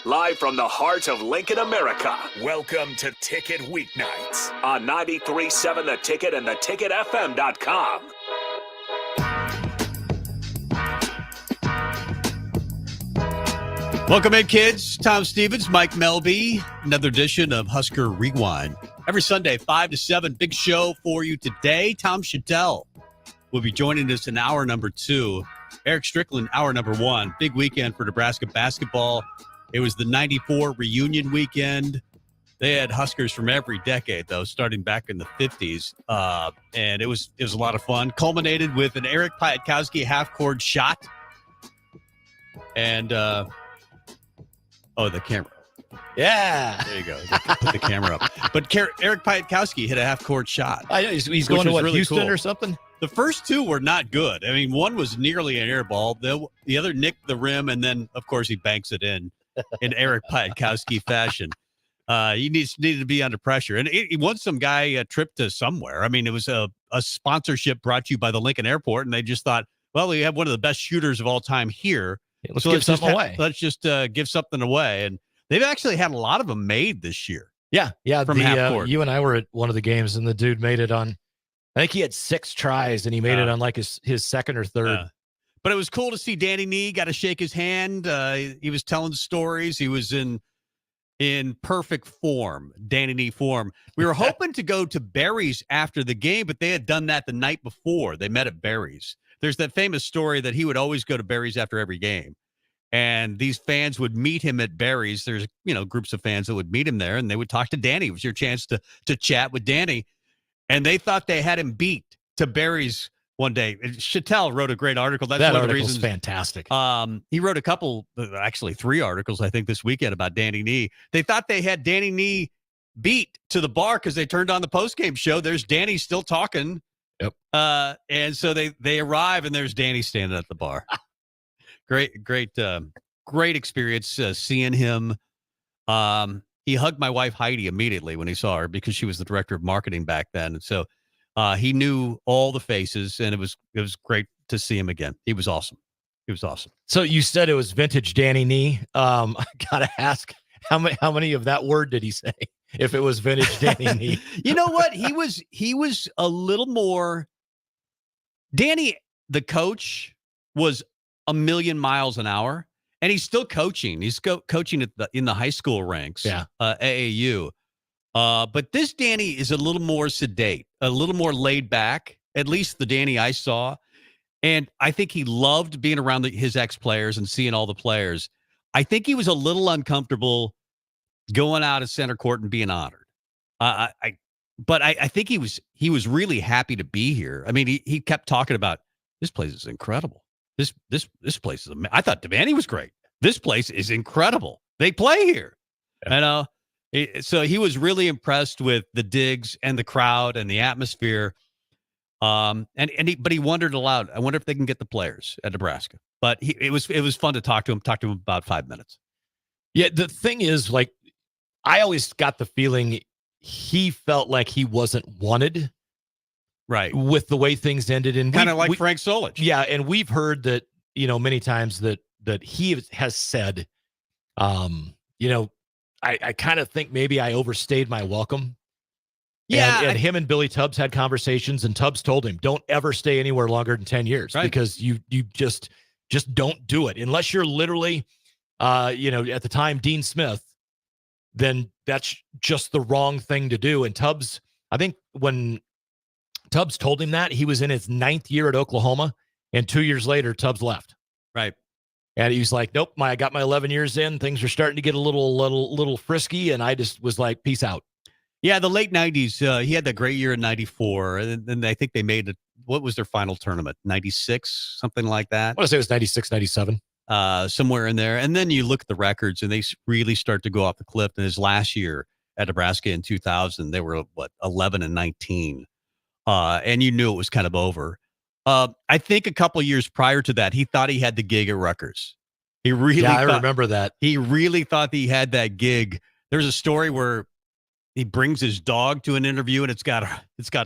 live from the heart of Lincoln, America. Welcome to Ticket Weeknights On 93.7 The Ticket and theticketfm.com. Welcome in, kids. Tom Stevens, Mike Melby. Another edition of Husker Rewind. Every Sunday, 5 to 7. Big show for you today. Tom Shadell will be joining us in hour number 2. Eric Strickland, hour number 1. Big weekend for Nebraska basketball. It was the 94 reunion weekend. They had Huskers from every decade, though, starting back in the 50s. And it was a lot of fun. Culminated with an Eric Piatkowski half-court shot. And, the camera. Yeah. There you go. Put the camera up. But Eric Piatkowski hit a half-court shot. I know. He's going to what, really Houston cool. or something? The first two were not good. I mean, one was nearly an air ball. The other nicked the rim, and then, of course, he banks it in Eric Piatkowski fashion. He needed to be under pressure. And he won some guy a trip to somewhere. I mean, it was a sponsorship brought to you by the Lincoln Airport, and they just thought, well, we have one of the best shooters of all time here. Let's give something away. Let's just give something away. And they've actually had a lot of them made this year. Yeah. From half court. You and I were at one of the games, and the dude made it on, I think he had 6 tries, and he made it on like his second or third. But it was cool to see Danny Nee. Got to shake his hand. He was telling stories. He was in perfect form, Danny Nee form. We were hoping to go to Barry's after the game, but they had done that the night before. They met at Barry's. There's that famous story that he would always go to Barry's after every game. And these fans would meet him at Barry's. There's, groups of fans that would meet him there, and they would talk to Danny. It was your chance to chat with Danny. And they thought they had him beat to Barry's one day. Chattel wrote a great article. That's one of the reasons. Fantastic. He wrote a couple, actually 3 articles, I think, this weekend about Danny Nee. They thought they had Danny Nee beat to the bar because they turned on the postgame show. There's Danny still talking. Yep. And so they arrive, and there's Danny standing at the bar. Great experience seeing him. He hugged my wife Heidi immediately when he saw her because she was the director of marketing back then, and so he knew all the faces, and it was great to see him again. He was awesome. So you said it was vintage Danny Nee. I gotta ask, how many of that word did he say? If it was vintage Danny Nee, you know what? He was a little more. Danny, the coach, was a million miles an hour, and he's still coaching. He's coaching in the high school ranks. Yeah, AAU. But this Danny is a little more sedate, a little more laid back. At least the Danny I saw, and I think he loved being around his ex-players and seeing all the players. I think he was a little uncomfortable going out of center court and being honored. But I think he was really happy to be here. I mean, he kept talking about this place is incredible. This place is amazing. I thought Devaney was great. This place is incredible. They play here. Yeah. So he was really impressed with the digs and the crowd and the atmosphere. But he wondered aloud, I wonder if they can get the players at Nebraska. But it was fun to talk to him. Talk to him about 5 minutes. Yeah, the thing is, like, I always got the feeling he felt like he wasn't wanted. Right. With the way things ended. And kind of like Frank Solich. Yeah. And we've heard that, many times that he has said, I kind of think maybe I overstayed my welcome. Yeah. And him and Billy Tubbs had conversations, and Tubbs told him, don't ever stay anywhere longer than 10 years, right? Because you just don't do it unless you're literally, at the time, Dean Smith, then that's just the wrong thing to do. And Tubbs, I think when Tubbs told him that, he was in his 9th year at Oklahoma, and 2 years later, Tubbs left. Right. And he was like, nope, I got my 11 years in. Things are starting to get a little frisky. And I just was like, peace out. Yeah, the late 90s, he had that great year in 94. And then I think they made it. What was their final tournament? 96, something like that? I want to say it was 96, 97. Somewhere in there. And then you look at the records, and they really start to go off the cliff. And his last year at Nebraska in 2000, they were, 11-19. And you knew it was kind of over. I think a couple of years prior to that, he thought he had the gig at Rutgers. I remember that. He really thought he had that gig. There's a story where he brings his dog to an interview, and it's got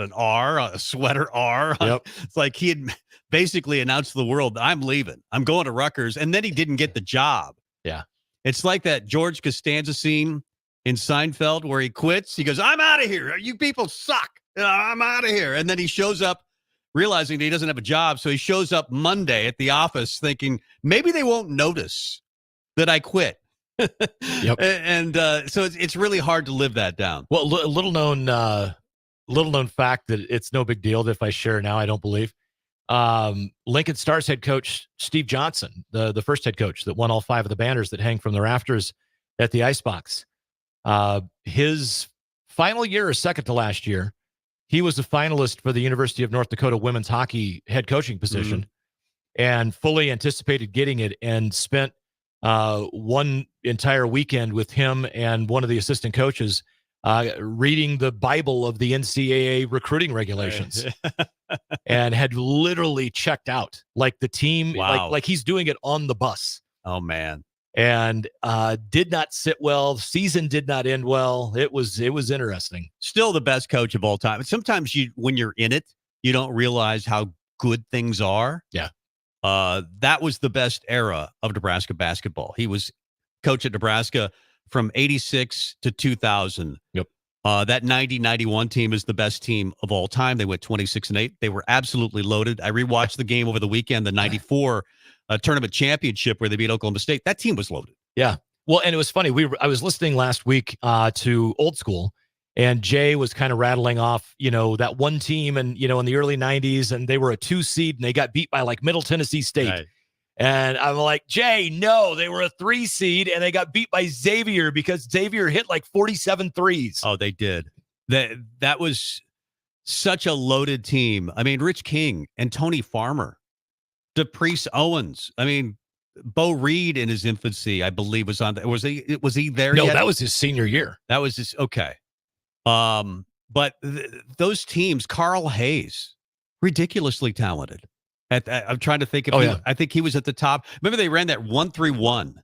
an R, a sweater R. Yep. It's like he had basically announced to the world, I'm leaving. I'm going to Rutgers. And then he didn't get the job. Yeah. It's like that George Costanza scene in Seinfeld where he quits. He goes, I'm out of here. You people suck. I'm out of here. And then he shows up realizing that he doesn't have a job. So he shows up Monday at the office thinking maybe they won't notice that I quit. Yep. And so it's really hard to live that down. Well, little known fact that it's no big deal that if I share now, I don't believe. Lincoln Stars head coach Steve Johnson, the first head coach that won all 5 of the banners that hang from the rafters at the Icebox. His final year or second to last year, he was a finalist for the University of North Dakota women's hockey head coaching position and fully anticipated getting it, and spent one entire weekend with him and one of the assistant coaches reading the Bible of the NCAA recruiting regulations and had literally checked out, like the team, like he's doing it on the bus. Oh, man. And did not sit well. Season did not end well. It was interesting. Still the best coach of all time. Sometimes when you're in it, you don't realize how good things are. Yeah. That was the best era of Nebraska basketball. He was coach at Nebraska from 86 to 2000. Yep. That 90-91 team is the best team of all time. They went 26-8. They were absolutely loaded. I rewatched the game over the weekend, the 94 tournament championship where they beat Oklahoma State. That team was loaded. Yeah. Well, and it was funny. I was listening last week to Old School, and Jay was kind of rattling off, that one team and, in the early 90s, and they were a 2 seed and they got beat by like Middle Tennessee State. Right. And I'm like, Jay, no, they were a 3 seed and they got beat by Xavier because Xavier hit like 47 threes. Oh, they did. That was such a loaded team. I mean, Rich King and Tony Farmer, DePriest Owens. I mean, Bo Reed in his infancy, I believe, was on. Was he there? No, yet? That was his senior year. That was his. Okay. But those teams, Carl Hayes, ridiculously talented. I'm trying to think of. I think he was at the top. Remember, they ran that 1-3-1,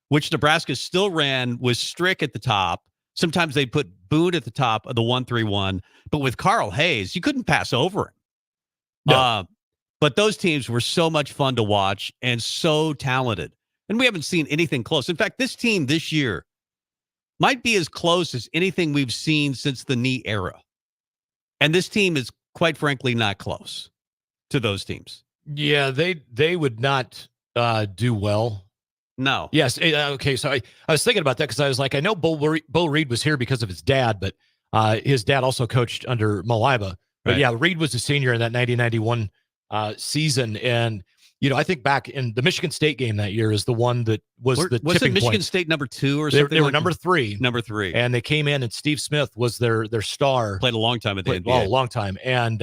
which Nebraska still ran with Strick at the top. Sometimes they put Boone at the top of the 1-3-1, but with Carl Hayes, you couldn't pass over him. No. But those teams were so much fun to watch and so talented. And we haven't seen anything close. In fact, this team this year might be as close as anything we've seen since the knee era. And this team is, quite frankly, not close to those teams. Yeah, they would not do well. No. Yes. Okay. So I was thinking about that because I was like, I know Bo Reed was here because of his dad, but his dad also coached under Mo Iba. But yeah, Reed was a senior in that 90-91 season. And, I think back in the Michigan State game that year is the one that was the tipping point. Michigan State number 2 or something? They were number 3. Number 3. And they came in and Steve Smith was their star. Played a long time at the NBA. Oh, a long time. And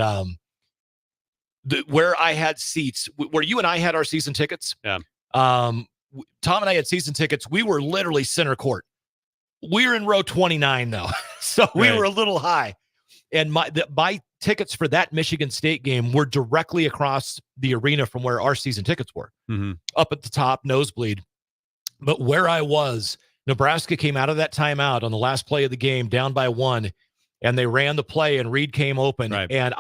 where I had seats, where you and I had our season tickets. Yeah. Tom and I had season tickets. We were literally center court. We were in row 29 though. So we were a little high. And my tickets for that Michigan State game were directly across the arena from where our season tickets were, up at the top, nosebleed. But where I was, Nebraska came out of that timeout on the last play of the game, down by 1, and they ran the play, and Reed came open. Right. And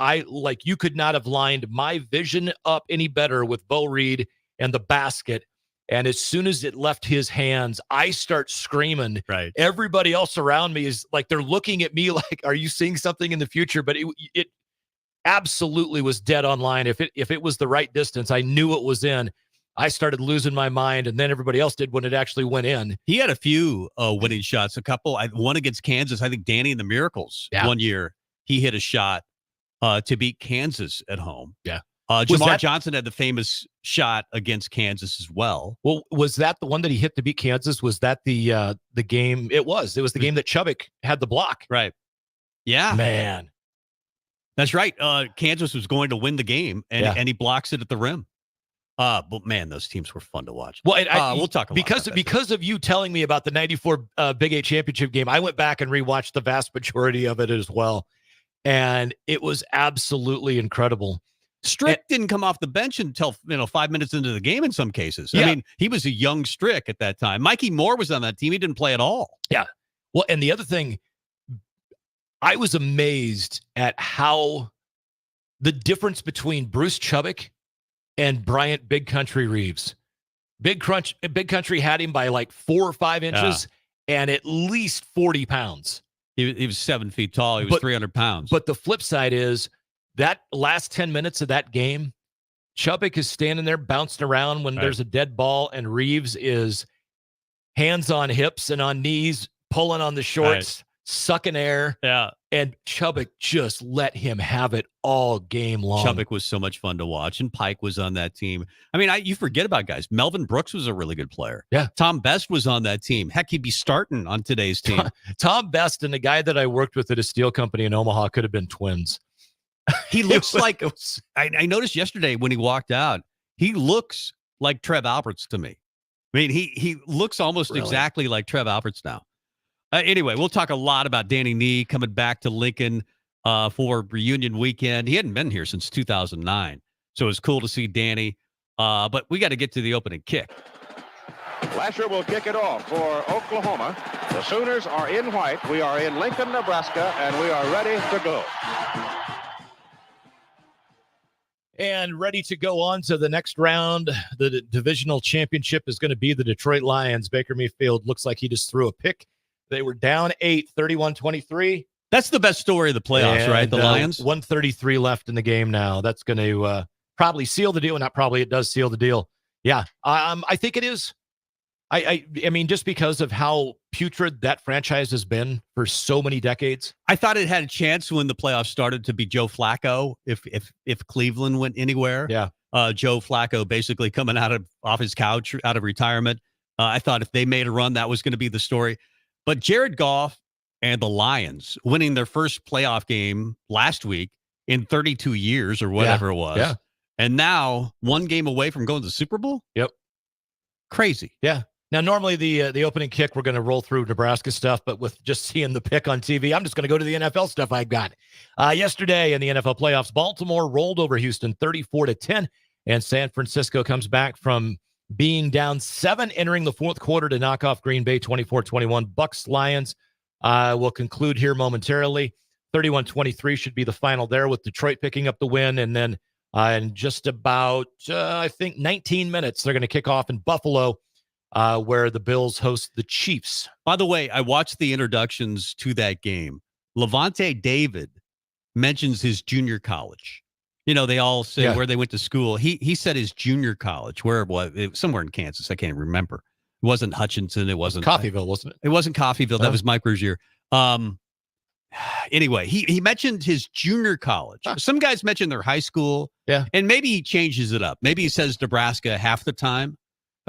you could not have lined my vision up any better with Bo Reed and the basket. And as soon as it left his hands, I start screaming. Right. Everybody else around me is like, they're looking at me like, are you seeing something in the future? But it absolutely was dead on line. If it was the right distance, I knew it was in. I started losing my mind, and then everybody else did when it actually went in. He had a few winning shots, a couple. One against Kansas. I think Danny and the Miracles one year, he hit a shot to beat Kansas at home. Yeah. Jamar Johnson had the famous shot against Kansas as well. Well, was that the one that he hit to beat Kansas? Was that the game? It was the game that Chubbuck had the block. Right. Yeah. Man. That's right. Kansas was going to win the game, and he blocks it at the rim. But man, those teams were fun to watch. Well, we'll talk about because of you telling me about the 94 Big 8 championship game, I went back and rewatched the vast majority of it as well. And it was absolutely incredible. Strick didn't come off the bench until 5 minutes into the game in some cases. Yeah. I mean, he was a young Strick at that time. Mikey Moore was on that team. He didn't play at all. Yeah. Well, and the other thing, I was amazed at how the difference between Bruce Chubbuck and Bryant Big Country Reeves. Big Country had him by like 4 or 5 inches and at least 40 pounds. He was 7 feet tall. He was 300 pounds. But the flip side is that last 10 minutes of that game, Chubbuck is standing there bouncing around when there's a dead ball, and Reeves is hands on hips and on knees, pulling on the shorts, sucking air. Yeah. And Chubbuck just let him have it all game long. Chubbuck was so much fun to watch, and Pike was on that team. I mean, you forget about guys. Melvin Brooks was a really good player. Yeah. Tom Best was on that team. Heck, he'd be starting on today's team. Tom Best and the guy that I worked with at a steel company in Omaha could have been twins. He looks like I noticed yesterday when he walked out, he looks like Trev Alberts to me. I mean, he looks almost exactly like Trev Alberts now. Anyway, we'll talk a lot about Danny Nee coming back to Lincoln for reunion weekend. He hadn't been here since 2009, so it was cool to see Danny. But we got to get to the opening kick. Lasher will kick it off for Oklahoma. The Sooners are in white. We are in Lincoln, Nebraska, and we are ready to go. And ready to go on to the next round. The divisional championship is going to be the Detroit Lions. Baker Mayfield looks like he just threw a pick. They were down 8, 31-23. That's the best story of the playoffs, right? The Lions. 1:33 left in the game now. That's going to probably seal the deal. Not probably, it does seal the deal. Yeah, I think it is. I mean, just because of how putrid that franchise has been for so many decades. I thought it had a chance when the playoffs started to be Joe Flacco if Cleveland went anywhere. Yeah. Joe Flacco basically coming off his couch, out of retirement. I thought if they made a run, that was going to be the story. But Jared Goff and the Lions winning their first playoff game last week in 32 years or whatever it was. Yeah. And now 1 game away from going to the Super Bowl? Yep. Crazy. Yeah. Now, normally the opening kick, we're going to roll through Nebraska stuff, but with just seeing the pick on TV, I'm just going to go to the NFL stuff I got. Yesterday in the NFL playoffs, Baltimore rolled over Houston 34-10, and San Francisco comes back from being down 7 entering the fourth quarter to knock off Green Bay 24-21. Bucks Lions will conclude here momentarily. 31-23 should be the final there, with Detroit picking up the win, and then in just about, I think, 19 minutes, they're going to kick off in Buffalo, where the Bills host the Chiefs. By the way, I watched the introductions to that game. Levante David mentions his junior college. You know, they all say where they went to school. He said his junior college, where it was, somewhere in Kansas. I can't remember. It wasn't Hutchinson. It wasn't Coffeyville, wasn't it? It wasn't Coffeyville. That was Mike Rozier. Anyway, he mentioned his junior college. Some guys mention their high school. Yeah. And maybe he changes it up. Maybe he says Nebraska half the time.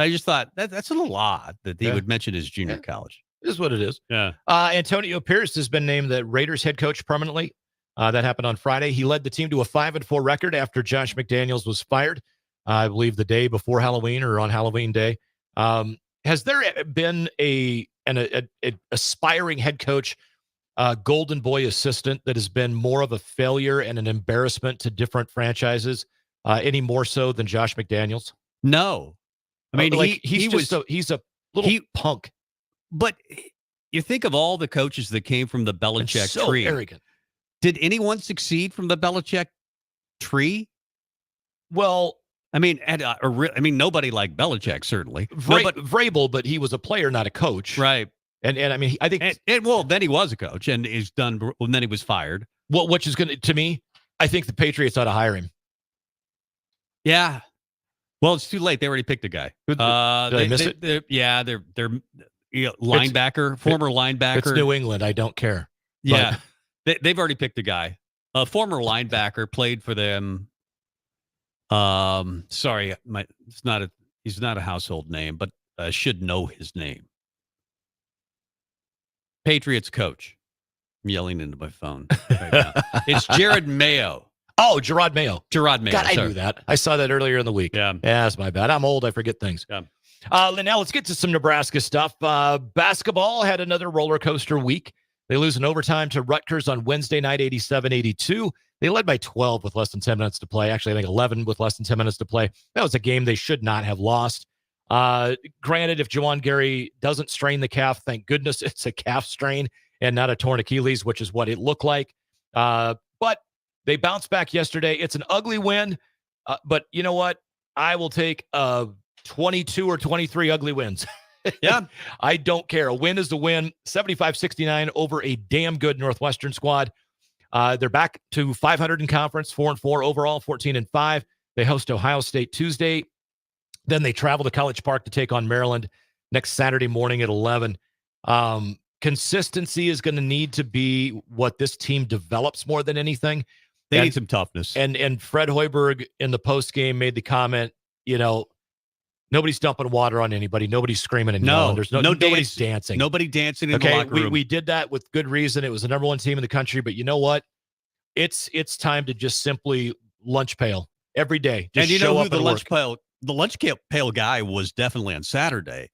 I just thought that's a little odd that he would mention his junior college. It is what it is. Yeah. Antonio Pierce has been named the Raiders head coach permanently. That happened on Friday. He led the team to a 5-4 record after Josh McDaniels was fired, I believe the day before Halloween or on Halloween Day. Has there been an aspiring head coach, golden boy assistant, that has been more of a failure and an embarrassment to different franchises, any more so than Josh McDaniels? No. I mean, he's a little punk. But you think of all the coaches that came from the Belichick tree. Arrogant. Did anyone succeed from the Belichick tree? Well, I mean, nobody like Belichick, certainly. Vrabel, but he was a player, not a coach. Right. And I mean, I think... then he was a coach, and he's done, and then he was fired. Well, which is going to me, I think the Patriots ought to hire him. Yeah. Well, it's too late. They already picked a guy. Did I miss it? They're linebacker, former linebacker. It's New England. I don't care. Yeah. They've already picked a guy. A former linebacker, played for them. Sorry, he's not a household name, but I should know his name. Patriots coach. I'm yelling into my phone right now. It's Jared Mayo. Oh, Gerard Mayo. Gerard Mayo. God, I knew that. I saw that earlier in the week. Yeah, that's my bad. I'm old. I forget things. Yeah. Now let's get to some Nebraska stuff. Basketball had another roller coaster week. They lose in overtime to Rutgers on Wednesday night, 87-82. They led by 12 with less than 10 minutes to play. Actually, I think 11 with less than 10 minutes to play. That was a game they should not have lost. Granted, if Juwan Gary doesn't strain the calf, thank goodness it's a calf strain and not a torn Achilles, which is what it looked like. But they bounced back yesterday. It's an ugly win, but you know what? I will take a 22 or 23 ugly wins. Yeah. I don't care. A win is a win. 75-69 over a damn good Northwestern squad. They're back to 500 in conference, 4-4 overall, 14-5. They host Ohio State Tuesday. Then they travel to College Park to take on Maryland next Saturday morning at 11. Consistency is going to need to be what this team develops more than anything. They need some toughness. And Fred Hoiberg in the postgame made the comment, nobody's dumping water on anybody. Nobody's screaming and yelling. There's nobody's dancing. Nobody dancing in the locker room. We did that with good reason. It was the number one team in the country. But you know what? It's time to just simply lunch pail every day. Just and you show know who up the lunch pail guy was definitely on Saturday.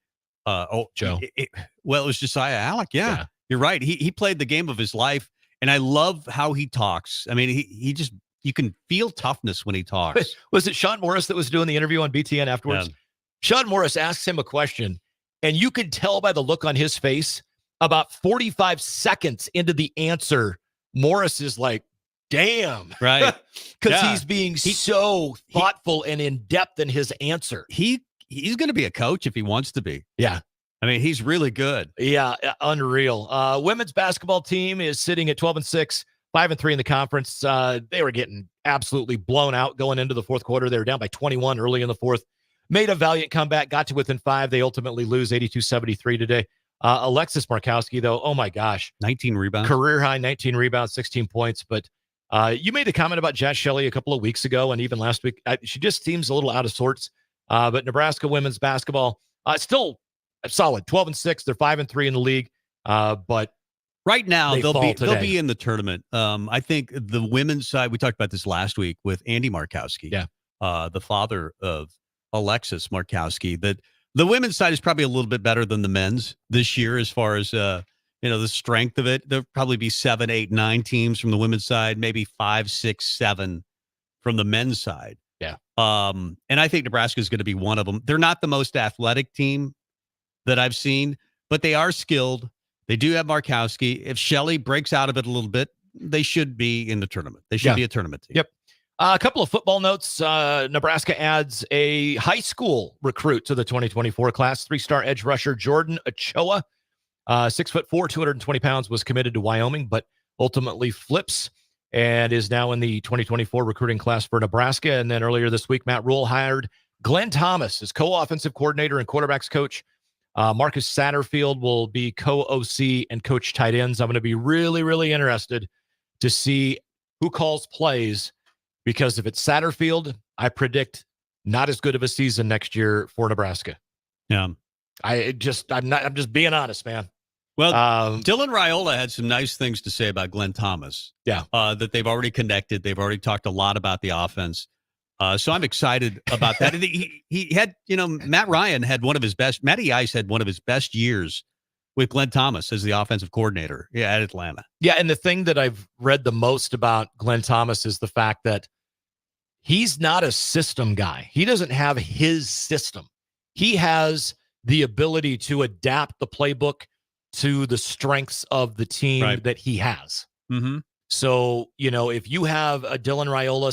Joe. It was Josiah Alec. Yeah, you're right. He played the game of his life, and I love how he talks. I mean, you can feel toughness when he talks. Was it Sean Morris that was doing the interview on BTN afterwards? Yeah. Sean Morris asks him a question, and you could tell by the look on his face about 45 seconds into the answer, Morris is like, damn. Right. Because he's being so thoughtful and in-depth in his answer. He's going to be a coach if he wants to be. Yeah. I mean, he's really good. Yeah, unreal. Women's basketball team is sitting at 12-6, 5-3 in the conference. They were getting absolutely blown out going into the fourth quarter. They were down by 21 early in the fourth. Made a valiant comeback, got to within 5. They ultimately lose 82-73 today. Alexis Markowski, though, oh my gosh. 19 rebounds. Career high, 19 rebounds, 16 points. But you made a comment about Jazz Shelley a couple of weeks ago and even last week. She just seems a little out of sorts. But Nebraska women's basketball, still solid, 12-6. They're 5-3 in the league. But right now, they'll be in the tournament. I think the women's side, we talked about this last week with Andy Markowski, the father of Alexis Markowski, that the women's side is probably a little bit better than the men's this year as far as the strength of it. There'll probably be 7, 8, 9 teams from the women's side, maybe 5, 6, 7 from the men's side. Yeah. And I think Nebraska is going to be one of them. They're not the most athletic team that I've seen, but they are skilled. They do have Markowski. If Shelley breaks out of it a little bit, they should be in the tournament. They should be a tournament team. Yep. A couple of football notes. Nebraska adds a high school recruit to the 2024 class. 3-star edge rusher Jordan Ochoa, 6'4", 220 pounds, was committed to Wyoming, but ultimately flips and is now in the 2024 recruiting class for Nebraska. And then earlier this week, Matt Rule hired Glenn Thomas as co-offensive coordinator and quarterbacks coach. Marcus Satterfield will be co-OC and coach tight ends. I'm going to be really, really interested to see who calls plays, because if it's Satterfield, I predict not as good of a season next year for Nebraska. Yeah. I'm just being honest, man. Well, Dylan Raiola had some nice things to say about Glenn Thomas. Yeah. That they've already connected. They've already talked a lot about the offense. So I'm excited about that. He had, Matty Ice had one of his best years with Glenn Thomas as the offensive coordinator at Atlanta. Yeah, and the thing that I've read the most about Glenn Thomas is the fact that he's not a system guy. He doesn't have his system. He has the ability to adapt the playbook to the strengths of the team that he has. Mm-hmm. So, if you have a Dylan Raiola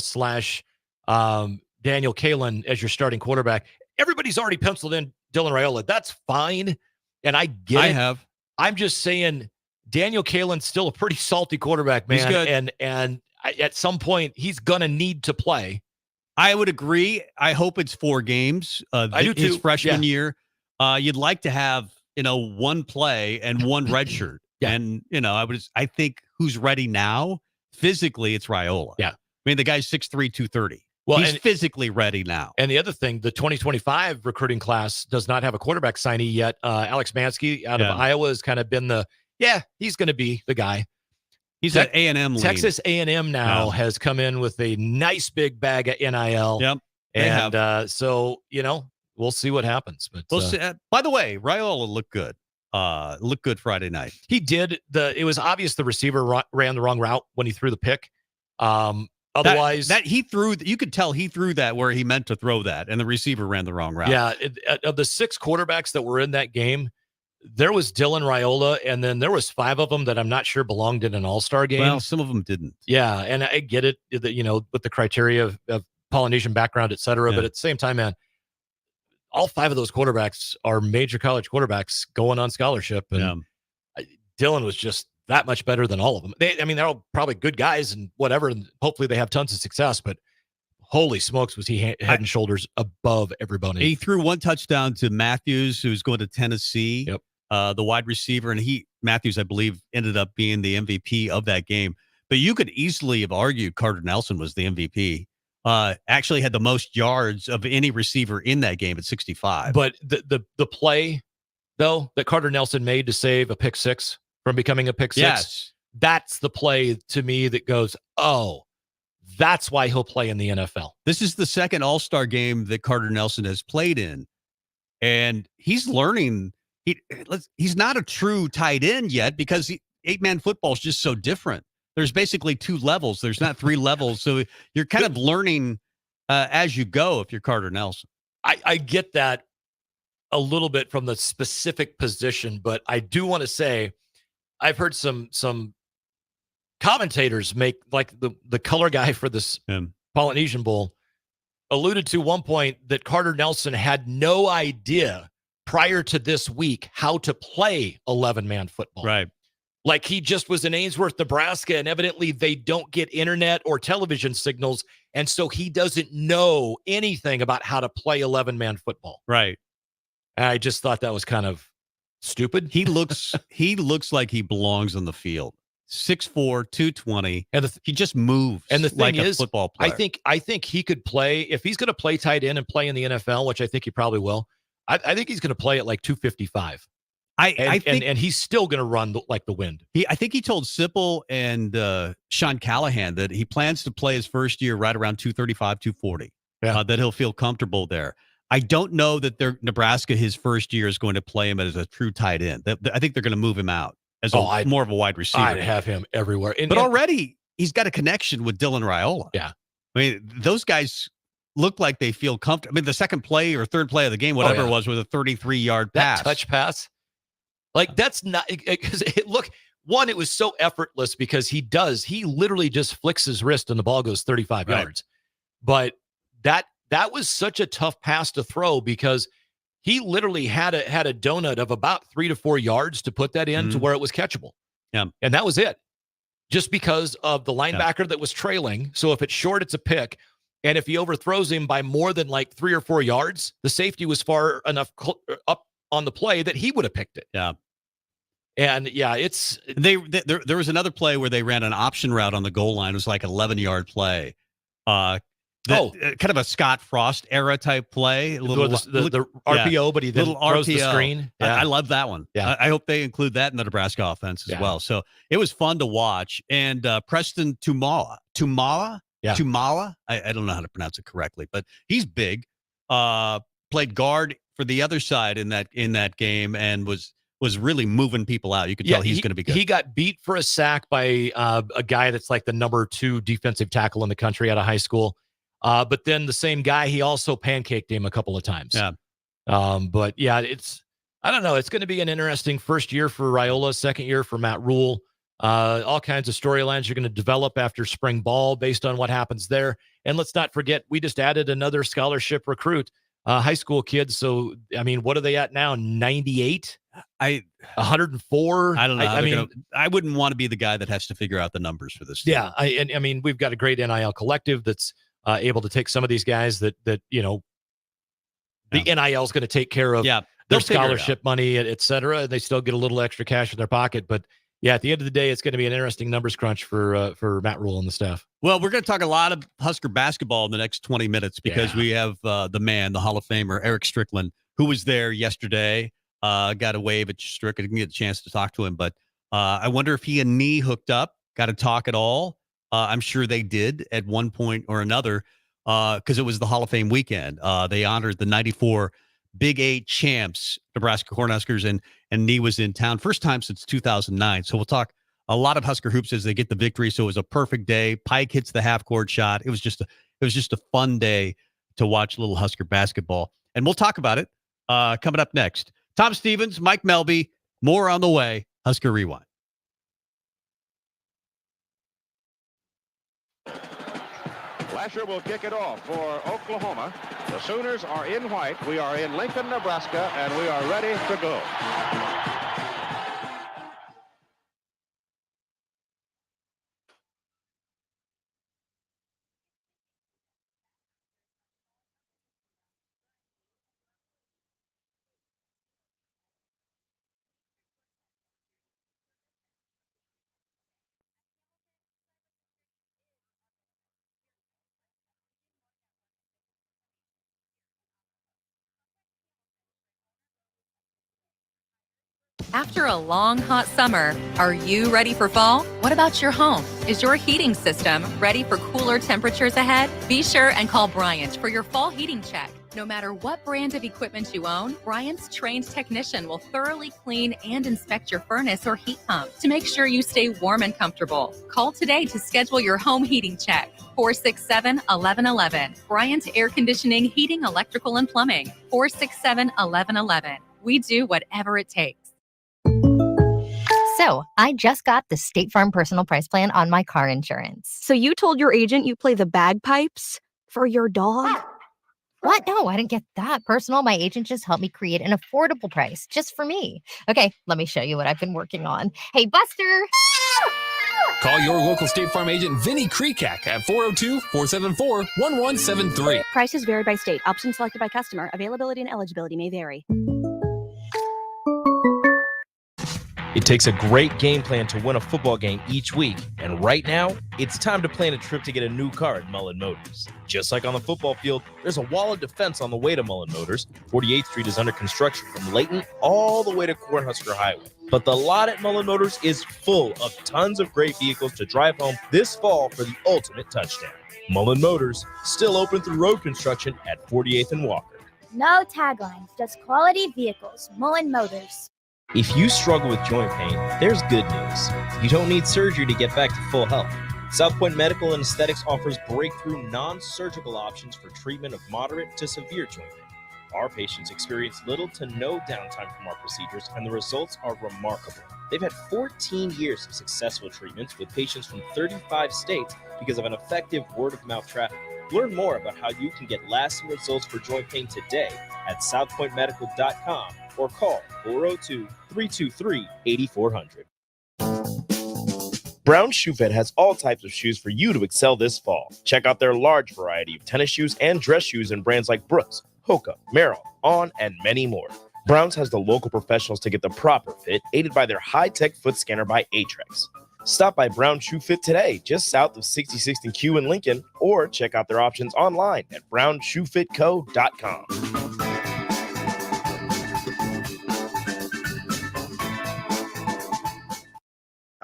/ Daniel Kalen as your starting quarterback, everybody's already penciled in Dylan Raiola. That's fine. And I get it. I'm just saying Daniel Kalen's still a pretty salty quarterback, man. He's good. And at some point, he's going to need to play. I would agree. I hope it's 4 games. I do too. His freshman year. You'd like to have, one play and one red shirt. Yeah. And, I think who's ready now, physically, it's Raiola. Yeah. I mean, the guy's 6'3", 230. Well, he's physically ready now. And the other thing, the 2025 recruiting class does not have a quarterback signee yet. Alex Mansky out of Iowa has kind of been he's going to be the guy. He's at A&M. Texas A&M now has come in with a nice big bag of NIL. Yep. And so, we'll see what happens. But we'll see. By the way, Raiola looked good. Looked good Friday night. He did. It was obvious the receiver ran the wrong route when he threw the pick. Otherwise, that he threw, you could tell he threw that where he meant to throw that, and the receiver ran the wrong route. Yeah, of the 6 quarterbacks that were in that game, there was Dylan Raiola, and then there was 5 of them that I'm not sure belonged in an all-star game. Well, some of them didn't. Yeah, and I get it, with the criteria of Polynesian background, et cetera. But at the same time, man, all 5 of those quarterbacks are major college quarterbacks going on scholarship. And Dylan was just that much better than all of them. They're all probably good guys and whatever, and hopefully they have tons of success, but holy smokes, was he head and shoulders above everybody. He threw one touchdown to Matthews, who's going to Tennessee, the wide receiver, and Matthews, I believe, ended up being the MVP of that game. But you could easily have argued Carter Nelson was the MVP. Actually had the most yards of any receiver in that game at 65. But the play, though, that Carter Nelson made to save a pick six from becoming a pick six, that's the play to me that goes, oh, that's why he'll play in the NFL. This is the second All-Star game that Carter Nelson has played in, and he's learning. He's not a true tight end yet because 8-man football is just so different. There's basically 2 levels. There's not 3 levels. So you're kind of learning as you go if you're Carter Nelson. I get that a little bit from the specific position, but I do want to say I've heard some commentators make, like the color guy for this Polynesian Bowl alluded to one point that Carter Nelson had no idea prior to this week how to play 11-man football. Right. Like he just was in Ainsworth, Nebraska, and evidently they don't get internet or television signals, and so he doesn't know anything about how to play 11-man football. Right. And I just thought that was kind of stupid. He looks like he belongs on the field. 6'4", 220, and he just moves. And the thing like is, a football player. I think he could play if he's going to play tight end and play in the NFL, which I think he probably will. I think he's going to play at like 255. I think he's still going to run like the wind. I think he told Sipple and Sean Callahan that he plans to play his first year right around 235, 240. That he'll feel comfortable there. I don't know that Nebraska his first year is going to play him as a true tight end. I think they're going to move him out as more of a wide receiver. I'd have him everywhere. But already he's got a connection with Dylan Raiola. Yeah. I mean, those guys look like they feel comfortable. I mean, the second play or third play of the game, whatever it was, with a 33-yard pass. That touch pass. Like, that's not – because it was so effortless because he literally just flicks his wrist and the ball goes 35 yards. But that was such a tough pass to throw because he literally had a donut of about 3 to 4 yards to put that in to where it was catchable. Yeah. And that was it. Just because of the linebacker that was trailing. So if it's short, it's a pick. And if he overthrows him by more than like 3 or 4 yards, the safety was far enough up on the play that he would have picked it. Yeah. And there was another play where they ran an option route on the goal line. It was like an 11-yard play. Kind of a Scott Frost era type play. The RPO, but he then throws the screen. Yeah. I love that one. Yeah. I hope they include that in the Nebraska offense as well. So it was fun to watch. And Preston Tumala. I don't know how to pronounce it correctly, but he's big. Played guard for the other side in that game and was really moving people out. You could tell he's going to be good. He got beat for a sack by a guy that's like the number 2 defensive tackle in the country out of high school. But then the same guy, he also pancaked him a couple of times. Yeah. But yeah, I don't know. It's going to be an interesting first year for Raiola, second year for Matt Rule. All kinds of storylines are going to develop after spring ball based on what happens there. And let's not forget, we just added another scholarship recruit, high school kids. So, I mean, what are they at now? 98? 104? I don't know. I wouldn't want to be the guy that has to figure out the numbers for this team. Yeah. I mean, we've got a great NIL collective that's able to take some of these guys that the NIL is going to take care of their scholarship money, et cetera. And they still get a little extra cash in their pocket. But yeah, at the end of the day, it's going to be an interesting numbers crunch for Matt Rule and the staff. Well, we're going to talk a lot of Husker basketball in the next 20 minutes because we have the Hall of Famer, Eric Strickland, who was there yesterday. Got a wave at Strick. I didn't get a chance to talk to him, but I wonder if he and Nee hooked up, got to talk at all. I'm sure they did at one point or another because it was the Hall of Fame weekend. They honored the 94 Big 8 champs, Nebraska Cornhuskers, and Nee was in town. First time since 2009. So we'll talk a lot of Husker hoops as they get the victory. So it was a perfect day. Pike hits the half-court shot. It was just a fun day to watch little Husker basketball. And we'll talk about it coming up next. Tom Stevens, Mike Melby, more on the way. Husker Rewind. Lasher will kick it off for Oklahoma. The Sooners are in white. We are in Lincoln, Nebraska, and we are ready to go. After a long, hot summer, are you ready for fall? What about your home? Is your heating system ready for cooler temperatures ahead? Be sure and call Bryant for your fall heating check. No matter what brand of equipment you own, Bryant's trained technician will thoroughly clean and inspect your furnace or heat pump to make sure you stay warm and comfortable. Call today to schedule your home heating check. 467-1111. Bryant Air Conditioning, Heating, Electrical, and Plumbing. 467-1111. We do whatever it takes. So, I just got the State Farm Personal Price Plan on my car insurance. So you told your agent you play the bagpipes for your dog? What? No, I didn't get that personal. My agent just helped me create an affordable price just for me. Okay, let me show you what I've been working on. Hey, Buster! Call your local State Farm agent, Vinny Krekak, at 402-474-1173. Prices vary by state. Options selected by customer. Availability and eligibility may vary. It takes a great game plan to win a football game each week, and right now, it's time to plan a trip to get a new car at Mullen Motors. Just like on the football field, there's a wall of defense on the way to Mullen Motors. 48th Street is under construction from Layton all the way to Cornhusker Highway. But the lot at Mullen Motors is full of tons of great vehicles to drive home this fall for the ultimate touchdown. Mullen Motors, still open through road construction at 48th and Walker. No taglines, just quality vehicles. Mullen Motors. If you struggle with joint pain, there's good news. You don't need surgery to get back to full health. South Point Medical and Aesthetics offers breakthrough non-surgical options for treatment of moderate to severe joint pain. Our patients experience little to no downtime from our procedures, and the results are remarkable. They've had 14 years of successful treatments with patients from 35 states because of an effective word-of-mouth traffic. Learn more about how you can get lasting results for joint pain today at southpointmedical.com or call 402-323-8400. Brown Shoe Fit has all types of shoes for you to excel this fall. Check out their large variety of tennis shoes and dress shoes in brands like Brooks, Hoka, Merrell, On, and many more. Browns has the local professionals to get the proper fit, aided by their high-tech foot scanner by Aetrex. Stop by Brown Shoe Fit today, just south of 66th and Q in Lincoln, or check out their options online at brownshoefitco.com.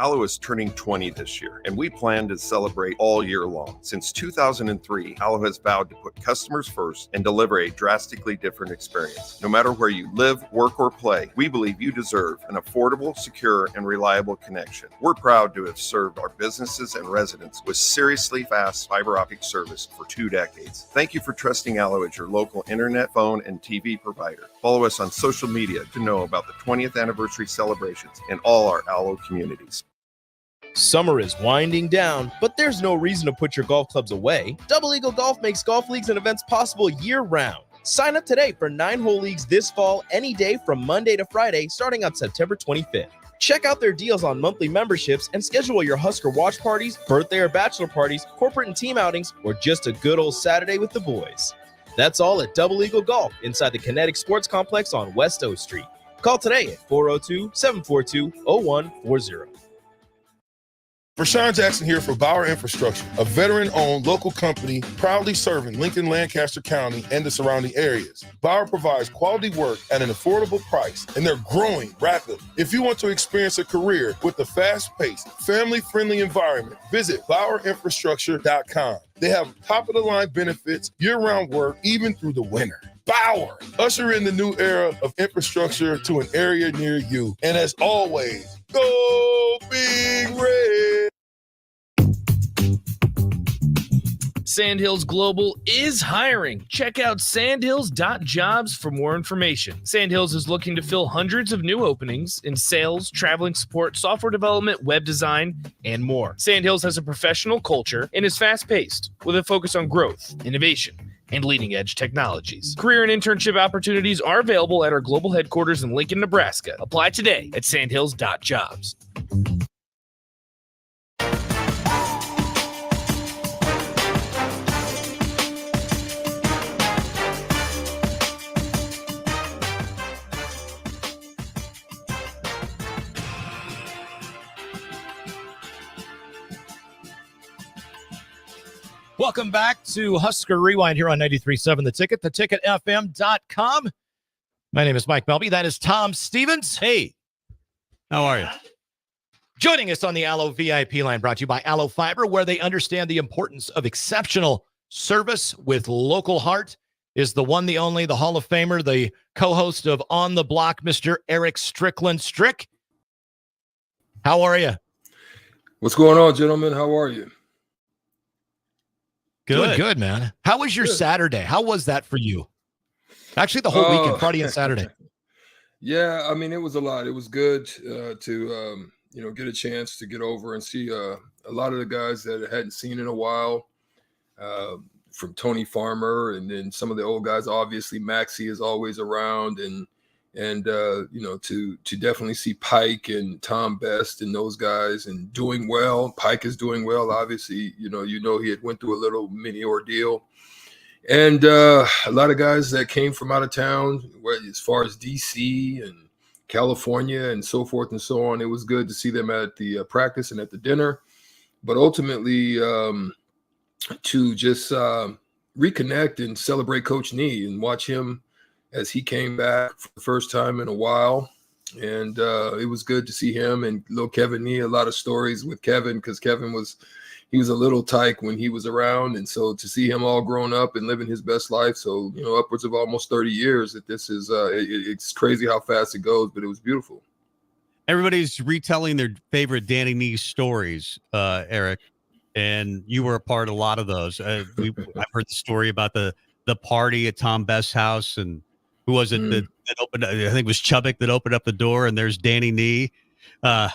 Allo is turning 20 this year, and we plan to celebrate all year long. Since 2003, Allo has vowed to put customers first and deliver a drastically different experience. No matter where you live, work, or play, we believe you deserve an affordable, secure, and reliable connection. We're proud to have served our businesses and residents with seriously fast fiber optic service for 2 decades. Thank you for trusting Allo as your local internet, phone, and TV provider. Follow us on social media to know about the 20th anniversary celebrations in all our Allo communities. Summer is winding down, but there's no reason to put your golf clubs away. Double Eagle Golf makes golf leagues and events possible year-round. Sign up today for 9-hole leagues this fall, any day from Monday to Friday, starting on September 25th. Check out their deals on monthly memberships and schedule your Husker watch parties, birthday or bachelor parties, corporate and team outings, or just a good old Saturday with the boys. That's all at Double Eagle Golf inside the Kinetic Sports Complex on West O Street. Call today at 402-742-0140. Rashawn Jackson here for Bauer Infrastructure, a veteran-owned local company proudly serving Lincoln, Lancaster County, and the surrounding areas. Bauer provides quality work at an affordable price, and they're growing rapidly. If you want to experience a career with a fast-paced, family-friendly environment, visit BauerInfrastructure.com. They have top-of-the-line benefits, year-round work, even through the winter. Bauer, usher in the new era of infrastructure to an area near you. And as always, go Big Red! Sandhills Global is hiring. Check out sandhills.jobs for more information. Sandhills is looking to fill hundreds of new openings in sales, traveling support, software development, web design, and more. Sandhills has a professional culture and is fast-paced with a focus on growth, innovation, and leading-edge technologies. Career and internship opportunities are available at our global headquarters in Lincoln, Nebraska. Apply today at sandhills.jobs. Welcome back to Husker Rewind here on 93.7 The Ticket, theticketfm.com. My name is Mike Melby. That is Tom Stevens. Hey, how are you? Joining us on the Allo VIP line, brought to you by Allo Fiber, where they understand the importance of exceptional service with local heart, is the one, the only, the Hall of Famer, the co-host of On the Block, Mr. Eric Strickland. Strick, how are you? What's going on, gentlemen? How are you? Good, man. How was your Saturday? How was that for you? Actually, the whole weekend, Friday and Saturday. Yeah, I mean, it was a lot. It was good to get a chance to get over and see a lot of the guys that I hadn't seen in a while, from Tony Farmer, and then some of the old guys. Obviously, Maxie is always around, and to definitely see Pike and Tom Best and those guys and doing well. Pike is doing well. Obviously, he had went through a little mini ordeal, and a lot of guys that came from out of town, as far as DC and California and so forth and so on. It was good to see them at the practice and at the dinner, but ultimately to just reconnect and celebrate Coach Nee and watch him as he came back for the first time in a while. And it was good to see him and little Kevin Nee. A lot of stories with Kevin, because Kevin was a little tyke when he was around. And so to see him all grown up and living his best life. So, upwards of almost 30 years that this is, it's crazy how fast it goes, but it was beautiful. Everybody's retelling their favorite Danny Nee stories, Eric, and you were a part of a lot of those. I've heard the story about the party at Tom Best's house, and who was it that opened? I think it was Chubbuck that opened up the door, and there's Danny Nee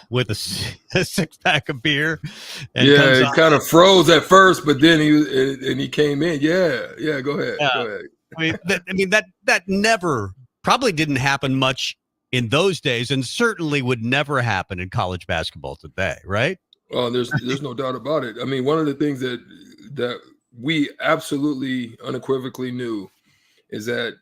with a 6-pack of beer. And he kind of froze at first, but then he came in. Yeah. Go ahead. That never probably didn't happen much in those days, and certainly would never happen in college basketball today, right? Well, there's no doubt about it. I mean, one of the things that we absolutely unequivocally knew is that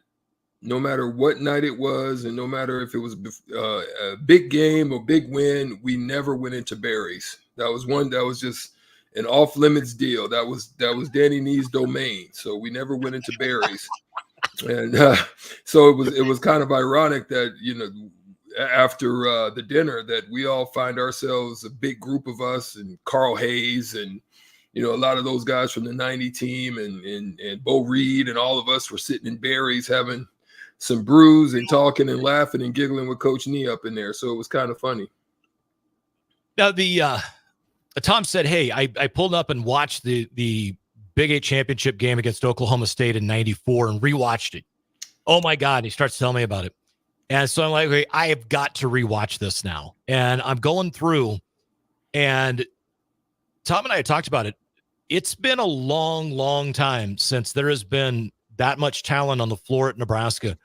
no matter what night it was, and no matter if it was a big game or big win, we never went into Barry's. That was just an off limits deal. That was Danny Nee's domain. So we never went into Barry's. And so it was kind of ironic that, after the dinner, that we all find ourselves, a big group of us, and Carl Hayes and, a lot of those guys from the 90 team and Bo Reed and all of us were sitting in Barry's having some brews and talking and laughing and giggling with Coach Nee up in there. So it was kind of funny. Now, Tom said, hey, I pulled up and watched the Big 8 championship game against Oklahoma State in 94 and rewatched it. Oh, my God. And he starts telling me about it. And so I'm like, okay, I have got to rewatch this now. And I'm going through, and Tom and I had talked about it. It's been a long, long time since there has been that much talent on the floor at Nebraska.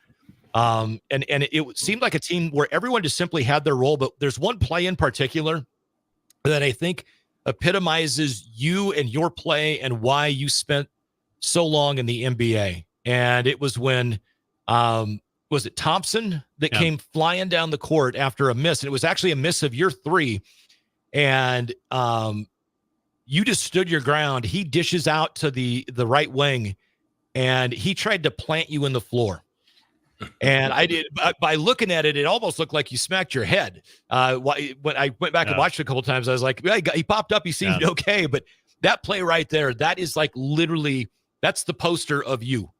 And it seemed like a team where everyone just simply had their role. But there's one play in particular that I think epitomizes you and your play and why you spent so long in the NBA. And it was when, was it Thompson that came flying down the court after a miss? And it was actually a miss of your three. And you just stood your ground. He dishes out to the right wing, and he tried to plant you in the floor. And I did, by looking at it, it almost looked like you smacked your head. When I went back and watched it a couple of times, I was like, yeah, he popped up. He seemed okay. But that play right there, that is like literally, that's the poster of you.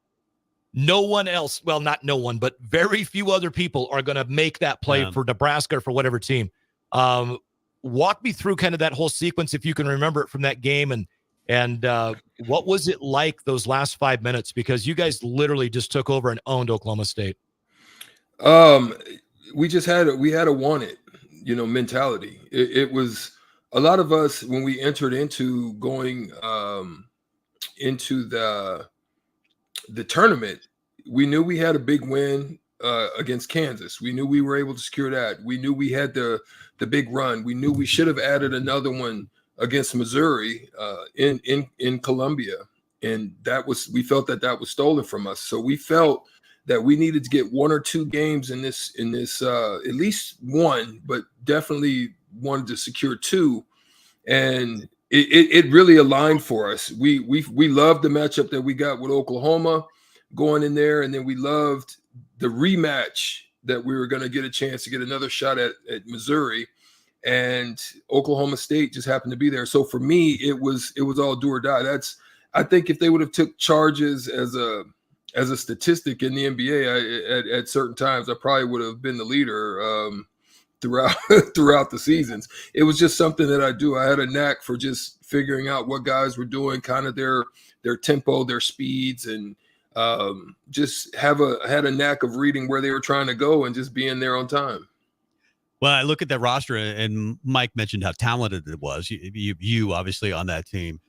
No one else, well, not no one, but very few other people are going to make that play for Nebraska or for whatever team. Walk me through kind of that whole sequence, if you can remember it from that game, and And what was it like those last 5 minutes? Because you guys literally just took over and owned Oklahoma State. We had a want it, mentality. It was a lot of us when we entered into going into the tournament. We knew we had a big win against Kansas. We knew we were able to secure that. We knew we had the big run. We knew we should have added another one against Missouri in Columbia, and we felt that was stolen from us. So we felt that we needed to get one or two games in this at least one, but definitely wanted to secure two, and it really aligned for us. We loved the matchup that we got with Oklahoma going in there, and then we loved the rematch that we were going to get a chance to get another shot at Missouri, and Oklahoma State just happened to be there. So for me, it was all do or die. I think if they would have took charges as a statistic in the NBA, at certain times, I probably would have been the leader throughout the seasons. It was just something that I do. I had a knack for just figuring out what guys were doing, kind of their tempo, their speeds, and just had a knack of reading where they were trying to go and just being there on time. Well, I look at that roster, and Mike mentioned how talented it was. You obviously on that team.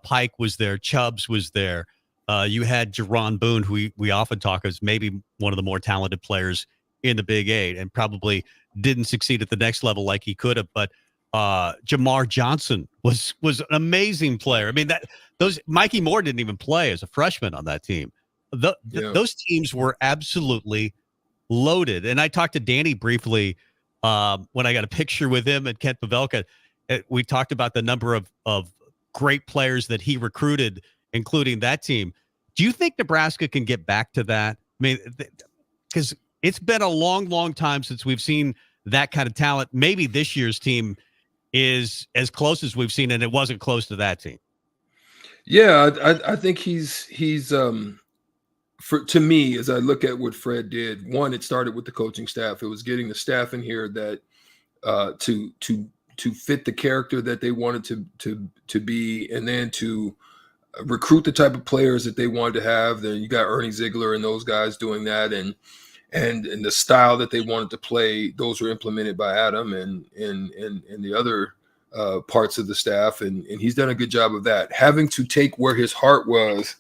Pike was there. Chubbs was there. You had Jerron Boone, who we often talk as maybe one of the more talented players in the Big Eight, and probably didn't succeed at the next level like he could have. But Jamar Johnson was an amazing player. I mean, Mikey Moore didn't even play as a freshman on that team. Those teams were absolutely loaded. And I talked to Danny briefly when I got a picture with him and Kent Pavelka. We talked about the number of great players that he recruited, including that team. Do you think Nebraska can get back to that? I mean, because it's been a long, long time since we've seen that kind of talent. Maybe this year's team is as close as we've seen, and it wasn't close to that team. Yeah, I think he's to me, as I look at what Fred did, one, it started with the coaching staff. It was getting the staff in here that to fit the character that they wanted to be, and then to recruit the type of players that they wanted to have. Then you got Ernie Ziegler and those guys doing that, and the style that they wanted to play. Those were implemented by Adam and the other parts of the staff, and he's done a good job of that. Having to take where his heart was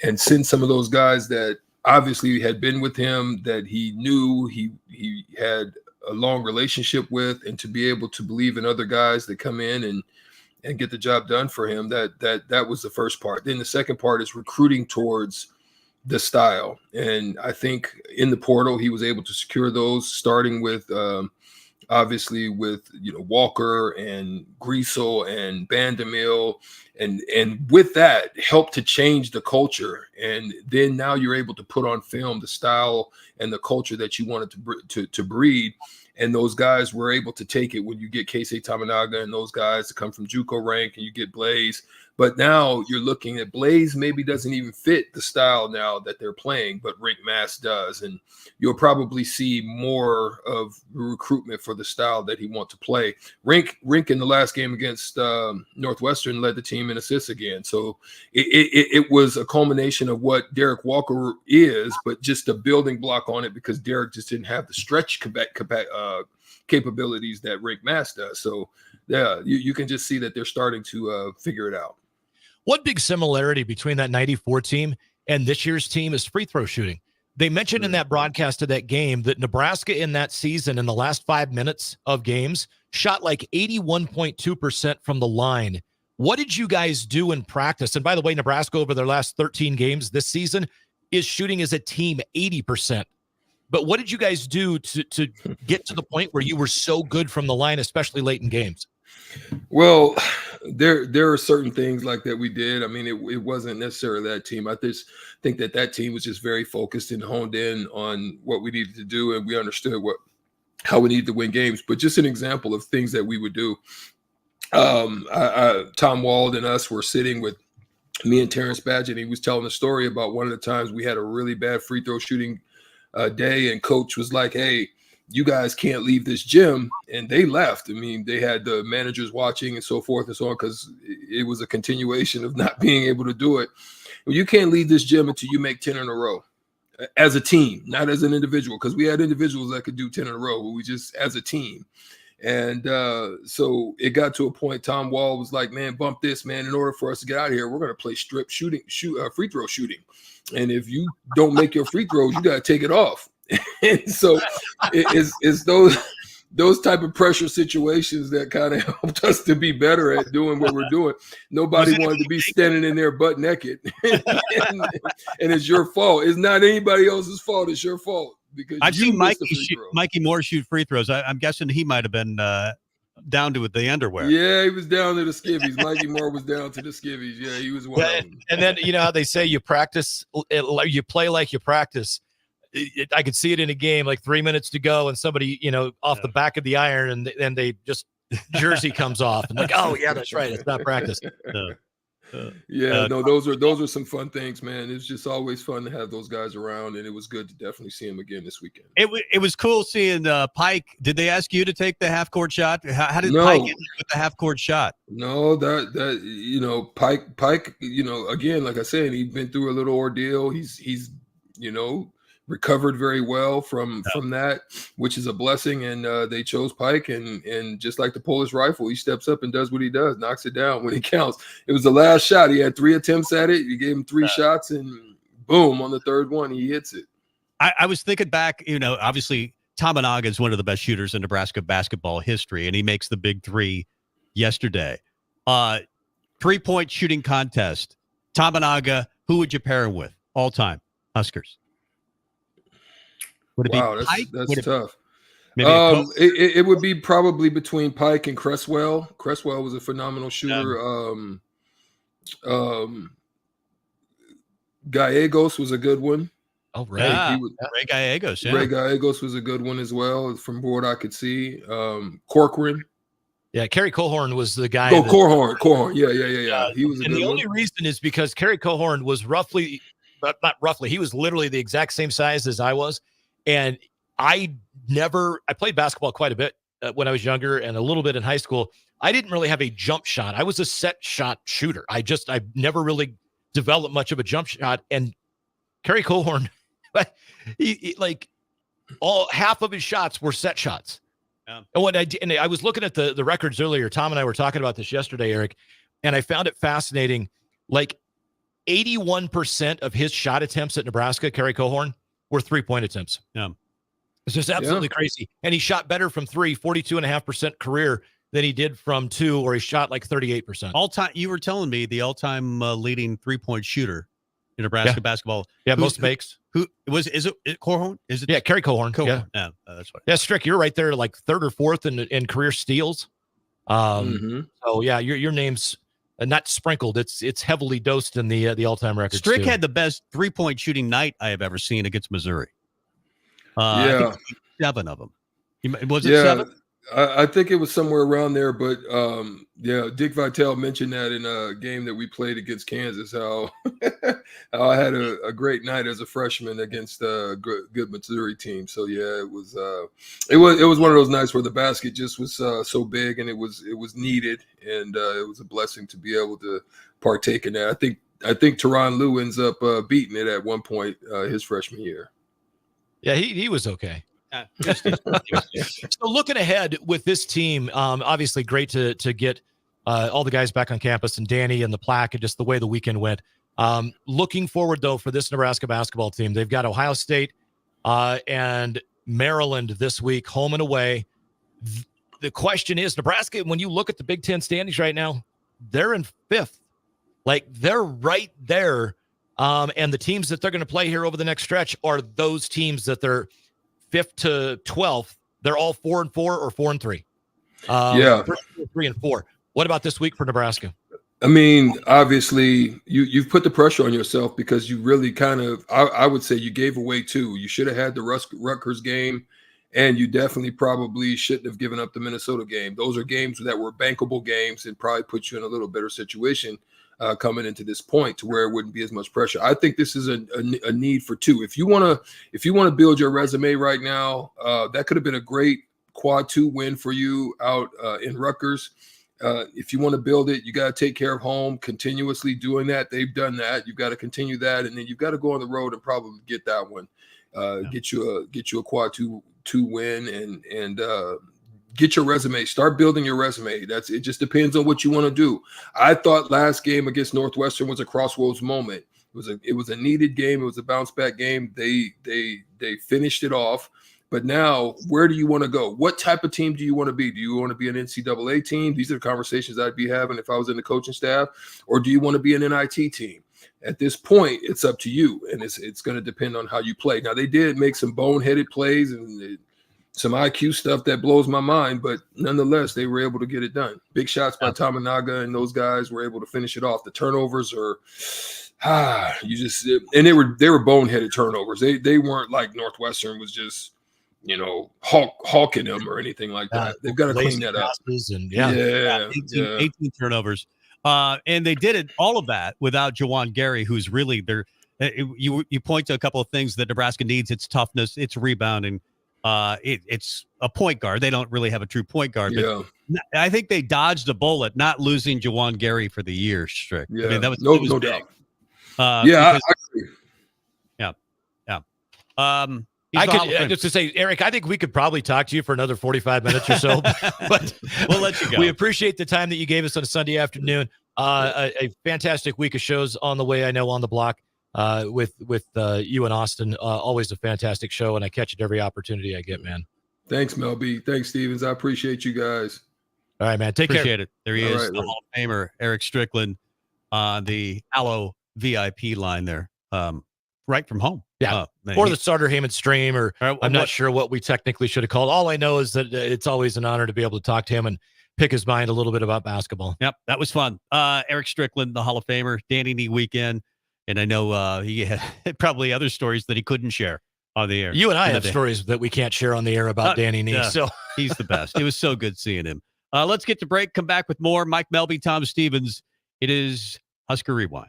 and send some of those guys that obviously had been with him, that he knew he had a long relationship with, and to be able to believe in other guys that come in and get the job done for him. That was the first part. Then the second part is recruiting towards the style. And I think in the portal, he was able to secure those, starting with obviously with Walker and Griesel and Bandemil, and with that helped to change the culture. And then now you're able to put on film the style and the culture that you wanted to breed. And those guys were able to take it when you get Keisei Tamanaga and those guys that come from JUCO rank, and you get Blaze. But now you're looking at Blaze maybe doesn't even fit the style now that they're playing, but Rink Mass does. And you'll probably see more of recruitment for the style that he wants to play. Rink in the last game against Northwestern led the team in assists again. So it was a culmination of what Derek Walker is, but just a building block on it, because Derek just didn't have the stretch capabilities that Rink Mass does. So yeah, you can just see that they're starting to figure it out. One big similarity between that 94 team and this year's team is free throw shooting. They mentioned in that broadcast of that game that Nebraska in that season, in the last 5 minutes of games, shot like 81.2% from the line. What did you guys do in practice? And by the way, Nebraska over their last 13 games this season is shooting as a team 80%. But what did you guys do to get to the point where you were so good from the line, especially late in games? Well, there are certain things like that we did. I mean, it wasn't necessarily that team. I just think that team was just very focused and honed in on what we needed to do, and we understood how we needed to win games. But just an example of things that we would do. Tom Wald and us were sitting with me and Terrence Badgett, and he was telling a story about one of the times we had a really bad free throw shooting day, and coach was like, "Hey, you guys can't leave this gym. And they left. I mean, they had the managers watching and so forth and so on, because it was a continuation of not being able to do it. Well, you can't leave this gym until you make 10 in a row as a team, not as an individual, because we had individuals that could do 10 in a row, but we just as a team. And so it got to a point, Tom Wall was like, man, bump this, man. In order for us to get out of here, we're going to play strip free throw shooting. And if you don't make your free throws, you got to take it off. And so it's those type of pressure situations that kind of helped us to be better at doing what we're doing. Nobody wanted to be standing in there butt naked. and it's your fault. It's not anybody else's fault. It's your fault. Because I've seen Mikey Moore shoot free throws. I'm guessing he might have been down to the underwear. Yeah, he was down to the skivvies. Mikey Moore was down to the skivvies. Yeah, he was one of them. And then, you know how they say you practice, you play like you practice. I could see it in a game, like 3 minutes to go, and somebody, you know, off the back of the iron, and they just jersey comes off, and like, oh yeah, that's right, it's not practice. Those are some fun things, man. It's just always fun to have those guys around, and it was good to definitely see them again this weekend. It was cool seeing Pike. Did they ask you to take the half court shot? How did Pike get with the half court shot? No, that you know, Pike, you know, again, like I said, he's been through a little ordeal. He's you know, recovered very well from that, which is a blessing. And they chose Pike, and just like the Polish rifle, he steps up and does what he does, knocks it down when it counts. It was the last shot. He had 3 attempts at it. You gave him 3 shots, and boom, on the third one, he hits it. I was thinking back, you know, obviously Tamanaga is one of the best shooters in Nebraska basketball history, and he makes the big 3 yesterday. 3-point shooting contest. Tamanaga, who would you pair him with all time? Huskers. Would it be Pike? That's tough. It would be probably between Pike and Cresswell. Cresswell was a phenomenal shooter. Gallegos was a good one. Oh, right. Ray Gallegos. Yeah. Ray Gallegos was a good one as well, from what I could see. Corcoran. Yeah, Kerry Cohorn was the guy. Oh, Cohorn. Yeah. He was a good one. And the only reason is because Kerry Cohorn was roughly, but not roughly, he was literally the exact same size as I was. And I played basketball quite a bit when I was younger and a little bit in high school. I didn't really have a jump shot. I was a set shot shooter. I never really developed much of a jump shot. And Kerry Cohorn, he like half of his shots were set shots. Yeah. And I was looking at the records earlier. Tom and I were talking about this yesterday, Eric, and I found it fascinating. Like 81% of his shot attempts at Nebraska, Kerry Cohorn, were 3-point attempts. Yeah. It's just absolutely crazy. And he shot better from 3, 42.5% career than he did from 2, or he shot like 38%. All time. You were telling me the all-time leading 3-point shooter in Nebraska basketball. Yeah, most makes. Is it Cohorn? Is it? Yeah, Kerry Cohorn. Yeah, that's what. Yeah, Strick, you're right there, like 3rd or 4th in career steals. So yeah, your name's not sprinkled. It's heavily dosed in the all-time records. Strick had the best 3-point shooting night I have ever seen against Missouri. I think 7 of them. Was it 7? I think it was somewhere around there, but Dick Vitale mentioned that in a game that we played against Kansas, how I had a great night as a freshman against a good Missouri team. So yeah, it was one of those nights where the basket just was so big, and it was needed, and it was a blessing to be able to partake in that. I think Teron Lue ends up beating it at one point his freshman year. Yeah, he was okay. So looking ahead with this team, obviously great to get all the guys back on campus, and Danny and the plaque, and just the way the weekend went. Looking forward, though, for this Nebraska basketball team, they've got Ohio State and Maryland this week, home and away. The question is, Nebraska, when you look at the Big Ten standings right now, they're in 5th. Like, they're right there. And the teams that they're going to play here over the next stretch are those teams that they're 5th to 12th. They're all 4-4 or 4-3. 3-4. What about this week for Nebraska? I mean, obviously, you've put the pressure on yourself, because you really kind of, I would say, you gave away 2. You should have had the Rutgers game, and you definitely probably shouldn't have given up the Minnesota game. Those are games that were bankable games and probably put you in a little better situation coming into this point to where it wouldn't be as much pressure. I think this is a need for two. If you want to build your resume right now, that could have been a great quad 2 win for you out in Rutgers. If you want to build it, you got to take care of home, continuously doing that. They've done that. You've got to continue that, and then you've got to go on the road and probably get that one. Get you a quad 2 win and get your resume. Start building your resume. It just depends on what you want to do. I thought last game against Northwestern was a crossroads moment. It was a needed game. It was a bounce back game. They finished it off. But now, where do you want to go? What type of team do you want to be? Do you want to be an NCAA team? These are the conversations I'd be having if I was in the coaching staff. Or do you want to be an NIT team? At this point, it's up to you, and it's going to depend on how you play. Now, they did make some boneheaded plays and some IQ stuff that blows my mind, but nonetheless, they were able to get it done. Big shots by Tamanaga, and those guys were able to finish it off. The turnovers are and they were boneheaded turnovers. They weren't like Northwestern was just hawking them or anything like that. They've got to clean that up. And 18 turnovers. And they did all of that without Jawan Gary, who's really there. You point to a couple of things that Nebraska needs. It's toughness, it's rebounding. It's a point guard. They don't really have a true point guard. But I think they dodged a bullet not losing Jawan Gary for the year, Strick. Yeah, I mean, that was no big. doubt. I agree. I could just to say, Eric, I think we could probably talk to you for another 45 minutes or so, but we'll let you go. We appreciate the time that you gave us on a Sunday afternoon. A fantastic week of shows on the way. I know on the block with you and Austin. Always a fantastic show, and I catch it every opportunity I get, man. Thanks, Mel B. Thanks, Stevens. I appreciate you guys. All right, man. Take Appreciate care. it. There he is, the Hall of Famer, Eric Strickland, the Allo VIP line there, right from home. Yeah, or the Starter Heyman stream, or I'm not sure what we technically should have called. All I know is that it's always an honor to be able to talk to him and pick his mind a little bit about basketball. Yep, that was fun. Eric Strickland, the Hall of Famer, Danny Nee weekend, and I know he had probably other stories that he couldn't share on the air. You and I have stories that we can't share on the air about Danny Nee. So he's the best. It was so good seeing him. Let's get to break. Come back with more. Mike Melby, Tom Stevens. It is Husker Rewind.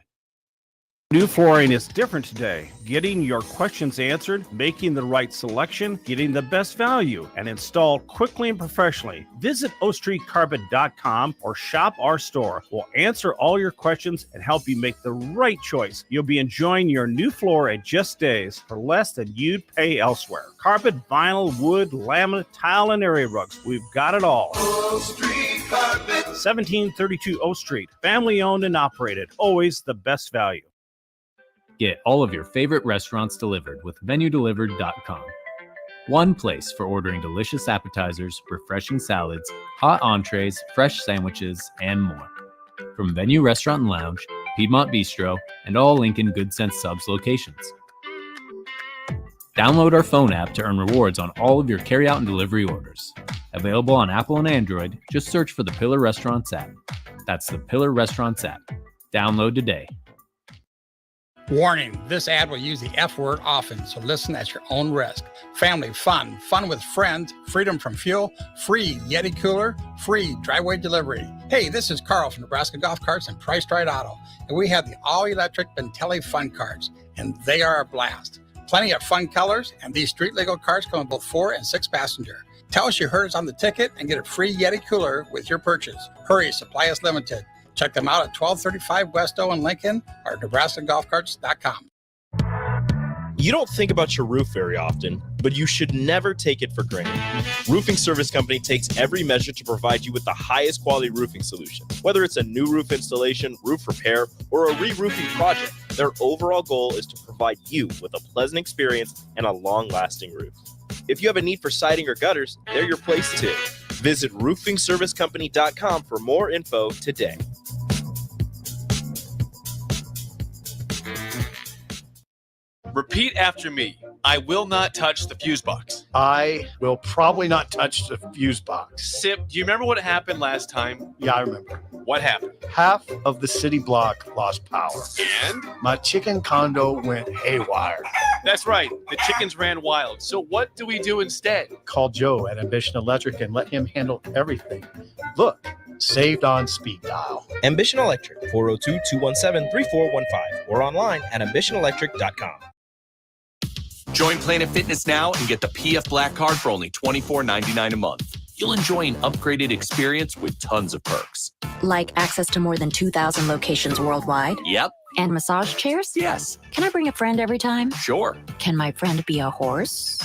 New flooring is different today. Getting your questions answered, making the right selection, getting the best value, and installed quickly and professionally. Visit ostreetcarpet.com or shop our store. We'll answer all your questions and help you make the right choice. You'll be enjoying your new floor in just days for less than you'd pay elsewhere. Carpet, vinyl, wood, laminate, tile, and area rugs. We've got it all. O Street Carpet. 1732 O Street. Family owned and operated. Always the best value. Get all of your favorite restaurants delivered with VenueDelivered.com. One place for ordering delicious appetizers, refreshing salads, hot entrees, fresh sandwiches, and more. From Venue Restaurant and Lounge, Piedmont Bistro, and all Lincoln Good Sense Subs locations. Download our phone app to earn rewards on all of your carryout and delivery orders. Available on Apple and Android, just search for the Pillar Restaurants app. That's the Pillar Restaurants app. Download today. Warning, this ad will use the F word often, so listen at your own risk. Family fun, fun with friends, freedom from fuel, free Yeti cooler, free driveway delivery. Hey, this is Carl from Nebraska Golf Carts and Price Right Auto, and we have the all-electric Bentelli Fun Carts, and they are a blast. Plenty of fun colors, and these street-legal carts come in both 4 and 6 passenger. Tell us you heard us on the ticket and get a free Yeti cooler with your purchase. Hurry, supply is limited. Check them out at 1235 West O in Lincoln or NebraskaGolfCarts.com. You don't think about your roof very often, but you should never take it for granted. Roofing Service Company takes every measure to provide you with the highest quality roofing solution. Whether it's a new roof installation, roof repair, or a re-roofing project, their overall goal is to provide you with a pleasant experience and a long-lasting roof. If you have a need for siding or gutters, they're your place too. Visit roofingservicecompany.com for more info today. Repeat after me. I will not touch the fuse box. I will probably not touch the fuse box. Sip, do you remember what happened last time? Yeah, I remember. What happened? Half of the city block lost power. And? My chicken condo went haywire. That's right. The chickens ran wild. So what do we do instead? Call Joe at Ambition Electric and let him handle everything. Look, saved on speed dial. Ambition Electric, 402-217-3415, or online at ambitionelectric.com. Join Planet Fitness now and get the PF Black Card for only $24.99 a month. You'll enjoy an upgraded experience with tons of perks. Like access to more than 2,000 locations worldwide? Yep. And massage chairs? Yes. Can I bring a friend every time? Sure. Can my friend be a horse?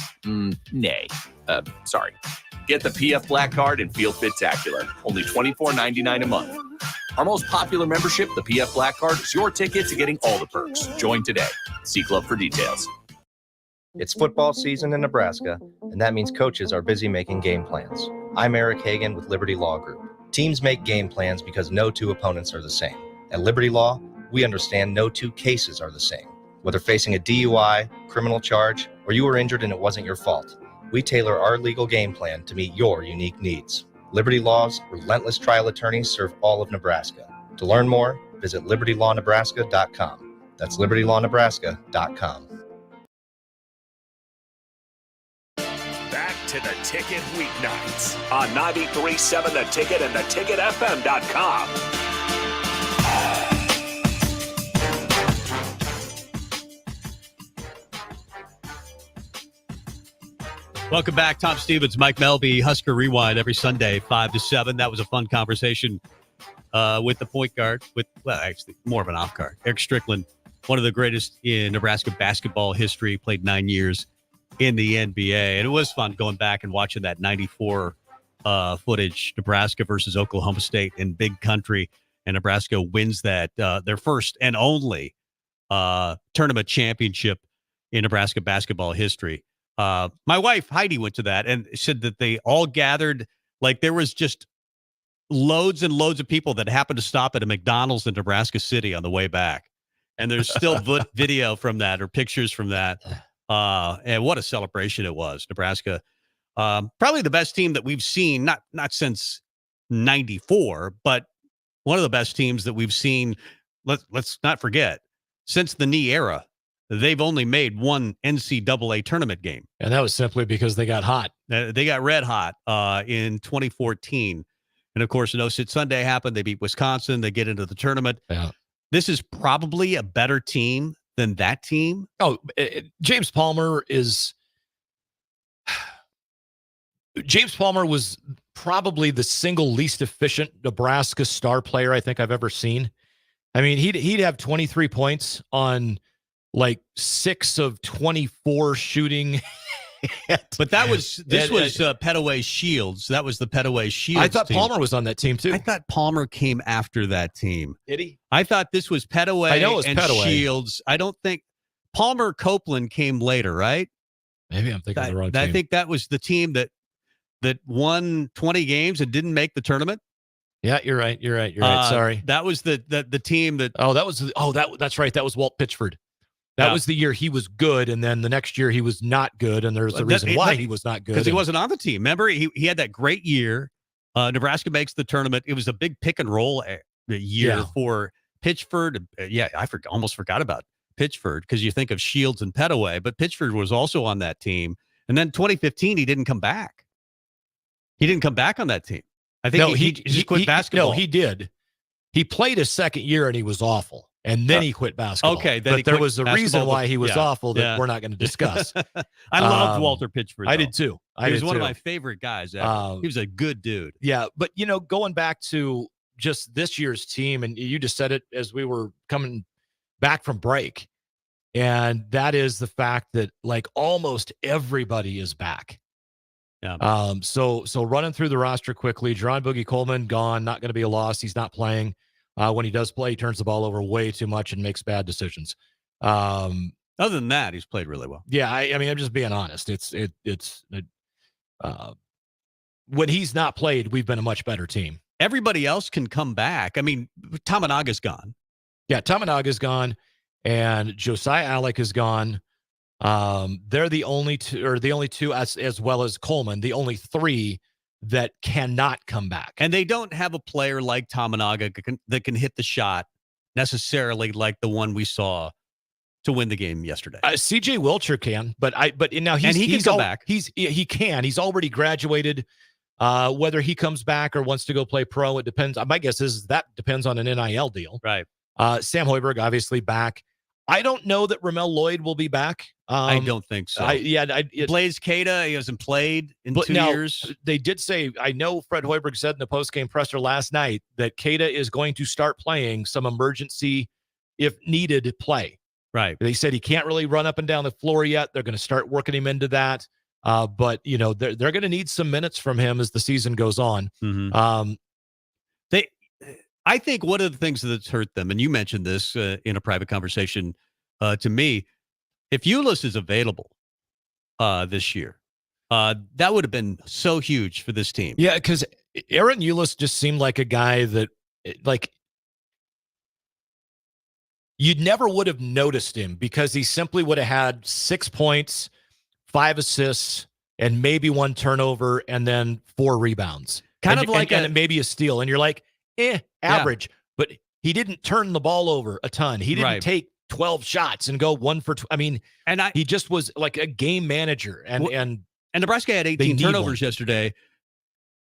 Nay. Sorry. Get the PF Black Card and feel fit-tacular. Only $24.99 a month. Our most popular membership, the PF Black Card, is your ticket to getting all the perks. Join today. See Club for details. It's football season in Nebraska, and that means coaches are busy making game plans. I'm Eric Hagan with Liberty Law Group. Teams make game plans because no two opponents are the same. At Liberty Law, we understand no two cases are the same. Whether facing a DUI, criminal charge, or you were injured and it wasn't your fault, we tailor our legal game plan to meet your unique needs. Liberty Law's relentless trial attorneys serve all of Nebraska. To learn more, visit libertylawnebraska.com. That's libertylawnebraska.com. Back to the Ticket weeknights on 93.7 The Ticket and theticketfm.com. Welcome back. Tom Stevens, Mike Melby, Husker Rewind every Sunday, 5 to 7. That was a fun conversation with the point guard, actually more of an off guard. Eric Strickland, one of the greatest in Nebraska basketball history, played 9 years in the NBA. And it was fun going back and watching that 94 footage, Nebraska versus Oklahoma State in Big Country. And Nebraska wins that, their first and only tournament championship in Nebraska basketball history. My wife, Heidi, went to that and said that they all gathered, like there was just loads and loads of people that happened to stop at a McDonald's in Nebraska City on the way back. And there's still video from that or pictures from that. And what a celebration it was. Nebraska, probably the best team that we've seen, not since 94, but one of the best teams that we've seen. Let's not forget, since the knee era. They've only made one NCAA tournament game. And that was simply because they got hot. They got red hot in 2014. And, of course, No Sit Sunday happened. They beat Wisconsin. They get into the tournament. Yeah. This is probably a better team than that team. Oh, James Palmer is – James Palmer was probably the single least efficient Nebraska star player I think I've ever seen. I mean, he'd have 23 points on – like 6 of 24 shooting. But this was Petaway Shields. That was the Petaway Shields I thought team. Palmer was on that team, too. I thought Palmer came after that team. Did he? I thought this was Petaway and Petaway. Shields. I don't think Palmer Copeland came later, right? Maybe I'm thinking of the wrong team. I think that was the team that won 20 games and didn't make the tournament. Yeah, you're right. Sorry. That was the team that. That's right. That was Walt Pitchford. That was the year he was good, and then the next year he was not good, and there's a reason why he was not good. Because he wasn't on the team. Remember, he had that great year. Nebraska makes the tournament. It was a big pick and roll year for Pitchford. I almost forgot about Pitchford because you think of Shields and Petaway, but Pitchford was also on that team. And then 2015, he didn't come back. He didn't come back on that team. I think he just quit basketball. No, he did. He played his second year, and he was awful. And then he quit basketball. Okay, but there was a reason why he was awful that we're not going to discuss. I loved Walter Pitchford. I did too. He was one of my favorite guys ever. He was a good dude. Yeah, but going back to just this year's team, and you just said it as we were coming back from break, and that is the fact that like almost everybody is back. Yeah. So running through the roster quickly, Jerron Boogie Coleman gone, not going to be a loss. He's not playing. When he does play, he turns the ball over way too much and makes bad decisions. Other than that, he's played really well. Yeah, I mean, I'm just being honest. When he's not played, we've been a much better team. Everybody else can come back. I mean, Tominaga's gone. Yeah, Tominaga's gone, and Josiah Alec is gone. They're the only two, as well as Coleman, the only 3 that cannot come back. And they don't have a player like Tominaga that can hit the shot necessarily like the one we saw to win the game yesterday. CJ Wilcher can, but now he can come back. He can. He's already graduated Whether he comes back or wants to go play pro, it depends. My guess is that depends on an NIL deal. Right. Sam Hoiberg, obviously, back. I don't know that Ramel Lloyd will be back. I don't think so. Blaze Cada, he hasn't played in 2 years. They did say, I know Fred Hoiberg said in the postgame presser last night that Cada is going to start playing some emergency, if needed, play. Right. They said he can't really run up and down the floor yet. They're going to start working him into that. But, they're going to need some minutes from him as the season goes on. Mm-hmm. I think one of the things that's hurt them, and you mentioned this in a private conversation to me, if Ulis is available this year, that would have been so huge for this team. Yeah, because Aaron Ulis just seemed like a guy that, you never would have noticed him because he simply would have had 6 points, 5 assists, and maybe 1 turnover, and then 4 rebounds. And maybe a steal. And you're like, average. Yeah. But he didn't turn the ball over a ton. He didn't take 12 shots and go 1 for 2. He just was like a game manager. And Nebraska had 18 turnovers yesterday.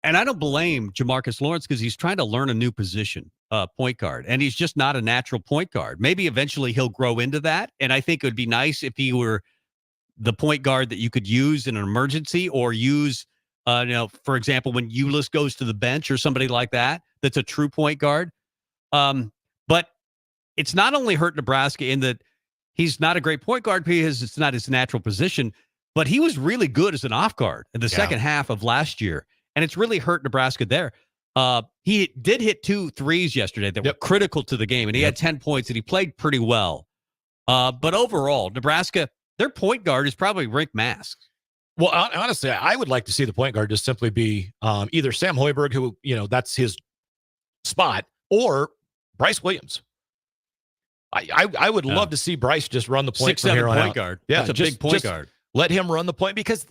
And I don't blame Jamarcus Lawrence because he's trying to learn a new position, point guard. And he's just not a natural point guard. Maybe eventually he'll grow into that. And I think it would be nice if he were the point guard that you could use in an emergency or use, for example, when Ulis goes to the bench or somebody like that, that's a true point guard. But it's not only hurt Nebraska in that he's not a great point guard because it's not his natural position, but he was really good as an off guard in the second half of last year. And it's really hurt Nebraska there. He did hit 2 threes yesterday that were critical to the game, and he had 10 points, and he played pretty well. But overall, Nebraska, their point guard is probably Rick Mask. Well, honestly, I would like to see the point guard just simply be either Sam Hoiberg, who, that's his spot, or Bryce Williams. I would love to see Bryce just run the point from here on out. Guard. Yeah, that's a big point guard. Let him run the point because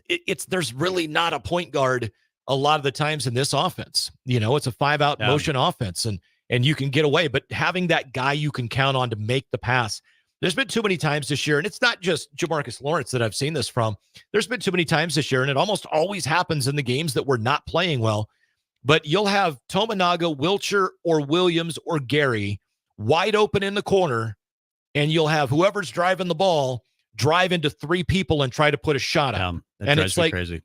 there's really not a point guard a lot of the times in this offense. It's a 5-out motion offense, and you can get away. But having that guy you can count on to make the pass, there's been too many times this year, and it's not just Jamarcus Lawrence that I've seen this from. There's been too many times this year, and it almost always happens in the games that we're not playing well. But you'll have Tominaga, Wilcher, or Williams, or Gary wide open in the corner, and you'll have whoever's driving the ball drive into 3 people and try to put a shot at them. And it's like crazy.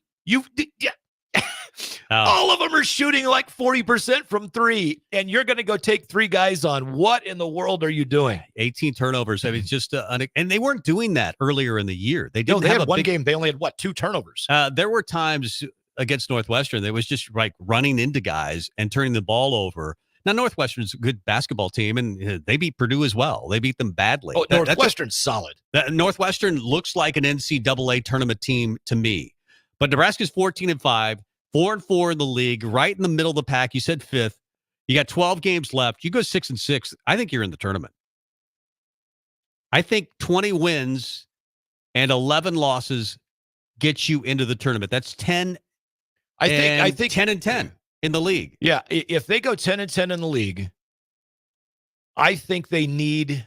All of them are shooting like 40% from 3, and you're going to go take 3 guys on. What in the world are you doing? 18 turnovers. I mean, it's just and they weren't doing that earlier in the year. They had one game. They only had 2 turnovers. There were times against Northwestern that was just like running into guys and turning the ball over. Now, Northwestern's a good basketball team, and they beat Purdue as well. They beat them badly. Oh, Northwestern's solid. Northwestern looks like an NCAA tournament team to me. But Nebraska's 14-5, 4-4 in the league, right in the middle of the pack. You said 5th. You got 12 games left. You go 6-6. I think you're in the tournament. I think 20 wins and 11 losses get you into the tournament. That's 10. I think 10-10 in the league. Yeah, if they go 10-10 in the league, I think they need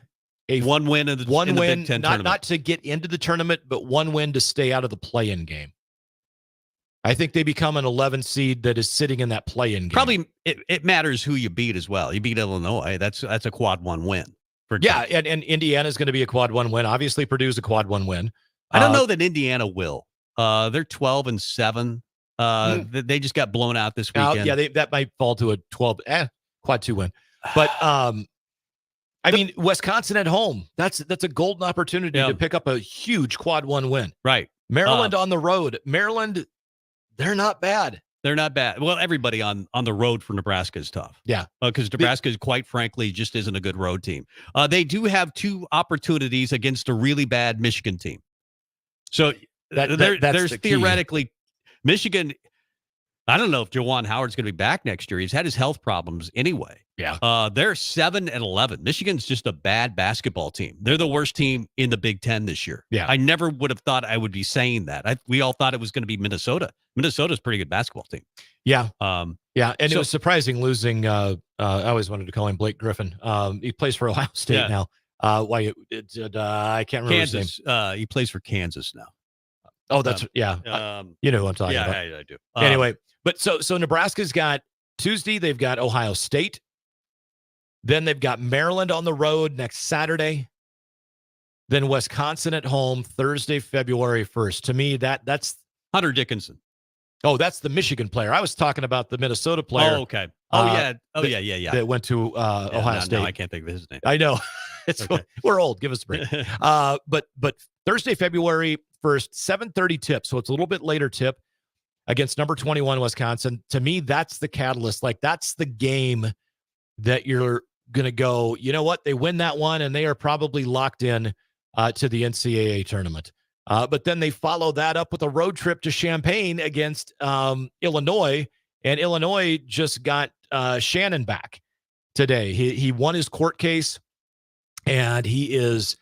a one win in the Big Ten tournament. Not to get into the tournament, but 1 win to stay out of the play-in game. I think they become an 11 seed that is sitting in that play-in game. Probably it matters who you beat as well. You beat Illinois. That's a quad 1 win. And Indiana is going to be a quad 1 win. Obviously, Purdue's a quad 1 win. I don't know that Indiana will. They're 12-7. They just got blown out this weekend. That might fall to a 12 quad 2 win. But Wisconsin at home. That's a golden opportunity to pick up a huge quad 1 win. Right. Maryland on the road. Maryland, they're not bad. They're not bad. Well, everybody on the road for Nebraska is tough. Yeah. Because Nebraska, quite frankly, just isn't a good road team. They do have 2 opportunities against a really bad Michigan team. So there's theoretically Michigan. I don't know if Juwan Howard's going to be back next year. He's had his health problems anyway. Yeah. They're 7-11. Michigan's just a bad basketball team. They're the worst team in the Big Ten this year. Yeah. I never would have thought I would be saying that. We all thought it was going to be Minnesota. Minnesota's a pretty good basketball team. Yeah. And it was surprising losing. I always wanted to call him Blake Griffin. He plays for Ohio State now. I can't remember Kansas. his name. He plays for Kansas now. Oh, that's you know who I'm talking about. Yeah, I do. Anyway, But so Nebraska's got Tuesday, they've got Ohio State. Then they've got Maryland on the road next Saturday. Then Wisconsin at home Thursday, February 1st. To me, that's Hunter Dickinson. Oh, that's the Michigan player. I was talking about the Minnesota player. Oh, okay. Yeah. That went to Ohio State. No, I can't think of his name. I know. Okay. We're old. Give us a break. But Thursday, February 1st, 7:30 tip. So it's a little bit later tip against number 21 Wisconsin. To me, that's the catalyst. Like, that's the game that you're going to go, you know what? They win that one, and they are probably locked in to the NCAA tournament. But then they follow that up with a road trip to Champaign against Illinois, and Illinois just got Shannon back today. He won his court case, and he is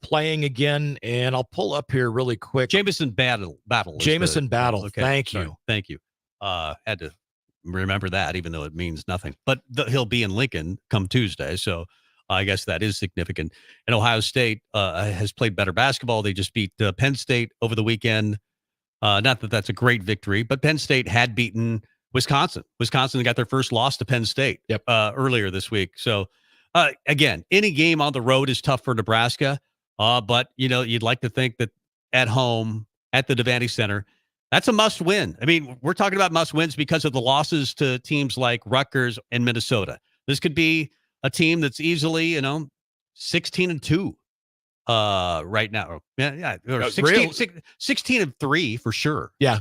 playing again. And I'll pull up here really quick. Jamison Battle. Jamison Battle. Okay, Thank sorry. you. Thank you. Had to remember that, even though it means nothing. But he'll be in Lincoln come Tuesday, so I guess that is significant. And Ohio State has played better basketball. They just beat Penn State over the weekend. Not that that's a great victory, but Penn State had beaten Wisconsin. Wisconsin got their first loss to Penn State earlier this week. So, again, any game on the road is tough for Nebraska. But, you'd like to think that at home, at the Devaney Center, that's a must-win. I mean, we're talking about must-wins because of the losses to teams like Rutgers and Minnesota. This could be a team that's easily, 16-2 right now. Yeah, or 16-3 for sure. Yeah.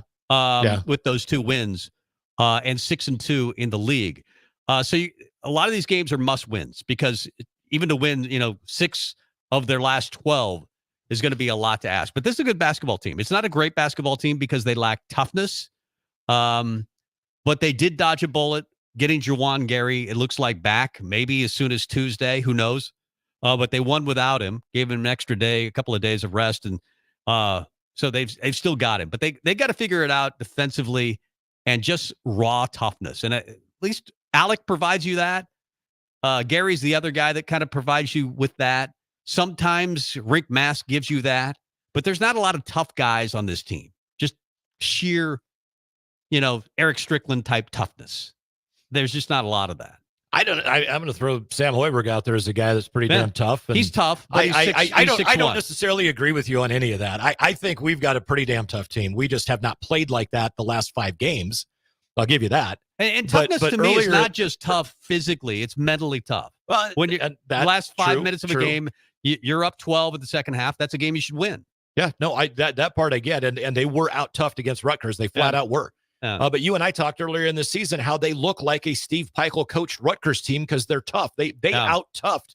With those two wins, and 6-2 in the league. So a lot of these games are must-wins because even to win, 6 of their last 12 is going to be a lot to ask. But this is a good basketball team. It's not a great basketball team because they lack toughness, but they did dodge a bullet. Getting Juwan Gary, it looks like back maybe as soon as Tuesday. Who knows? But they won without him, gave him an extra day, a couple of days of rest, and so they've still got him. But they got to figure it out defensively and just raw toughness. And at least Alec provides you that. Gary's the other guy that kind of provides you with that. Sometimes Rick Mask gives you that, but there's not a lot of tough guys on this team. Just sheer, Eric Strickland type toughness. There's just not a lot of that. I'm going to throw Sam Hoiberg out there as a guy that's pretty damn tough. He's tough. But I don't necessarily agree with you on any of that. I think we've got a pretty damn tough team. We just have not played like that the last 5 games. I'll give you that. And toughness to me is not just tough physically; it's mentally tough. Well, when you the last 5 minutes of a game, you're up 12 in the second half. That's a game you should win. Yeah, no, that part I get, and they were out toughed against Rutgers. They flat out were. But you and I talked earlier in the season how they look like a Steve Peichel coached Rutgers team because they're tough. They out-toughed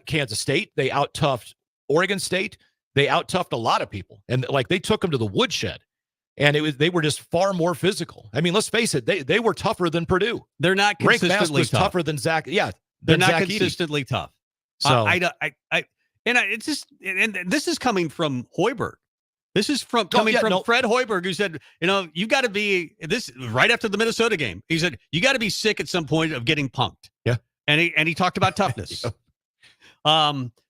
Kansas State. They out-toughed Oregon State. They out-toughed a lot of people. And, they took them to the woodshed. And they were just far more physical. I mean, let's face it. They were tougher than Purdue. They're not consistently Rick Mask was tougher than Zach. Yeah. They're not Zach consistently tough. So it's just, and this is coming from Hoiberg. This is coming from Fred Hoiberg, who said, you got to be this right after the Minnesota game. He said, you got to be sick at some point of getting punked. Yeah. And he talked about toughness.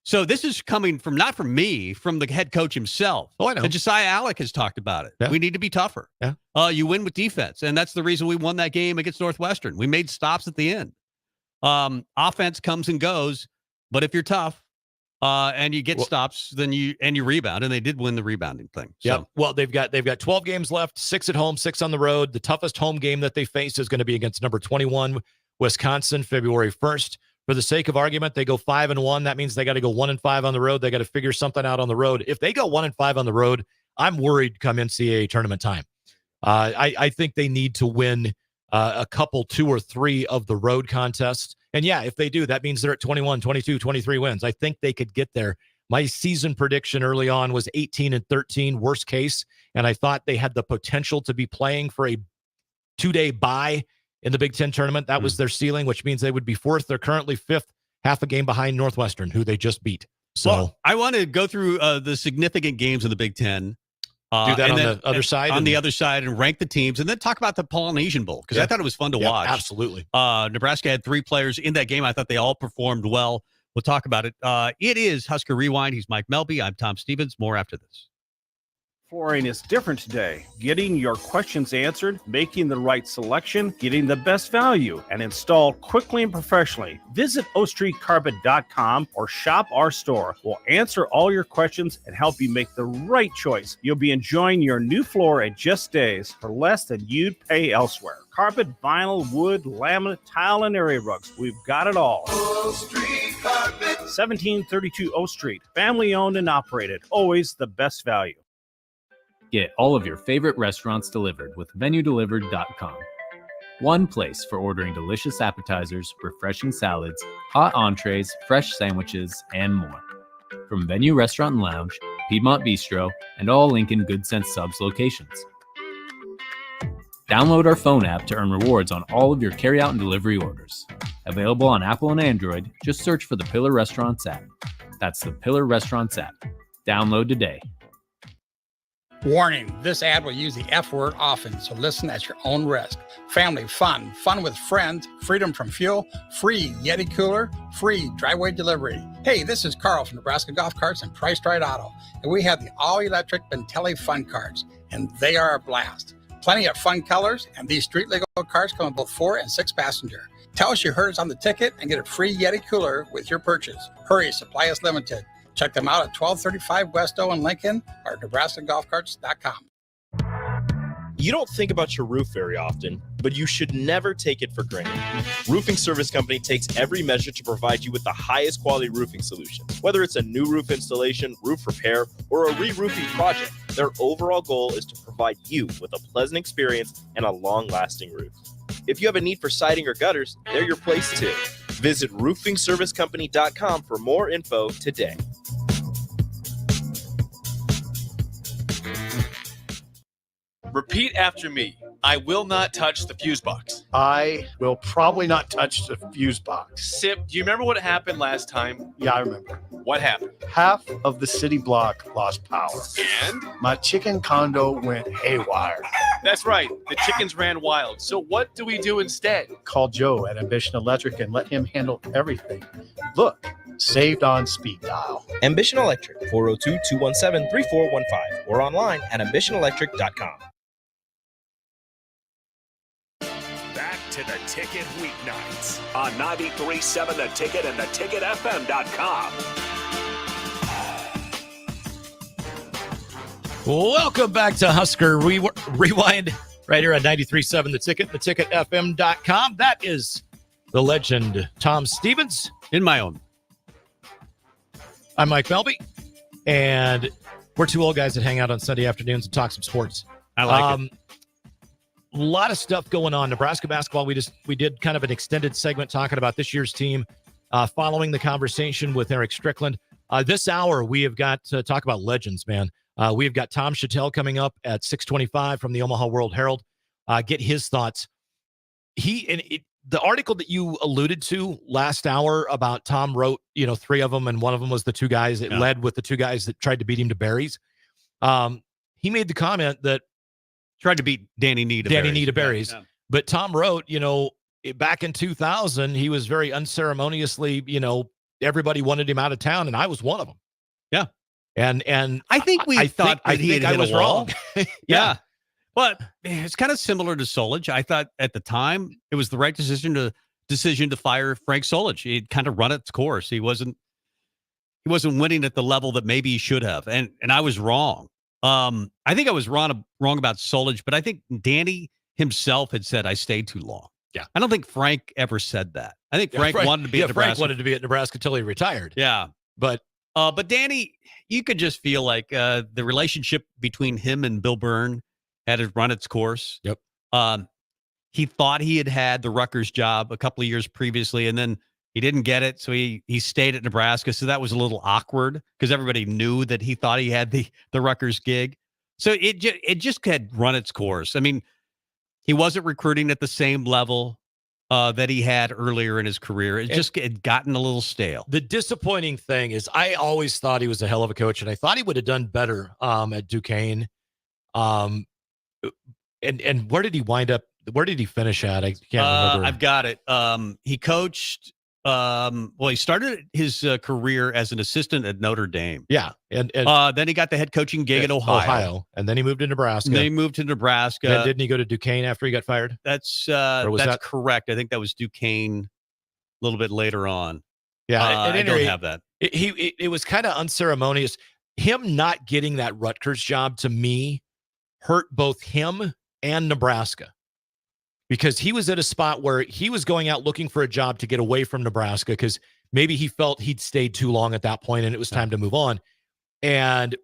So this is coming from, not from me, from the head coach himself. Oh, I know. And Josiah Alec has talked about it. Yeah. We need to be tougher. Yeah. You win with defense. And that's the reason we won that game against Northwestern. We made stops at the end. Offense comes and goes, but if you're tough, and you get stops, then you rebound, and they did win the rebounding thing. So. Yeah. Well, they've got 12 games left, 6 at home, 6 on the road. The toughest home game that they face is going to be against number 21 Wisconsin, February 1st. For the sake of argument, they go 5-1. That means they got to go 1-5 on the road. They got to figure something out on the road. If they go 1-5 on the road, I'm worried come NCAA tournament time. I think they need to win a couple, 2 or 3 of the road contests. And yeah, if they do, that means they're at 21, 22, 23 wins. I think they could get there. My season prediction early on was 18-13, worst case. And I thought they had the potential to be playing for a 2-day bye in the Big Ten tournament. That was their ceiling, which means they would be 4th. They're currently 5th, half a game behind Northwestern, who they just beat. So I want to go through the significant games in the Big Ten. Do that on the other side? On the other side, and rank the teams, and then talk about the Polynesian Bowl, because I thought it was fun to watch. Absolutely. Nebraska had 3 players in that game. I thought they all performed well. We'll talk about it. It is Husker Rewind. He's Mike Melby. I'm Tom Stevens. More after this. Flooring is different today. Getting your questions answered, making the right selection, getting the best value, and installed quickly and professionally. Visit OakStreetCarpet.com or shop our store. We'll answer all your questions and help you make the right choice. You'll be enjoying your new floor in just days for less than you'd pay elsewhere. Carpet, vinyl, wood, laminate, tile, and area rugs. We've got it all. Oak Street Carpet. 1732 O Street. Family owned and operated. Always the best value. Get all of your favorite restaurants delivered with VenueDelivered.com. One place for ordering delicious appetizers, refreshing salads, hot entrees, fresh sandwiches, and more. From Venue Restaurant and Lounge, Piedmont Bistro, and all Lincoln Good Sense Subs locations. Download our phone app to earn rewards on all of your carryout and delivery orders. Available on Apple and Android, just search for the Pillar Restaurants app. That's the Pillar Restaurants app. Download today. Warning, this ad will use the F word often, so listen at your own risk. Family fun, fun with friends, freedom from fuel, free Yeti cooler, free driveway delivery. Hey, this is Carl from Nebraska Golf Carts and Priced Right Auto, and we have the all-electric Bentelli Fun Carts, and they are a blast. Plenty of fun colors, and these street legal cars come in both 4 and 6 passenger. Tell us you heard us on the ticket and get a free Yeti cooler with your purchase. Hurry, supply is limited. Check them out at 1235 West O in Lincoln or NebraskaGolfCarts.com. You don't think about your roof very often, but you should never take it for granted. Roofing Service Company takes every measure to provide you with the highest quality roofing solution. Whether it's a new roof installation, roof repair, or a re-roofing project, their overall goal is to provide you with a pleasant experience and a long-lasting roof. If you have a need for siding or gutters, they're your place too. Visit roofingservicecompany.com for more info today. Repeat after me. I will not touch the fuse box. I will probably not touch the fuse box. Sip, do you remember what happened last time? Yeah, I remember. What happened? Half of the city block lost power. And? My chicken condo went haywire. That's right. The chickens ran wild. So what do we do instead? Call Joe at Ambition Electric and let him handle everything. Look, saved on speed dial. Ambition Electric, 402-217-3415 or online at ambitionelectric.com. Back to the Ticket weeknights on 93.7 The Ticket and theticketfm.com. Welcome back to Husker Rewind right here on 93.7 The Ticket, theticketfm.com. That is the legend Tom Stevens. In my own. I'm Mike Melby, and we're two old guys that hang out on Sunday afternoons and talk some sports. I like it. A lot of stuff going on. Nebraska basketball, we did kind of an extended segment talking about this year's team, following the conversation with Eric Strickland. This hour, we have got to talk about legends, man. We have got Tom Chattel coming up at 6:25 from the Omaha World Herald. Get his thoughts. The article that you alluded to last hour about Tom wrote, 3 of them, and one of them was the 2 guys that led with the 2 guys that tried to beat him to berries. He made the comment that tried to beat Danny Nee to berries. Yeah. But Tom wrote, back in 2000, he was very unceremoniously, everybody wanted him out of town, and I was one of them. Yeah. And I think I thought I was wrong. Yeah. But it's kind of similar to Solich. I thought at the time it was the right decision to fire Frank Solich. He'd kind of run its course. He wasn't winning at the level that maybe he should have. And I was wrong. I think I was wrong about Solich, but I think Danny himself had said I stayed too long. Yeah. I don't think Frank ever said that. I think Frank wanted to be at Nebraska. Frank wanted to be at Nebraska until he retired. Yeah. But Danny, you could just feel like the relationship between him and Bill Byrne had run its course. Yep. He thought he had the Rutgers job a couple of years previously, and then he didn't get it, so he stayed at Nebraska. So that was a little awkward because everybody knew that he thought he had the Rutgers gig. So it just had run its course. I mean, he wasn't recruiting at the same level that he had earlier in his career. It just had gotten a little stale. The disappointing thing is I always thought he was a hell of a coach, and I thought he would have done better at Duquesne. And where did he wind up? Where did he finish at? I can't remember. I've got it. He coached he started his career as an assistant at Notre Dame. Yeah. And then he got the head coaching gig at Ohio. And then he moved to Nebraska. And then he moved to Nebraska. Then didn't he go to Duquesne after he got fired? That's that correct. I think that was Duquesne a little bit later on. Yeah, I don't have that. It was kind of unceremonious. Him not getting that Rutgers job, to me, hurt both him and Nebraska, because he was at a spot where he was going out looking for a job to get away from Nebraska, because maybe he felt he'd stayed too long at that point and it was time to move on. And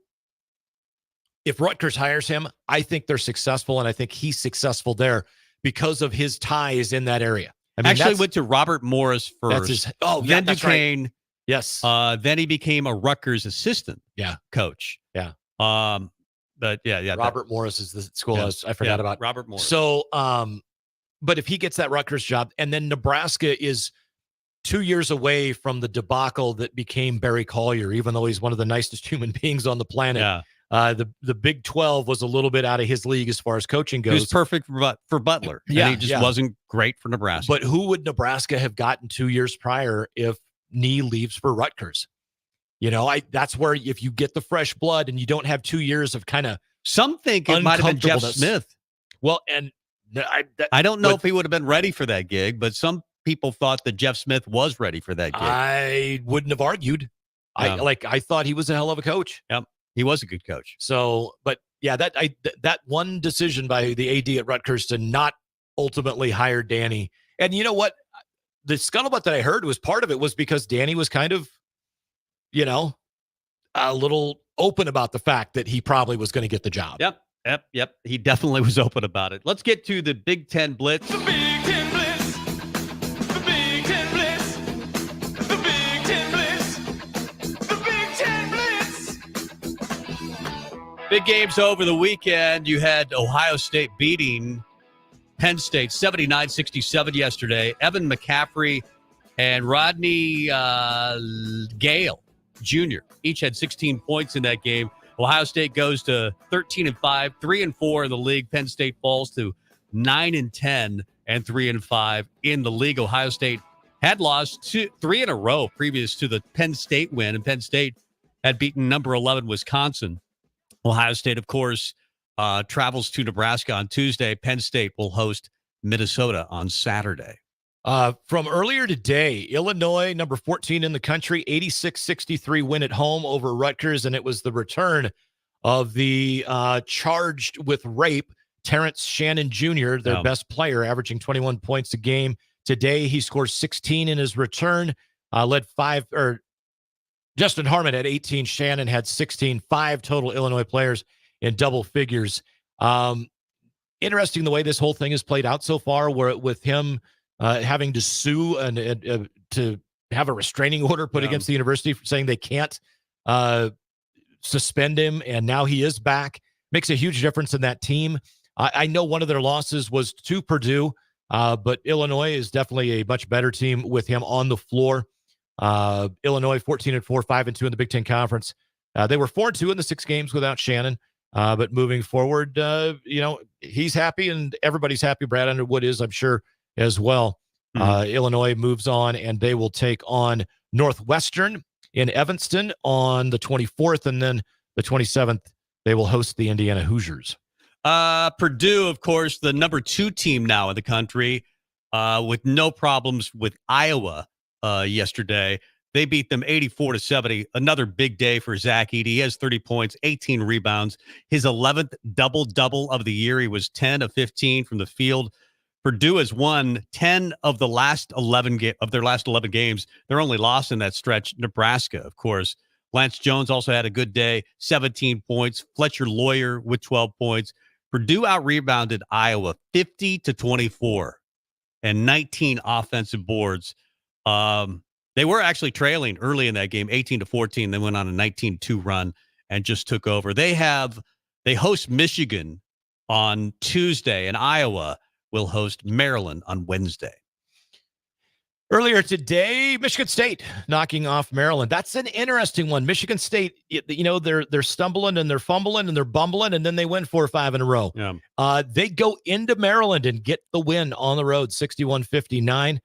if Rutgers hires him, I think they're successful, and I think he's successful there because of his ties in that area. I mean, actually went to Robert Morris first. Then Duquesne. Right. Yes. Then he became a Rutgers assistant. Coach. Yeah. But yeah. Robert Morris is the school I forgot about. Robert Morris. So, but if he gets that Rutgers job, and then Nebraska is 2 years away from the debacle that became Barry Collier, even though he's one of the nicest human beings on the planet. Yeah. The Big 12 was a little bit out of his league as far as coaching goes. He was perfect for Butler. Yeah, and he just wasn't great for Nebraska. But who would Nebraska have gotten 2 years prior if Nee leaves for Rutgers? You know, that's where if you get the fresh blood and you don't have 2 years of kind of some think it might have been Jeff Smith. Well, and I don't know if he would have been ready for that gig, but some people thought that Jeff Smith was ready for that gig. I wouldn't have argued. I thought he was a hell of a coach. Yep. He was a good coach. So, but yeah, that one decision by the AD at Rutgers to not ultimately hire Danny. And you know what? The scuttlebutt that I heard was part of it was because Danny was kind of, a little open about the fact that he probably was going to get the job. Yep. He definitely was open about it. Let's get to the Big Ten Blitz. The Big Ten Blitz. The Big Ten Blitz. The Big Ten Blitz. The Big Ten Blitz. Big games over the weekend. You had Ohio State beating Penn State 79-67 yesterday. Evan McCaffrey and Rodney Gale Jr. each had 16 points in that game. Ohio State goes to 13-5, 3-4 in the league. Penn State falls to 9-10 and 3-5 in the league. Ohio State had lost 3 in a row previous to the Penn State win, and Penn State had beaten number 11 Wisconsin. Ohio State, of course, travels to Nebraska on Tuesday. Penn State will host Minnesota on Saturday. From earlier today, Illinois, number 14 in the country, 86-63 win at home over Rutgers, and it was the return of the charged with rape, Terrence Shannon Jr., their best player, averaging 21 points a game. Today, he scores 16 in his return, led 5, or Justin Harmon had 18, Shannon had 16, 5 total Illinois players in double figures. Interesting the way this whole thing has played out so far, where with him having to sue and to have a restraining order put against the university for saying they can't suspend him, and now he is back. Makes a huge difference in that team. I know one of their losses was to Purdue, but Illinois is definitely a much better team with him on the floor. Illinois 14-4, 5-2 in the Big Ten Conference. They were 4-2 in the 6 games without Shannon. But moving forward, he's happy and everybody's happy. Brad Underwood is, I'm sure, as well. Illinois moves on, and they will take on Northwestern in Evanston on the 24th, and then the 27th, they will host the Indiana Hoosiers. Purdue, of course, the number 2 team now in the country, with no problems with Iowa yesterday. They beat them 84-70. Another big day for Zach Edey. He has 30 points, 18 rebounds. His 11th double-double of the year. He was 10 of 15 from the field. Purdue has won 10 of their last 11 games. Their only loss in that stretch, Nebraska, of course. Lance Jones also had a good day, 17 points. Fletcher Lawyer with 12 points. Purdue out-rebounded Iowa 50-24 and 19 offensive boards. They were actually trailing early in that game, 18-14. They went on a 19-2 run and just took over. They host Michigan on Tuesday, and Iowa will host Maryland on Wednesday. Earlier today, Michigan State knocking off Maryland. That's an interesting one. Michigan State, they're stumbling and they're fumbling and they're bumbling, and then they win 4 or 5 in a row. Yeah. They go into Maryland and get the win on the road, 61-59.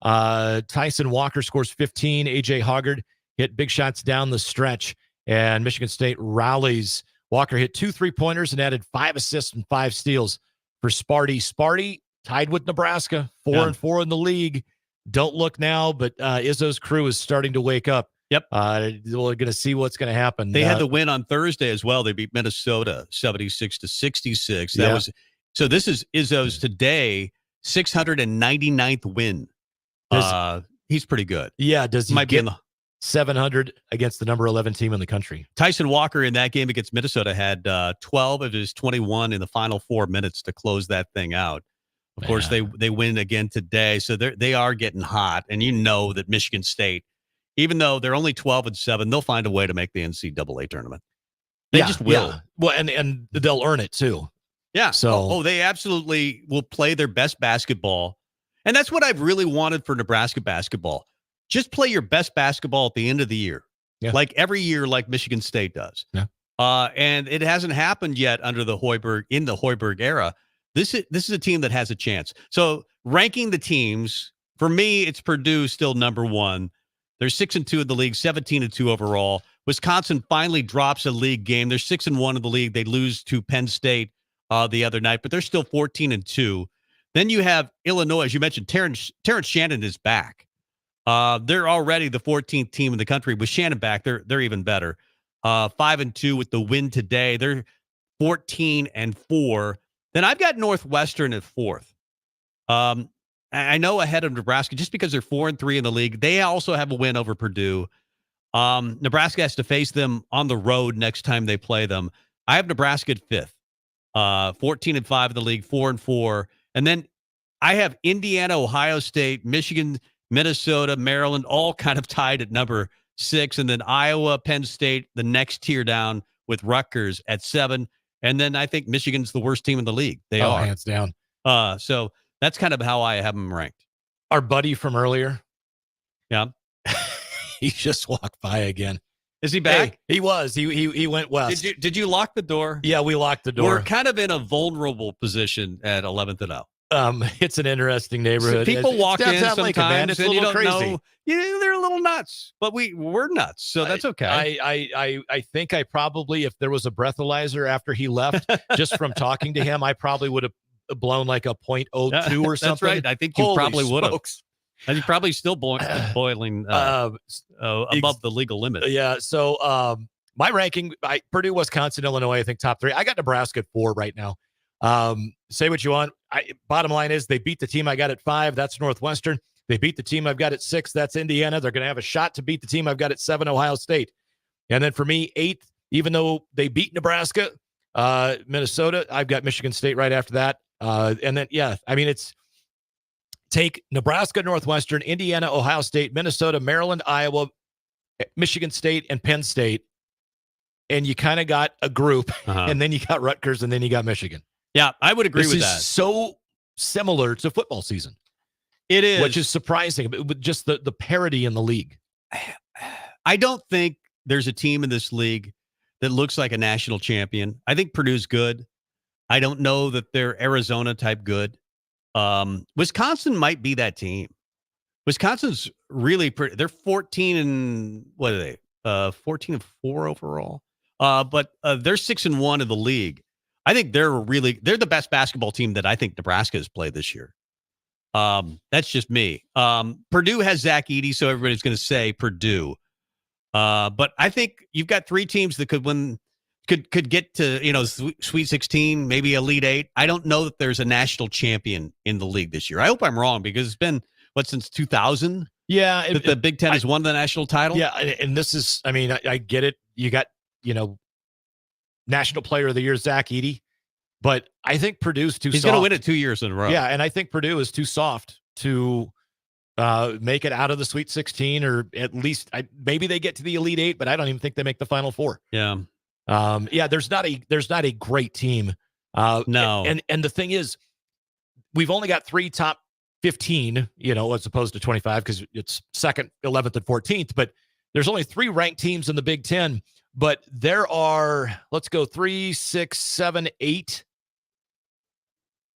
Tyson Walker scores 15. A.J. Hoggard hit big shots down the stretch, and Michigan State rallies. Walker hit 2 3-pointers and added 5 assists and 5 steals for Sparty. Sparty tied with Nebraska, 4-4 in the league. Don't look now, but Izzo's crew is starting to wake up. Yep. We're going to see what's going to happen. They had the win on Thursday as well. They beat Minnesota 76-66. That was so. This is Izzo's today 699th win. He's pretty good. Yeah. Does he might get be in the 700 against the number 11 team in the country? Tyson Walker in that game against Minnesota had 12 of his 21 in the final 4 minutes to close that thing out. Of course, they win again today, so they are getting hot. And you know that Michigan State, even though they're only 12-7, they'll find a way to make the NCAA tournament. They just will. Yeah. Well, and they'll earn it too. Yeah. So they absolutely will play their best basketball, and that's what I've really wanted for Nebraska basketball. Just play your best basketball at the end of the year, like every year, like Michigan State does. Yeah. And it hasn't happened yet under the Hoiberg era. This is a team that has a chance. So ranking the teams, for me, it's Purdue still number 1. They're 6-2 in the league, 17-2 overall. Wisconsin finally drops a league game. They're 6-1 in the league. They lose to Penn State the other night, but they're still 14-2. Then you have Illinois, as you mentioned. Terrence Shannon is back. They're already the 14th team in the country. With Shannon back, they're even better. 5-2 with the win today. They're 14-4. Then I've got Northwestern at 4th. I know ahead of Nebraska just because they're 4-3 in the league. They also have a win over Purdue. Nebraska has to face them on the road next time they play them. I have Nebraska at 5th. 14-5 in the league, 4-4. And then I have Indiana, Ohio State, Michigan, Minnesota, Maryland, all kind of tied at number 6. And then Iowa, Penn State, the next tier down with Rutgers at 7. And then I think Michigan's the worst team in the league. They are. Hands down. So that's kind of how I have them ranked. Our buddy from earlier. Yeah. He just walked by again. Is he back? Hey, he was. He went west. Did you lock the door? Yeah, we locked the door. We're kind of in a vulnerable position at 11th and O. It's an interesting neighborhood. So people walk in Lincoln, man. sometimes It's and a you little don't crazy. know. They're a little nuts, but we're nuts, so that's okay. I think I probably, if there was a breathalyzer after he left, just from talking to him, I probably would have blown like a .02 or something. That's right. I think you Holy probably would have. smokes. And you're probably still boiling above the legal limit. Yeah. So my ranking, Purdue, Wisconsin, Illinois, I think top 3. I got Nebraska at 4 right now. Say what you want. Bottom line is they beat the team I got at 5. That's Northwestern. They beat the team I've got at 6. That's Indiana. They're going to have a shot to beat the team I've got at 7, Ohio State. And then for me, 8th, even though they beat Nebraska, Minnesota, I've got Michigan State right after that. And then, it's take Nebraska, Northwestern, Indiana, Ohio State, Minnesota, Maryland, Iowa, Michigan State, and Penn State. And you kind of got a group, and then you got Rutgers, and then you got Michigan. Yeah, I would agree with This that. is so similar to football season. It is. Which is surprising, but just the parity in the league. I don't think there's a team in this league that looks like a national champion. I think Purdue's good. I don't know that they're Arizona type good. Wisconsin might be that team. Wisconsin's really pretty. They're 14 and what are they? 14-4 overall. But they're 6-1 in the league. I think they're the best basketball team that I think Nebraska has played this year. That's just me. Purdue has Zach Edey, so everybody's going to say Purdue. But I think you've got 3 teams that could win, could get to, Sweet 16, maybe Elite 8. I don't know that there's a national champion in the league this year. I hope I'm wrong because it's been, since 2000? Yeah. That the Big Ten has won the national title? Yeah, and this is, I get it. You got, National Player of the Year, Zach Edey. But I think Purdue's too soft. He's going to win it 2 years in a row. Yeah, and I think Purdue is too soft to make it out of the Sweet 16, or at least maybe they get to the Elite 8, but I don't even think they make the Final 4. Yeah. There's not a great team. No. And the thing is, we've only got 3 top 15, as opposed to 25 because it's 2nd, 11th, and 14th. But there's only 3 ranked teams in the Big Ten. But there are, let's go 3, 6, 7, 8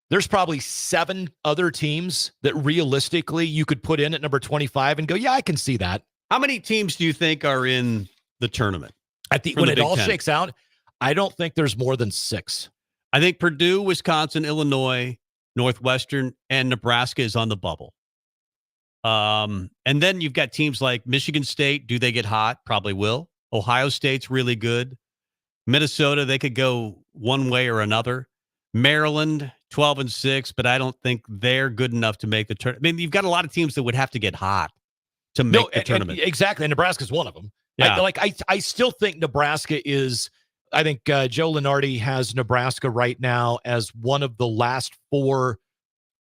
there's probably 7 other teams that realistically you could put in at number 25 and go, yeah, I can see that. How many teams do you think are in the tournament? When it all shakes out, I don't think there's more than 6. I think Purdue, Wisconsin, Illinois, Northwestern, and Nebraska is on the bubble. And then you've got teams like Michigan State. Do they get hot? Probably will. Ohio State's really good. Minnesota, they could go one way or another. Maryland, 12-6, but I don't think they're good enough to make the tournament. I mean, you've got a lot of teams that would have to get hot to make the tournament. Exactly. And Nebraska's one of them. Yeah. I still think Nebraska is, I think Joe Lenardi has Nebraska right now as one of the last 4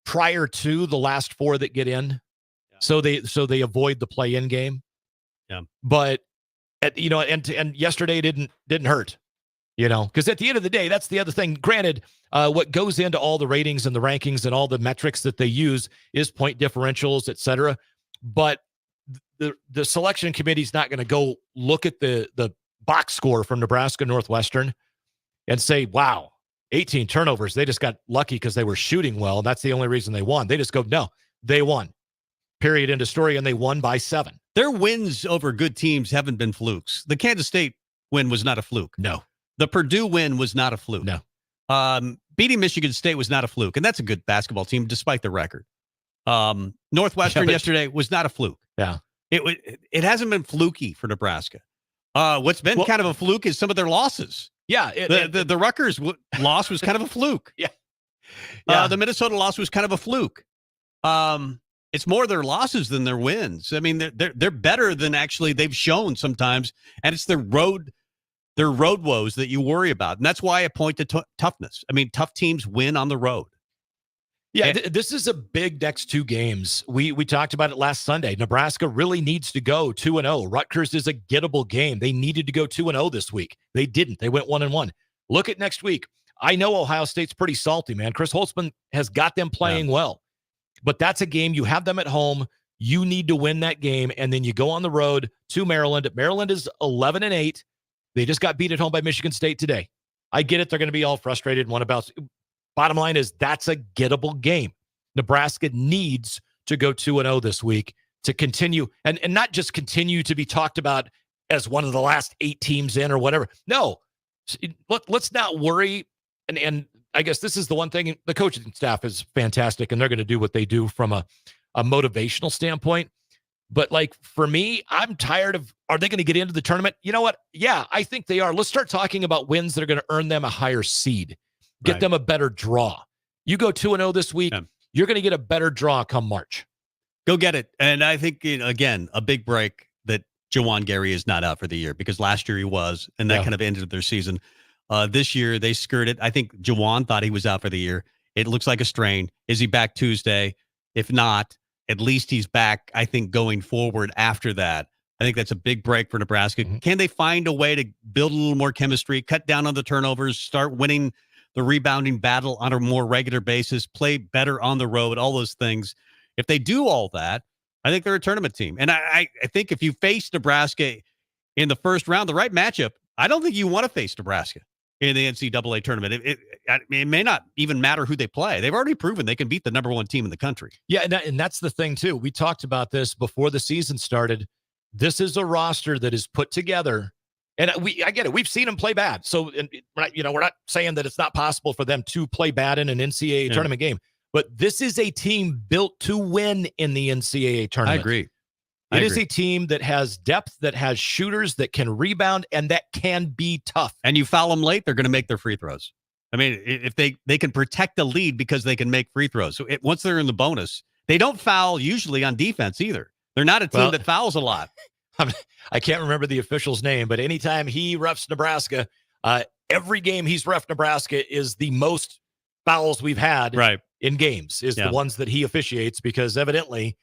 prior to the last 4 that get in. Yeah. So they avoid the play-in game. Yeah. But and yesterday didn't hurt. Because at the end of the day, that's the other thing. Granted, what goes into all the ratings and the rankings and all the metrics that they use is point differentials, et cetera. But the selection committee is not going to go look at the box score from Nebraska Northwestern and say, wow, 18 turnovers. They just got lucky because they were shooting well. And that's the only reason they won. They just go, no, they won. Period. End of story. And they won by 7. Their wins over good teams haven't been flukes. The Kansas State win was not a fluke. No. The Purdue win was not a fluke. No. Beating Michigan State was not a fluke, and that's a good basketball team despite the record. Northwestern yesterday was not a fluke. Yeah. It hasn't been fluky for Nebraska. What's been kind of a fluke is some of their losses. Yeah. The Rutgers loss was kind of a fluke. Yeah. The Minnesota loss was kind of a fluke. It's more their losses than their wins. I mean, they're better than actually they've shown sometimes, and it's their road woes that you worry about. And that's why I point to toughness. I mean, tough teams win on the road. Yeah, this is a big next 2 games. We talked about it last Sunday. Nebraska really needs to go 2-0. Rutgers is a gettable game. They needed to go 2-0 this week. They didn't. They went 1-1. Look at next week. I know Ohio State's pretty salty, man. Chris Holtzman has got them playing well. But that's a game. You have them at home. You need to win that game. And then you go on the road to Maryland. Maryland is 11-8. They just got beat at home by Michigan State today. I get it. They're going to be all frustrated. Bottom line is that's a gettable game. Nebraska needs to go 2-0 this week to continue and not just continue to be talked about as one of the last 8 teams in or whatever. No, let's not worry. And I guess this is the one thing. The coaching staff is fantastic, and they're going to do what they do from a motivational standpoint. But for me, I'm tired of, are they going to get into the tournament? You know what? Yeah, I think they are. Let's start talking about wins that are going to earn them a higher seed, get them a better draw. You go 2-0 this week, you're going to get a better draw come March. Go get it. And I think, again, a big break that Jawan Gary is not out for the year, because last year he was, and that kind of ended their season. This year they skirted. I think Jawan thought he was out for the year. It looks like a strain. Is he back Tuesday? If not, at least he's back, I think, going forward after that. I think that's a big break for Nebraska. Can they find a way to build a little more chemistry, cut down on the turnovers, start winning the rebounding battle on a more regular basis, play better on the road, all those things? If they do all that, I think they're a tournament team. And I think if you face Nebraska in the first round, the right matchup, I don't think you want to face Nebraska in the NCAA tournament. It may not even matter who they play. They've already proven they can beat the number 1 team in the country. Yeah, and that's the thing, too. We talked about this before the season started. This is a roster that is put together, and I get it. We've seen them play bad. So, we're not saying that it's not possible for them to play bad in an NCAA tournament game. But this is a team built to win in the NCAA tournament. I agree. It is a team that has depth, that has shooters, that can rebound, and that can be tough. And you foul them late, they're going to make their free throws. I mean, if they can protect the lead because they can make free throws. So once they're in the bonus, they don't foul usually on defense either. They're not a team that fouls a lot. I can't remember the official's name, but anytime he refs Nebraska, every game he's ref Nebraska is the most fouls we've had in games, is the ones that he officiates, because evidently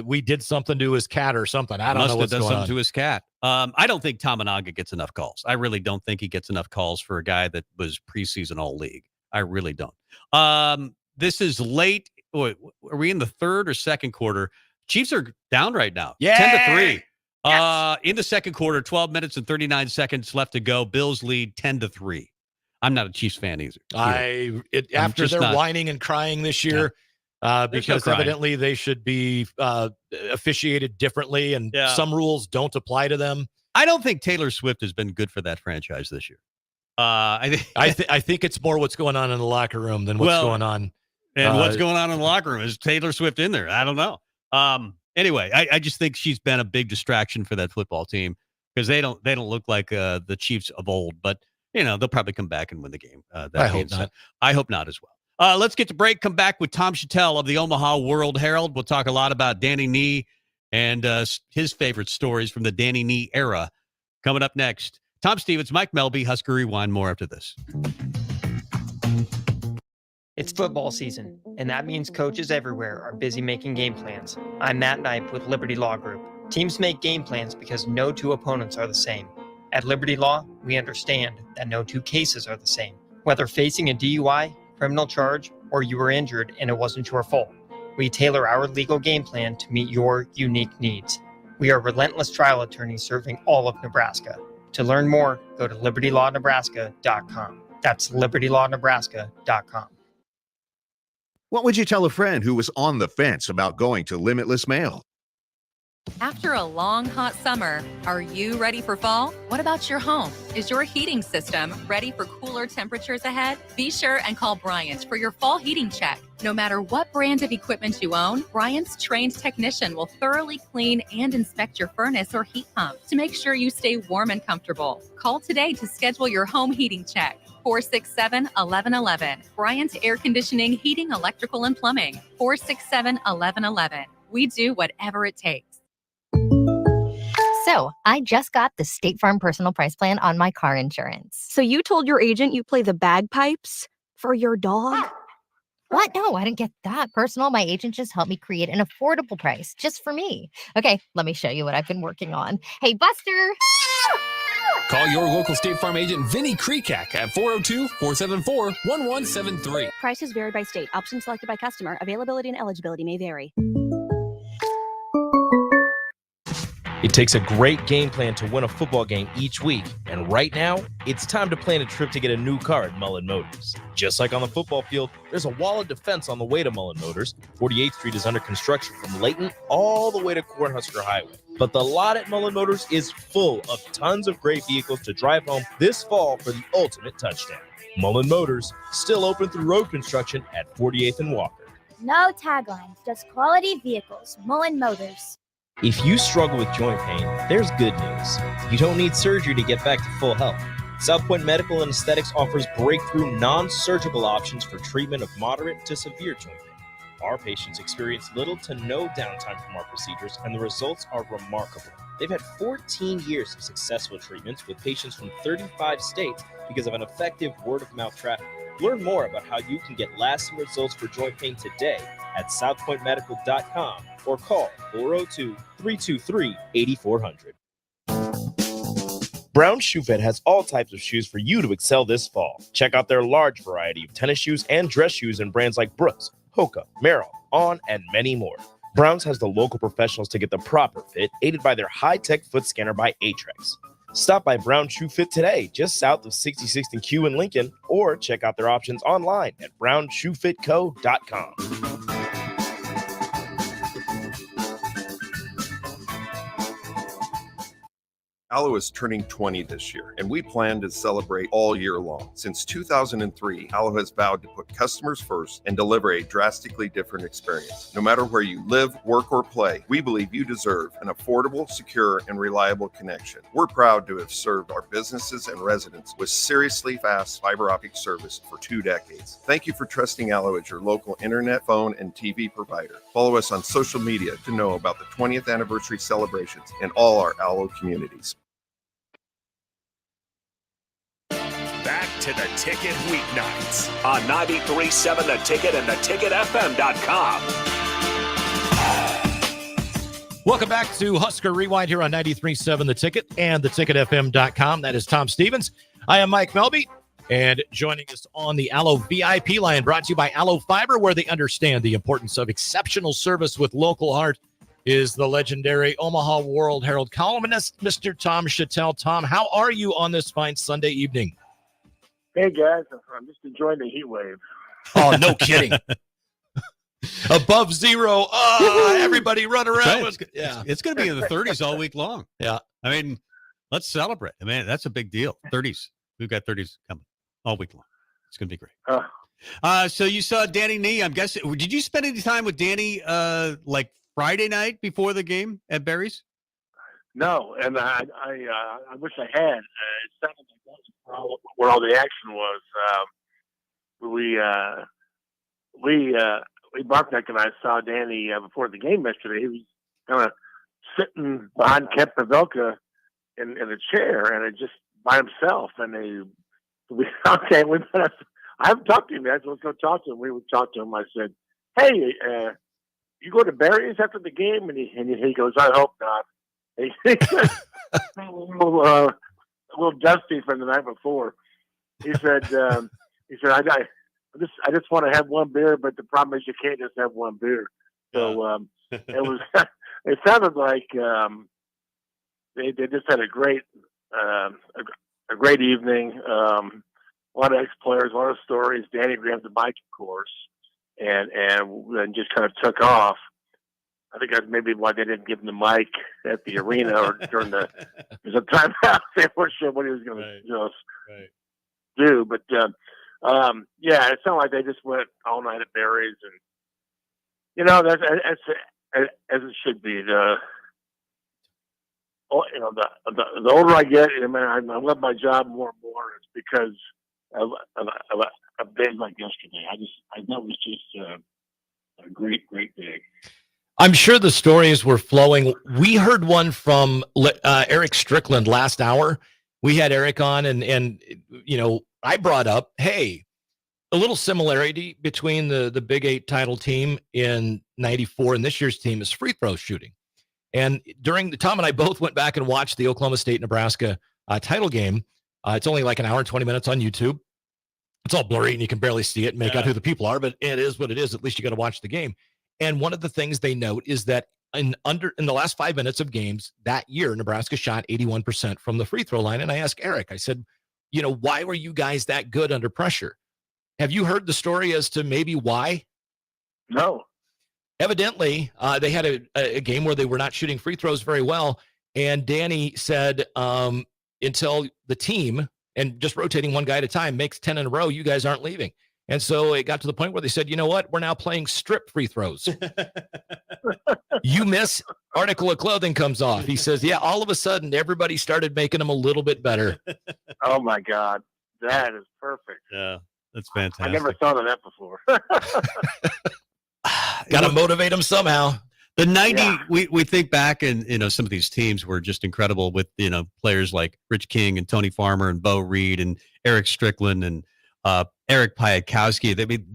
we did something to his cat or something. I don't know what's going on. To his cat. I don't think Tamanaga gets enough calls. I really don't think he gets enough calls for a guy that was preseason all-league. I really don't. This is late. Are we in the third or second quarter? Chiefs are down right now. 10-3. Yes. In the second quarter, 12 minutes and 39 seconds left to go. Bills lead 10-3. I'm not a Chiefs fan either. After their whining and crying this year, because evidently they should be officiated differently, and some rules don't apply to them. I don't think Taylor Swift has been good for that franchise this year. I think it's more what's going on in the locker room than what's going on. And what's going on in the locker room? Is Taylor Swift in there? I don't know. Anyway, I just think she's been a big distraction for that football team because they don't look like the Chiefs of old. But they'll probably come back and win the game. I hope not. I hope not as well. Let's get to break. Come back with Tom Chattel of the Omaha World Herald. We'll talk a lot about Danny Nee and his favorite stories from the Danny Nee era. Coming up next, Tom Stevens, Mike Melby, Husker Rewind. More after this. It's football season, and that means coaches everywhere are busy making game plans. I'm Matt Knipe with Liberty Law Group. Teams make game plans because no two opponents are the same. At Liberty Law, we understand that no two cases are the same. Whether facing a DUI, criminal charge, or you were injured and it wasn't your fault, we tailor our legal game plan to meet your unique needs. We are relentless trial attorneys serving all of Nebraska. To learn more, go to libertylawnebraska.com. That's libertylawnebraska.com. What would you tell a friend who was on the fence about going to Limitless Mail? After a long, hot summer, are you ready for fall? What about your home? Is your heating system ready for cooler temperatures ahead? Be sure and call Bryant for your fall heating check. No matter what brand of equipment you own, Bryant's trained technician will thoroughly clean and inspect your furnace or heat pump to make sure you stay warm and comfortable. Call today to schedule your home heating check. 467-1111. Bryant Air Conditioning, Heating, Electrical, and Plumbing. 467-1111. We do whatever it takes. So I just got the State Farm Personal Price Plan on my car insurance. So you told your agent you play the bagpipes for your dog? What? No, I didn't get that personal. My agent just helped me create an affordable price just for me. Okay, let me show you what I've been working on. Hey, Buster! Call your local State Farm agent, Vinny Krekak, at 402-474-1173. Prices vary by state. Options selected by customer. Availability and eligibility may vary. It takes a great game plan to win a football game each week, and right now, it's time to plan a trip to get a new car at Mullen Motors. Just like on the football field, there's a wall of defense on the way to Mullen Motors. 48th Street is under construction from Layton all the way to Cornhusker Highway. But the lot at Mullen Motors is full of tons of great vehicles to drive home this fall for the ultimate touchdown. Mullen Motors, still open through road construction at 48th and Walker. No taglines, just quality vehicles. Mullen Motors. If you struggle with joint pain, there's good news. You don't need surgery to get back to full health. South Point Medical and Aesthetics offers breakthrough non-surgical options for treatment of moderate to severe joint pain. Our patients experience little to no downtime from our procedures, and the results are remarkable. They've had 14 years of successful treatments with patients from 35 states because of an effective word-of-mouth traffic. Learn more about how you can get lasting results for joint pain today at southpointmedical.com or call 402-323-8400. Brown Shoe Fit has all types of shoes for you to excel this fall. Check out their large variety of tennis shoes and dress shoes in brands like Brooks, Hoka, Merrell, On, and many more. Browns has the local professionals to get the proper fit, aided by their high-tech foot scanner by Atrex. Stop by Brown Shoe Fit today, just south of 66th and Q in Lincoln, or check out their options online at brownshoefitco.com. Allo is turning 20 this year, and we plan to celebrate all year long. Since 2003, Allo has vowed to put customers first and deliver a drastically different experience. No matter where you live, work, or play, we believe you deserve an affordable, secure, and reliable connection. We're proud to have served our businesses and residents with seriously fast fiber optic service for 2 decades. Thank you for trusting Allo as your local internet, phone, and TV provider. Follow us on social media to know about the 20th anniversary celebrations in all our Allo communities. Back to the Ticket weeknights on 93.7 The Ticket and theticketfm.com. Welcome back to Husker Rewind here on 93.7 The Ticket and theticketfm.com. That is Tom Stevens. I am Mike Melby, and joining us on the Allo VIP line, brought to you by Allo Fiber, where they understand the importance of exceptional service with local heart, is the legendary Omaha World Herald columnist, Mr. Tom Chattel. Tom, how are you on this fine Sunday evening? Hey guys, I'm just enjoying the heat wave. Oh, no kidding. Above zero. Oh, everybody run around. Right. Yeah. It's going to be in the 30s all week long. Yeah. I mean, let's celebrate. I mean, that's a big deal. 30s. We've got 30s coming all week long. It's going to be great. So you saw Danny Nee. I'm guessing. Did you spend any time with Danny like Friday night before the game at Barry's? No, and I wish I had. It sounded like that was where all the action was. Bartek and I saw Danny before the game yesterday. He was kind of sitting behind Kent Pavelka in a chair, and it just by himself. And we I haven't talked to him yet, so let's go talk to him. We would talk to him. I said, "Hey, you go to Barry's after the game?" And he goes, "I hope not." He said, a little dusty from the night before. He said, I just want to have one beer, but the problem is you can't just have one beer. So it was. It sounded like they just had a great evening. A lot of ex-players, a lot of stories. Danny grabbed the mic, of course, and then just kind of took off. I think that's maybe why they didn't give him the mic at the arena or during there's a timeout. They weren't sure what he was going to do. But yeah, it sounded like they just went all night at Barry's, and that's as it should be. The older I get, I love my job more and more. It's because of a day like yesterday. I know it was just a great day. I'm sure the stories were flowing. We heard one from Eric Strickland last hour. We had Eric on, and I brought up, hey, a little similarity between the Big 8 title team in '94 and this year's team is free throw shooting. And Tom and I both went back and watched the Oklahoma State-Nebraska title game. It's only like an hour and 20 minutes on YouTube. It's all blurry and you can barely see it and make out who the people are, but it is what it is. At least you got to watch the game. And one of the things they note is that in the last 5 minutes of games that year, Nebraska shot 81% from the free throw line. And I asked Eric, I said, why were you guys that good under pressure? Have you heard the story as to maybe why? No. Evidently, they had a game where they were not shooting free throws very well. And Danny said, until the team, and just rotating one guy at a time, makes 10 in a row, you guys aren't leaving. And so it got to the point where they said, you know what? We're now playing strip free throws. You miss, article of clothing comes off. He says, yeah, all of a sudden, everybody started making them a little bit better. Oh, my God. That is perfect. Yeah, that's fantastic. I never thought of that before. Got to motivate them somehow. The 90, we think back, and some of these teams were just incredible with players like Rich King and Tony Farmer and Bo Reed and Eric Strickland and Eric Piatkowski. I mean,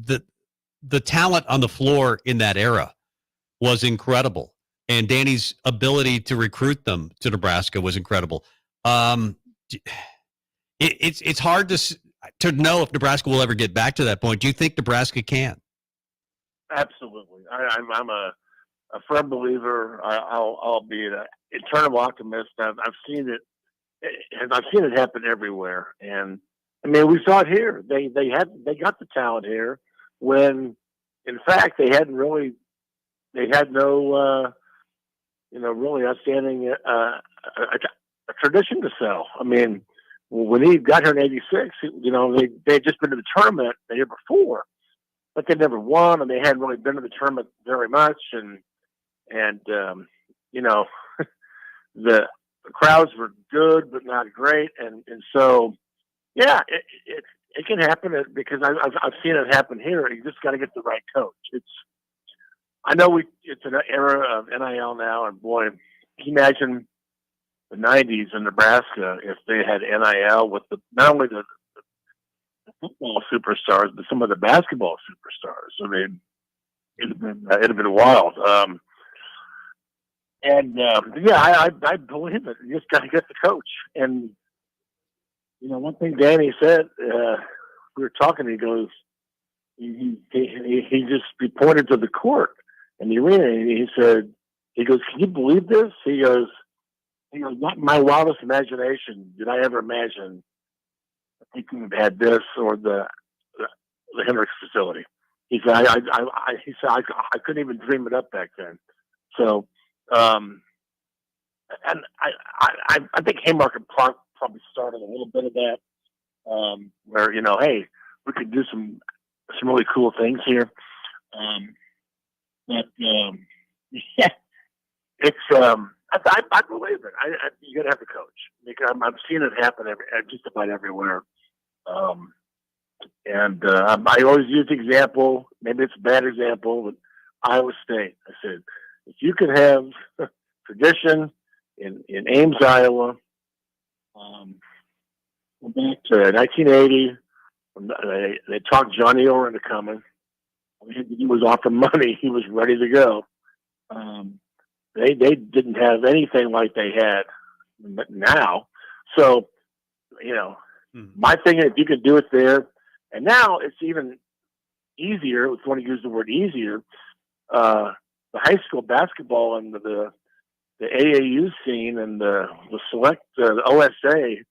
the talent on the floor in that era was incredible, and Danny's ability to recruit them to Nebraska was incredible. It's hard to know if Nebraska will ever get back to that point. Do you think Nebraska can? Absolutely. I'm a firm believer. I'll be an eternal optimist. I've seen it, and I've seen it happen everywhere. And I mean, we saw it here. They got the talent here when, in fact, they had no really outstanding a tradition to sell. I mean, when he got here in '86, they had just been to the tournament the year before, but they never won, and they hadn't really been to the tournament very much, and the crowds were good but not great, and so yeah, it can happen because I've seen it happen here. You just got to get the right coach. I know it's an era of NIL now, and boy, can you imagine the '90s in Nebraska if they had NIL with not only the football superstars but some of the basketball superstars. I mean, it'd have been wild. I believe it. You just got to get the coach. And one thing Danny said, we were talking. He goes, he pointed to the court in the arena, and he goes, "Can you believe this?" He goes, not in my wildest imagination did I ever imagine he could have had this or the Hendricks facility. He said, I couldn't even dream it up back then. So, and I think Haymarket Park probably started a little bit of that, where, hey, we could do some really cool things here. But yeah, it's I believe it. You gotta have the coach, because I'm seeing it happen just about everywhere. And I always use the example. Maybe it's a bad example, but Iowa State. I said, if you could have tradition in Ames, Iowa, back to 1980, when they talked Johnny Orr into coming. All he had to do was offer money. He was ready to go. They didn't have anything like they had now. So, my thing is, if you could do it there, and now it's even easier. If you want to use the word easier, the high school basketball and the AAU scene and the select the OSA.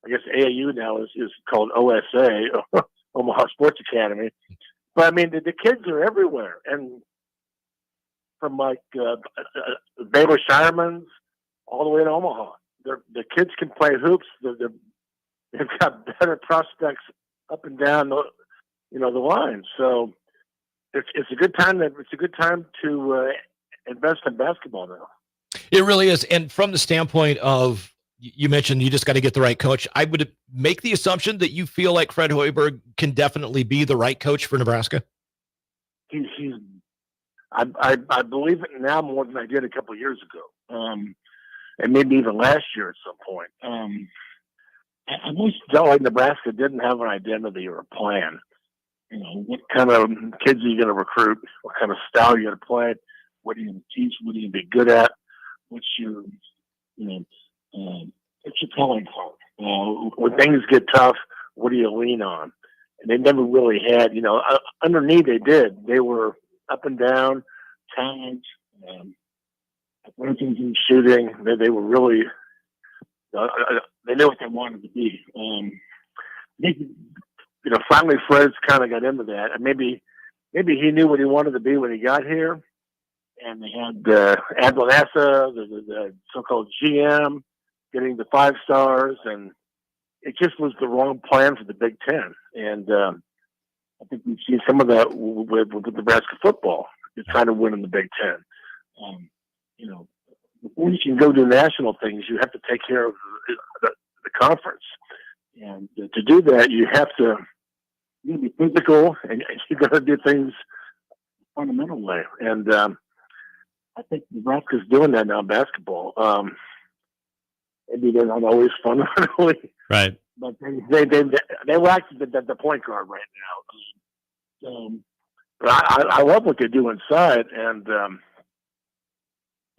I guess AAU now is called OSA, Omaha Sports Academy. But I mean, the kids are everywhere, and from like Baylor Shireman's all the way to Omaha, the kids can play hoops. They've got better prospects up and down the line. So it's a good time. It's a good time to invest in basketball now. It really is. And from the standpoint of, you mentioned you just got to get the right coach. I would make the assumption that you feel like Fred Hoiberg can definitely be the right coach for Nebraska. I believe it now more than I did a couple of years ago, and maybe even last year at some point. I always felt like Nebraska didn't have an identity or a plan. What kind of kids are you going to recruit? What kind of style are you going to play? What are you going to teach? What are you going to be good at? What's your calling card? When things get tough, what do you lean on? And they never really had, underneath they did. They were up and down, talent, athleticism, and shooting. They were really, they knew what they wanted to be. Finally Fred's kind of got into that. And maybe he knew what he wanted to be when he got here. And they had Abdelnassa, the so-called GM, getting the 5 stars, and it just was the wrong plan for the Big Ten. And I think we've seen some of that with Nebraska football. They're trying to win in the Big Ten. Before you can go do national things, you have to take care of the conference. And to do that, you have to be physical, and you got to do things fundamental way. And I think Nebraska's doing that now in basketball. Maybe they're not always fundamentally, right? But they lack the point guard right now. But I love what they do inside, and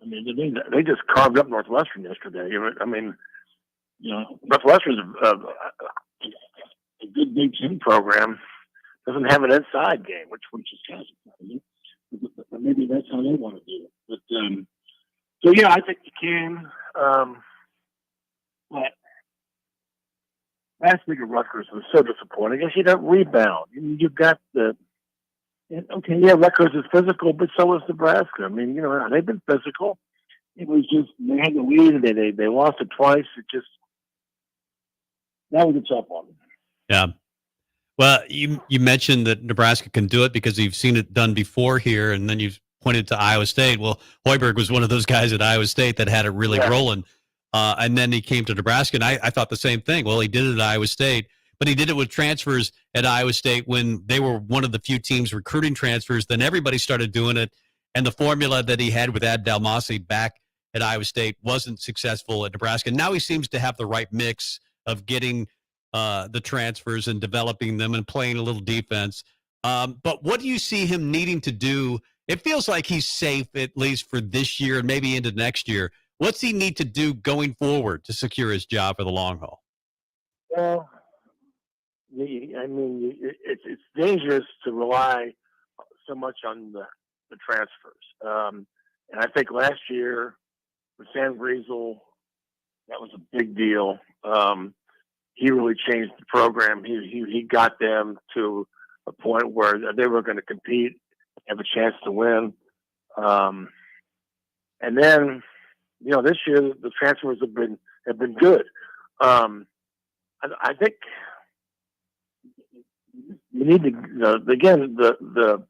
they just carved up Northwestern yesterday. I mean, Northwestern's a good Big Ten program. Doesn't have an inside game, which is kind of surprising. But maybe that's how they want to do it. But so yeah, I think you can. But last week at Rutgers was so disappointing. I guess you don't rebound. You've got Rutgers is physical, but so is Nebraska. I mean, they've been physical. It was just they had the lead and they lost it twice. That was a tough one. Yeah. Well, you mentioned that Nebraska can do it because you've seen it done before here, and then you've pointed to Iowa State. Well, Hoiberg was one of those guys at Iowa State that had it really rolling, and then he came to Nebraska, and I thought the same thing. Well, he did it at Iowa State, but he did it with transfers at Iowa State when they were one of the few teams recruiting transfers. Then everybody started doing it, and the formula that he had with Ad Dalmasi back at Iowa State wasn't successful at Nebraska. Now he seems to have the right mix of getting the transfers and developing them and playing a little defense. But what do you see him needing to do? It feels like he's safe, at least for this year and maybe into next year. What's he need to do going forward to secure his job for the long haul? Well, I mean, it's dangerous to rely so much on the transfers. And I think last year with Sam Griesel, that was a big deal. he really changed the program. He got them to a point where they were going to compete, have a chance to win. And then, this year the transfers have been good. I think you need to, again, the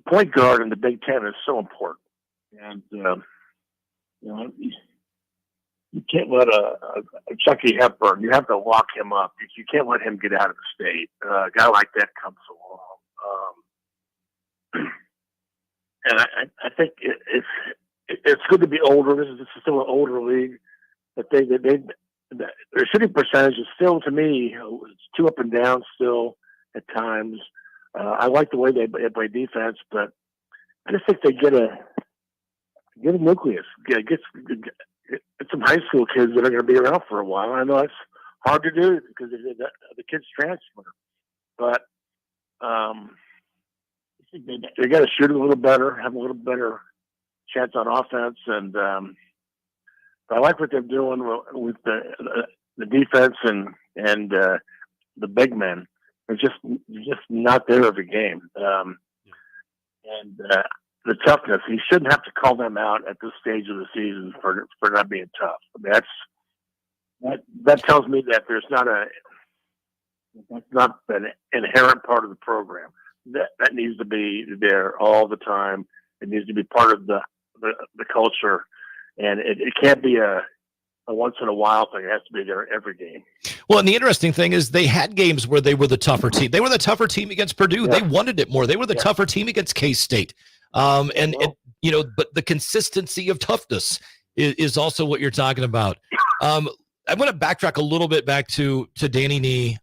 point guard in the Big Ten is so important. And, you can't let a Chucky Hepburn, you have to lock him up. You can't let him get out of the state. A guy like that comes along. And I think it's good to be older. This is still an older league, but their shooting percentage is still, to me, it's too up and down still at times. I like the way they play defense, but I just think they get a nucleus. Get some high school kids that are going to be around for a while. I know it's hard to do because the kids transfer, but they got to shoot a little better, have a little better chance on offense, and I like what they're doing with the defense and the big men. They're just not there every game, and the toughness. He shouldn't have to call them out at this stage of the season for not being tough. I mean, that tells me that that's not an inherent part of the program. That needs to be there all the time. It needs to be part of the culture, and it can't be a once in a while thing. It has to be there every game. Well, and the interesting thing is they had games where they were the tougher team. They were the tougher team against Purdue. Yeah. They wanted it more. They were the tougher team against K-State. But the consistency of toughness is also what you're talking about. I want to backtrack a little bit back to Danny Nee.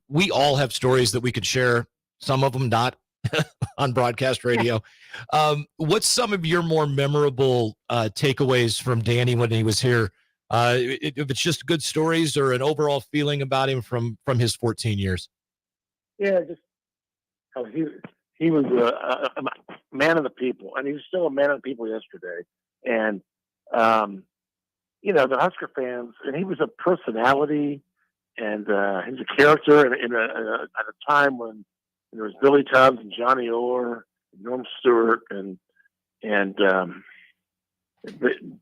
We all have stories that we could share. Some of them not on broadcast radio. What's some of your more memorable takeaways from Danny when he was here? If it's just good stories or an overall feeling about him from his 14 years. Yeah, just how he was a man of the people, and he was still a man of the people yesterday. And the Husker fans, and he was a personality, and he was a character at a time when there was Billy Tubbs and Johnny Orr, and Norm Stewart,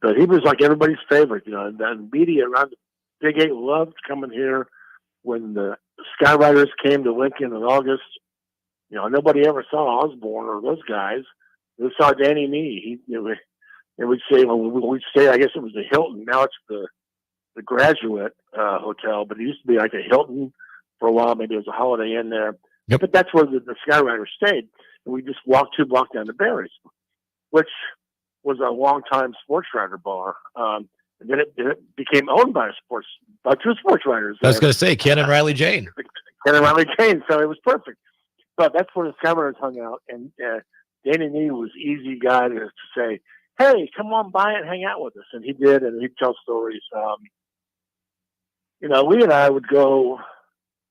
but he was like everybody's favorite. The media around the Big Eight loved coming here. When the Skywriters came to Lincoln in August, nobody ever saw Osborne or those guys. They saw Danny Nee. They would say, we'd say, I guess it was the Hilton. Now it's the Graduate Hotel, but it used to be like a Hilton for a while. Maybe it was a Holiday Inn there. Yep. But that's where the Skywriters stayed. And we just walked 2 blocks down to Barry's, which was a long-time sports writer bar. And then it became owned by 2 sports writers. I was going to say, Ken and Riley Jane. Ken and Riley Jane, so it was perfect. But that's where the Skywriters hung out. And Danny Nee was easy guy to say, hey, come on by and hang out with us. And he did, and he'd tell stories. Lee and I would go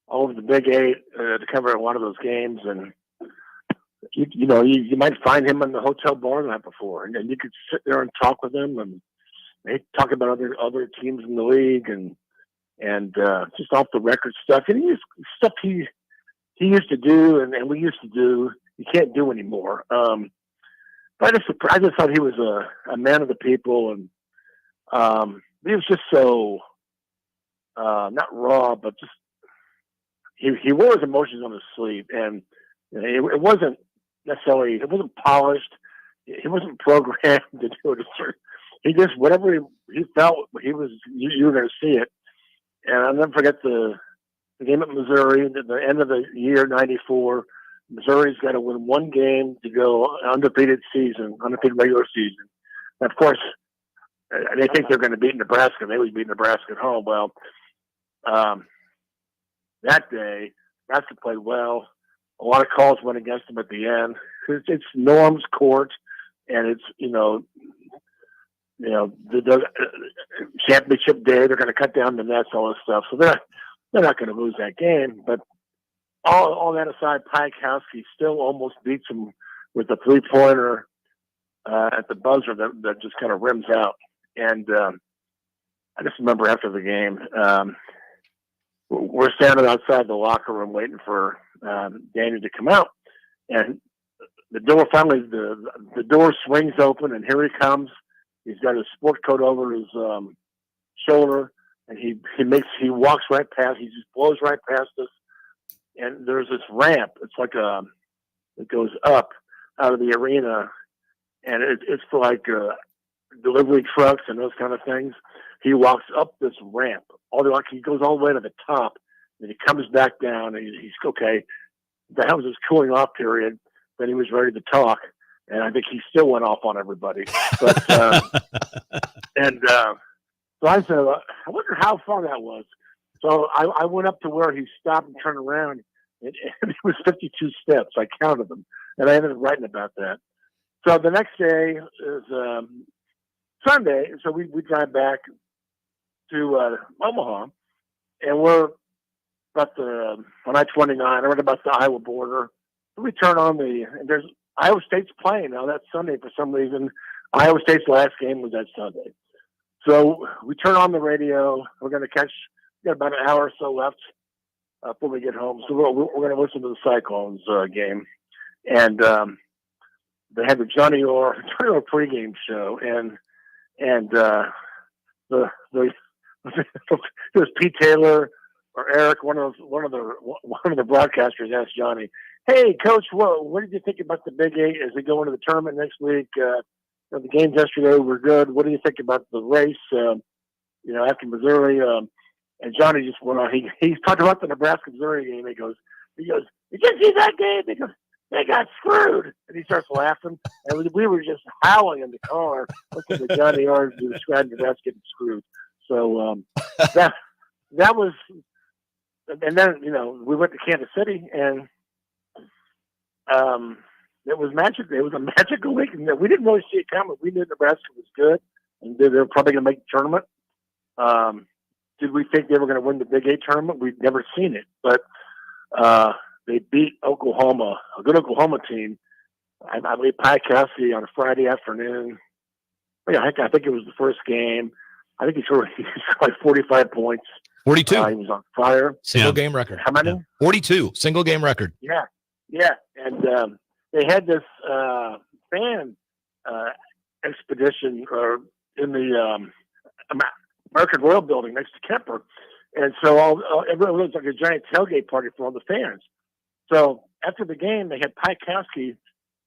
all over the Big Eight to cover a lot of those games, and you might find him in the hotel bar the night before, and you could sit there and talk with him, and they talk about other teams in the league and just off the record stuff. And stuff he used to do and we used to do, you can't do anymore. But I just thought he was a man of the people, and he was just so not raw, but just he wore his emotions on his sleeve, and it wasn't necessarily, it wasn't polished, he wasn't programmed to do it. He just, whatever he felt, you were going to see it. And I'll never forget the game at Missouri, the end of the year '94. Missouri's got to win 1 game to go undefeated regular season. And of course, they think they're going to beat Nebraska. They always beat Nebraska at home. Well, that day, Nebraska played well. A lot of calls went against them at the end. It's Norm's court, and it's the championship day. They're going to cut down the nets, all this stuff. So they're not going to lose that game. But all that aside, Piakowski still almost beats him with a 3-pointer at the buzzer that just kind of rims out. And I just remember after the game, we're standing outside the locker room waiting for Danny to come out, and the door finally the door swings open, and here he comes. He's got his sport coat over his shoulder, and he walks right past. He just blows right past us, and there's this ramp. It's like it goes up out of the arena, and it's for like delivery trucks and those kind of things. He walks up this ramp, he goes all the way to the top, and he comes back down, and he's okay. That was his cooling off period. Then he was ready to talk, and I think he still went off on everybody. But so I said, I wonder how far that was. So I went up to where he stopped and turned around, and it was 52 steps. I counted them, and I ended up writing about that. So the next day is Sunday, so we drive back to Omaha, and we're about on I-29, right about the Iowa border. We turn on and there's Iowa State's playing now that Sunday for some reason. Iowa State's last game was that Sunday. So we turn on the radio. We're going to we got about an hour or so left before we get home. So we're going to listen to the Cyclones game. And they had the Johnny Orr pregame show. And it was Pete Taylor or Eric, one of the broadcasters asked Johnny, "Hey, Coach, what did you think about the Big Eight as they go into the tournament next week? The games yesterday were good. What do you think about the race? After Missouri?" And Johnny just went on. He talked about the Nebraska-Missouri game. He goes, "Did you see that game? Because they got screwed." And he starts laughing, and we were just howling in the car, listening to Johnny Orr describe Nebraska getting screwed. So that was. And then, we went to Kansas City, and it was magic. It was a magical week. And we didn't really see it coming. We knew Nebraska was good, and they were probably going to make the tournament. Did we think they were going to win the Big Eight tournament? We'd never seen it. But they beat Oklahoma, a good Oklahoma team. I believe Pi Cassidy on a Friday afternoon. I think it was the first game. I think he scored like 45 points. 42. He was on fire. Single game record. How many? 42. Single game record. Yeah. And they had this fan expedition in the American Royal Building next to Kemper. And so everyone was like a giant tailgate party for all the fans. So after the game, they had Pi Cassidy,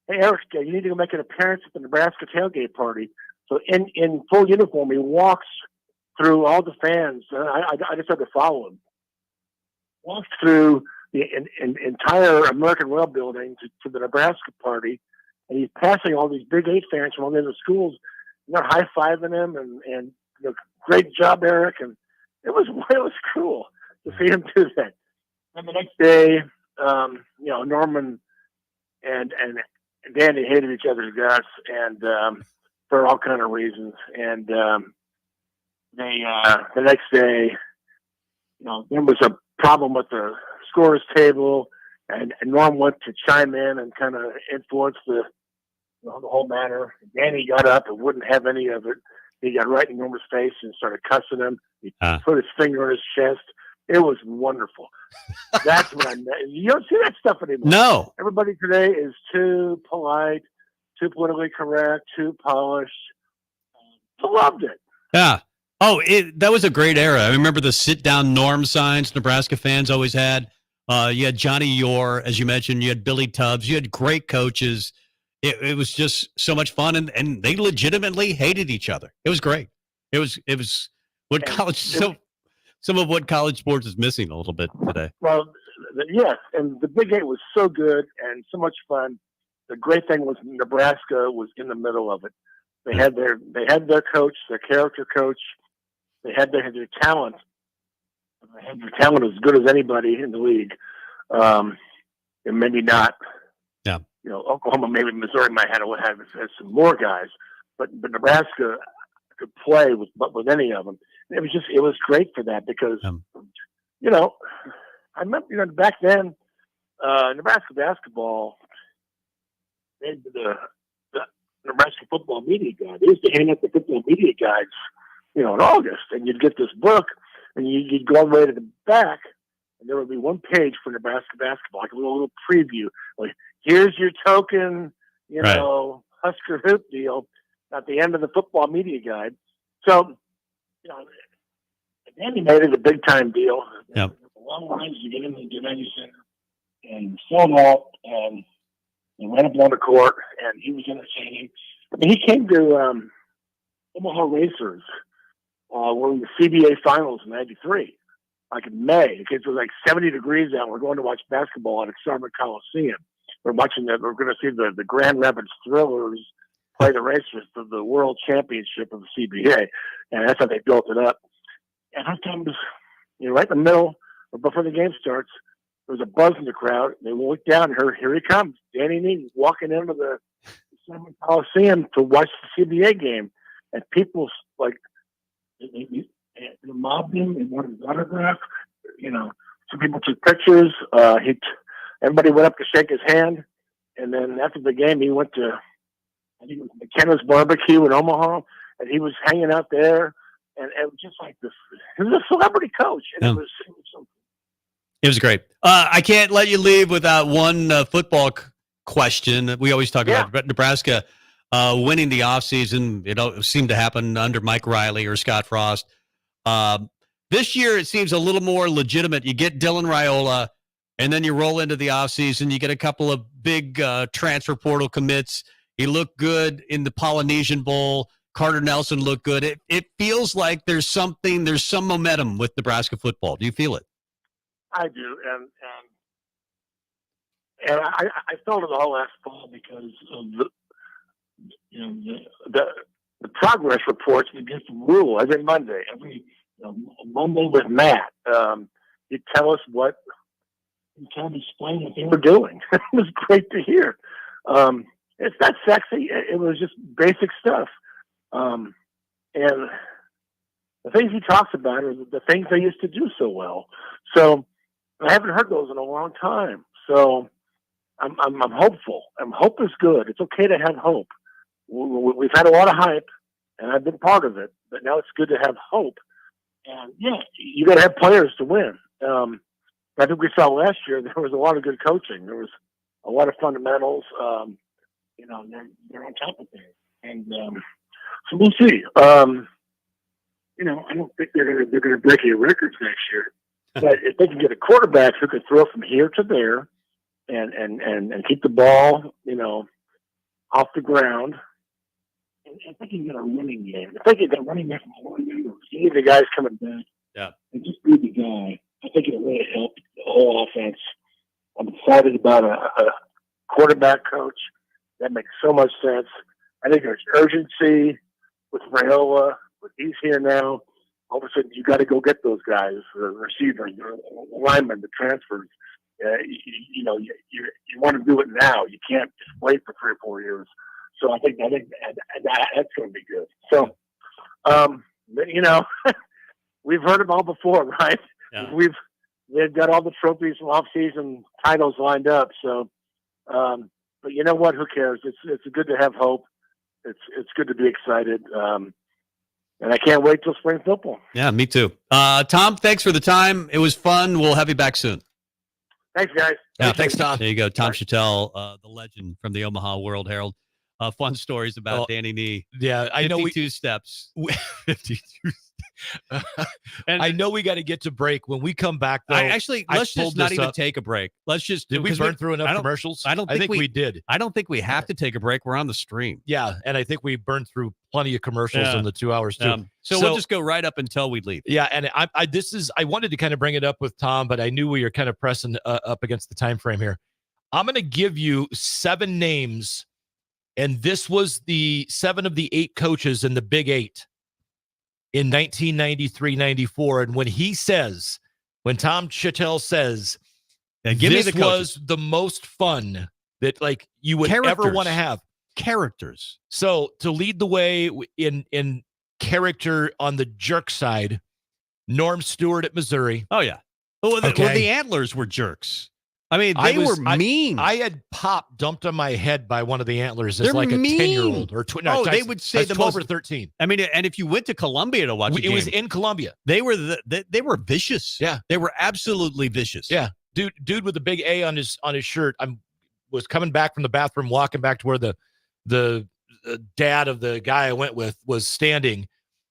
"Hey, Eric, you need to go make an appearance at the Nebraska tailgate party." So in full uniform, he walks through all the fans. I just had to follow him. Walks through the entire American Royal Building to the Nebraska party, and he's passing all these Big Eight fans from all the other schools. And they're high-fiving him, and great job, Eric. And it was cool to see him do that. And the next day, Norman and Danny hated each other's guts, and for all kind of reasons. And the next day, there was a problem with the scorers table, and Norm went to chime in and kind of influence the whole matter. Danny got up and wouldn't have any of it. He got right in Norman's face and started cussing him. He put his finger on his chest. It was wonderful. That's what I met. You don't see that stuff anymore. No. Everybody today is too polite, too politically correct, too polished. I loved it. Yeah. Oh, that was a great era. I remember the sit-down Norm signs Nebraska fans always had. You had Johnny Orr, as you mentioned. You had Billy Tubbs. You had great coaches. It was just so much fun, and they legitimately hated each other. It was great. It was what some of what college sports is missing a little bit today. Well, yes, and the Big Eight was so good and so much fun. The great thing was Nebraska was in the middle of it. They had their coach, their character coach. They had their talent. They had their talent as good as anybody in the league, and maybe not. Yeah. Oklahoma, maybe Missouri might have some more guys, but Nebraska could play with any of them. It was great for that because, I remember, back then, Nebraska basketball, they had the Nebraska football media guide. They used to hand out the football media guides, in August, and you'd get this book, and you'd go all the way to the back, and there would be one page for Nebraska basketball, like a little preview. Like, here's your token, Husker hoop deal at the end of the football media guide. So, Danny made it a big time deal. Yep. Long lines to get into the Convention Center, and sold out, and ran up on the court, and he was entertaining. I mean, he came to Omaha Racers when the CBA finals in '93, like in May. It was like 70 degrees out. We're going to watch basketball at Exarban Coliseum. We're watching that. We're going to see the Grand Rapids Thrillers play the Racers for the World Championship of the CBA, and that's how they built it up. And here comes, right in the middle, or before the game starts, there was a buzz in the crowd. They looked down, and here he comes, Danny Nee, walking into the Exarban Coliseum to watch the CBA game, and people they mobbed him and wanted his autograph. Some people took pictures. Everybody went up to shake his hand, and then after the game, he went to, I think it was McKenna's Barbecue in Omaha, and he was hanging out there, and it was just like this. He was a celebrity coach, and it was so. It was great. I can't let you leave without one football question. We always talk about Nebraska winning the offseason. It seemed to happen under Mike Riley or Scott Frost. This year, it seems a little more legitimate. You get Dylan Raiola, and then you roll into the offseason. You get a couple of big transfer portal commits. He looked good in the Polynesian Bowl. Carter Nelson looked good. It feels like there's some momentum with Nebraska football. Do you feel it? I do, and I felt it all last fall because of the progress reports against the rule every Monday, Monday with Matt. He'd tell us he'd kind of explain what they were doing. It was great to hear. It's not sexy. It was just basic stuff. And the things he talks about are the things they used to do so well. So I haven't heard those in a long time. So I'm hopeful. Hope is good. It's okay to have hope. We've had a lot of hype, and I've been part of it. But now it's good to have hope. And you got to have players to win. I think we saw last year there was a lot of good coaching. There was a lot of fundamentals. They're on top of things, and so we'll see. I don't think they're going to break any records next year. But if they can get a quarterback who can throw from here to there, and keep the ball, off the ground, and if they can get a running game, if they get a running game from Oregon, see the guys coming back, and just be the guy, I think it'll really help the whole offense. I'm excited about a quarterback coach. That makes so much sense. I think there's urgency with Raiola. But he's here now. All of a sudden, you got to go get those guys, the receivers, the linemen, the transfers. You want to do it now. You can't just wait for 3 or 4 years. So I think that's going to be good. So, we've heard them all before, right? Yeah. They've got all the trophies from off-season titles lined up. So, but you know what? Who cares? It's good to have hope. It's good to be excited. And I can't wait till spring football. Yeah, me too. Tom, thanks for the time. It was fun. We'll have you back soon. Thanks, guys. Yeah, thanks, Tom. There you go. Tom Chattel, the legend from the Omaha World Herald. Fun stories about Danny Nee. Yeah, I know 52 steps. 52. And I know we got to get to break. When we come back, though, let's just not even take a break. Let's just. Did we burn through enough commercials? I think we did. I don't think we have to take a break. We're on the stream. Yeah, and I think we burned through plenty of commercials in the 2 hours too. So we'll just go right up until we leave. Yeah, and I wanted to kind of bring it up with Tom, but I knew we were kind of pressing up against the time frame here. I'm going to give you 7 names, and this was the 7 of the 8 coaches in the Big 8 in 1993-94. And when Tom Chattel says, this was the most fun that you would ever want to have. Characters. So to lead the way in character on the jerk side, Norm Stewart at Missouri. Oh, yeah. Well, the Antlers were jerks. I mean, they were mean. I had pop dumped on my head by one of the antlers as They're like a mean. 10-year-old or they would say the 12 most, or 13. I mean, and if you went to Columbia to watch a game, was in Columbia. They were they were vicious. Yeah, they were absolutely vicious. Yeah, dude with the big A on his shirt. Was coming back from the bathroom, walking back to where the dad of the guy I went with was standing,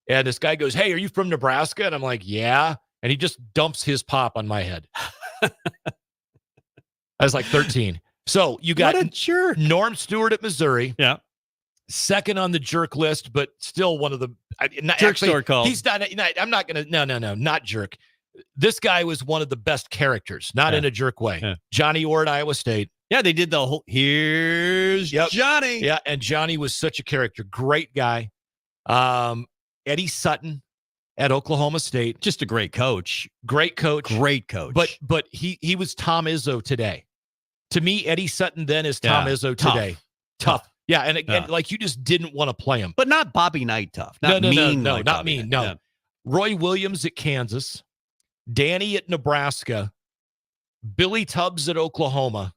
and this guy goes, "Hey, are you from Nebraska?" And I'm like, "Yeah," and he just dumps his pop on my head. I was like 13. So you got what a jerk. Norm Stewart at Missouri. Yeah. Second on the jerk list, but still one of the jerk store call. He's not. I'm not going to. No, not jerk. This guy was one of the best characters, not in a jerk way. Yeah. Johnny Orr at Iowa State. Yeah, they did the whole. Here's Johnny. Yeah, and Johnny was such a character. Great guy. Eddie Sutton at Oklahoma State. Just a great coach. Great coach. Great coach. But he was Tom Izzo today. To me, Eddie Sutton then is Tom Izzo today. Tough. Yeah, and again, like you just didn't want to play him. But not Bobby Knight tough. No, Not mean. not Bobby mean. Knight. No. Yeah. Roy Williams at Kansas, Danny at Nebraska, Billy Tubbs at Oklahoma,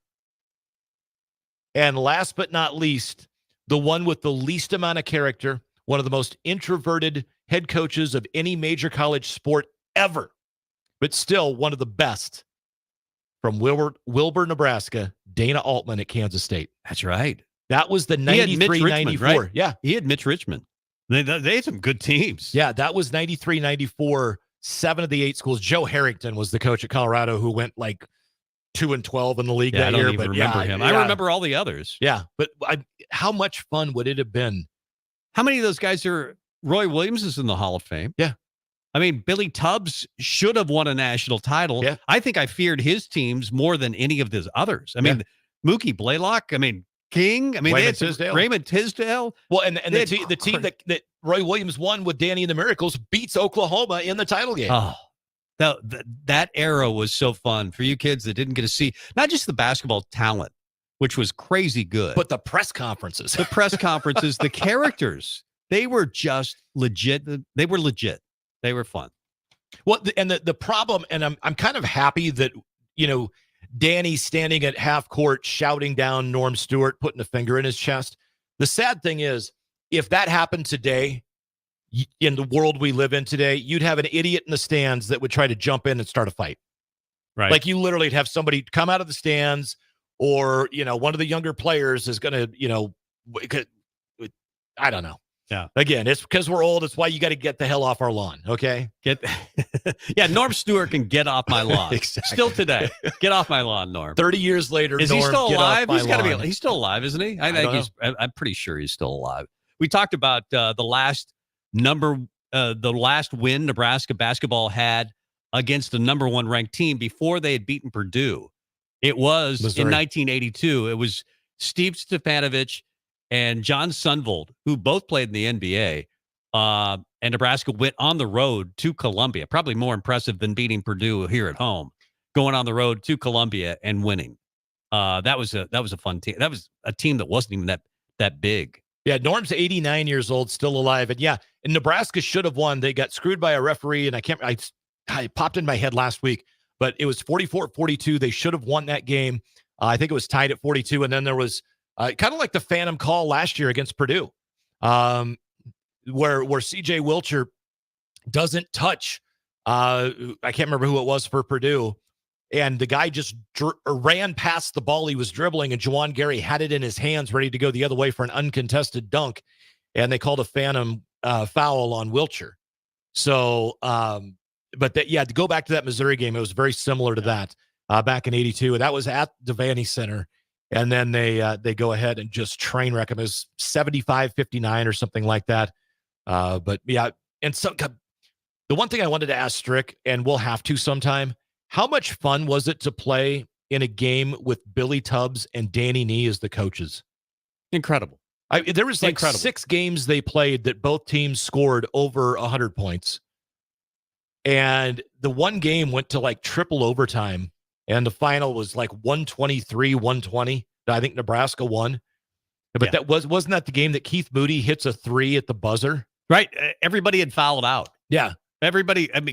and last but not least, the one with the least amount of character, one of the most introverted head coaches of any major college sport ever, but still one of the best, from Wilbur, Nebraska, Dana Altman at Kansas State. That's right. That was the 93-94. Right? Yeah. He had Mitch Richmond. They had some good teams. Yeah, that was 93-94. 7 of the 8 schools. Joe Harrington was the coach at Colorado who went like 2-12 in the league that I don't year. even But remember him. yeah. I remember all the others. Yeah, but how much fun would it have been? How many of those guys are? Roy Williams is in the Hall of Fame. Yeah. I mean, Billy Tubbs should have won a national title. Yeah. I think I feared his teams more than any of the others. I mean, Mookie Blaylock. I mean, King. I mean, Raymond Tisdale. Well, and the team that Roy Williams won with Danny and the Miracles beats Oklahoma in the title game. Oh, that era was so fun for you kids that didn't get to see not just the basketball talent, which was crazy good, but the press conferences. The characters. They were just legit. They were legit. They were fun. Well, the problem, and I'm kind of happy that, Danny's standing at half court shouting down Norm Stewart, putting a finger in his chest. The sad thing is, if that happened today, in the world we live in today, you'd have an idiot in the stands that would try to jump in and start a fight. Right. Like you literally have somebody come out of the stands, or, one of the younger players is going to, I don't know. Yeah. Again, it's because we're old. It's why you got to get the hell off our lawn. Okay. Norm Stewart can get off my lawn. Exactly. Still today. Get off my lawn, Norm. 30 years later, is Norm, he still alive? He's Got to be. He's still alive, isn't he? I think I'm pretty sure he's still alive. We talked about the last win Nebraska basketball had against the number 1 ranked team before they had beaten Purdue. It was Missouri. In 1982. It was Steve Stepanovich and John Sundvold, who both played in the NBA, and Nebraska went on the road to Columbia. Probably more impressive than beating Purdue here at home. Going on the road to Columbia and winning. That was a fun team. That was a team that wasn't even that big. Yeah, Norm's 89 years old, still alive, and Nebraska should have won. They got screwed by a referee, and I popped in my head last week, but it was 44-42. They should have won that game. I think it was tied at 42, and then there was. Kind of like the phantom call last year against Purdue, where C.J. Wilcher doesn't touch. I can't remember who it was for Purdue, and the guy just ran past the ball he was dribbling, and Juwan Gary had it in his hands, ready to go the other way for an uncontested dunk, and they called a phantom foul on Wilcher. So, to go back to that Missouri game, it was very similar to that back in '82, and that was at Devaney Center. And then they go ahead and just train wreck him. It was 75-59 or something like that. And so the one thing I wanted to ask Strick, and we'll have to sometime, how much fun was it to play in a game with Billy Tubbs and Danny Nee as the coaches? Incredible. There was like 6 games they played that both teams scored over 100 points. And the one game went to like triple overtime. And the final was like 123-120. I think Nebraska won. But that wasn't that the game that Keith Moody hits a 3 at the buzzer? Right. Everybody had fouled out. Yeah.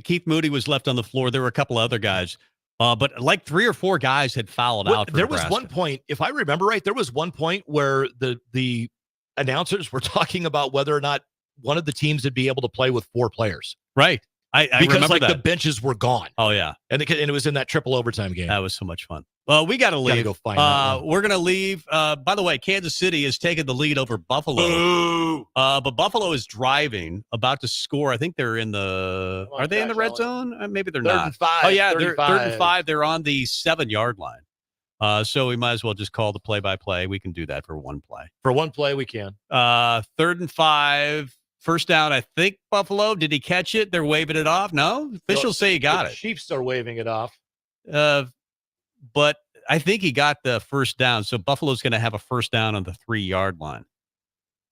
Keith Moody was left on the floor. There were a couple other guys But like 3 or 4 guys had fouled out. For there Nebraska. was one point, if I remember right, there was one point where the announcers were talking about whether or not one of the teams would be able to play with 4 players. Right. I because remember like that. the benches were gone. Oh yeah, and it was in that triple overtime game. That was so much fun. Well, we got to leave. Go find that one. We're going to leave. By the way, Kansas City has taken the lead over Buffalo. But Buffalo is driving, about to score. I think they're in the. Are they in the red zone? Maybe they're Third not. and 5, Oh yeah, third they're and 3rd and 5. 5. They're on the 7-yard line. So we might as well just call the play-by-play. We can do that for one play. For one play, we can. 3rd and 5. First down, I think Buffalo. Did he catch it? They're waving it off. No, officials say he got the it. Chiefs are waving it off. But I think he got the first down. So Buffalo's going to have a first down on the 3-yard line.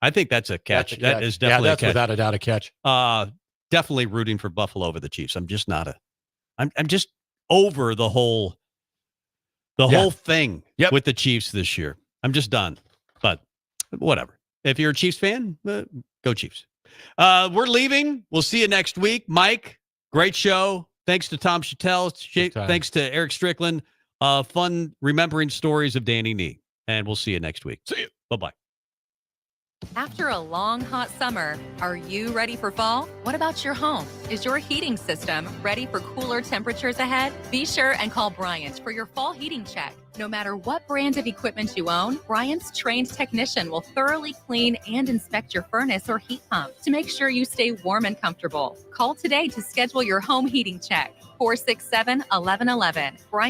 I think that's a catch. That is definitely that's a catch. without a doubt a catch. Definitely rooting for Buffalo over the Chiefs. I'm just not I'm just over the whole thing with the Chiefs this year. I'm just done. But whatever. If you're a Chiefs fan, go Chiefs. We're leaving. We'll see you next week. Mike, great show. Thanks to Tom Chattel. Thanks to Eric Strickland. Fun remembering stories of Danny Nee. And we'll see you next week. See you. Bye-bye. After a long, hot summer, are you ready for fall? What about your home? Is your heating system ready for cooler temperatures ahead? Be sure and call Bryant for your fall heating check. No matter what brand of equipment you own, Bryant's trained technician will thoroughly clean and inspect your furnace or heat pump to make sure you stay warm and comfortable. Call today to schedule your home heating check. 467-1111. Bryant.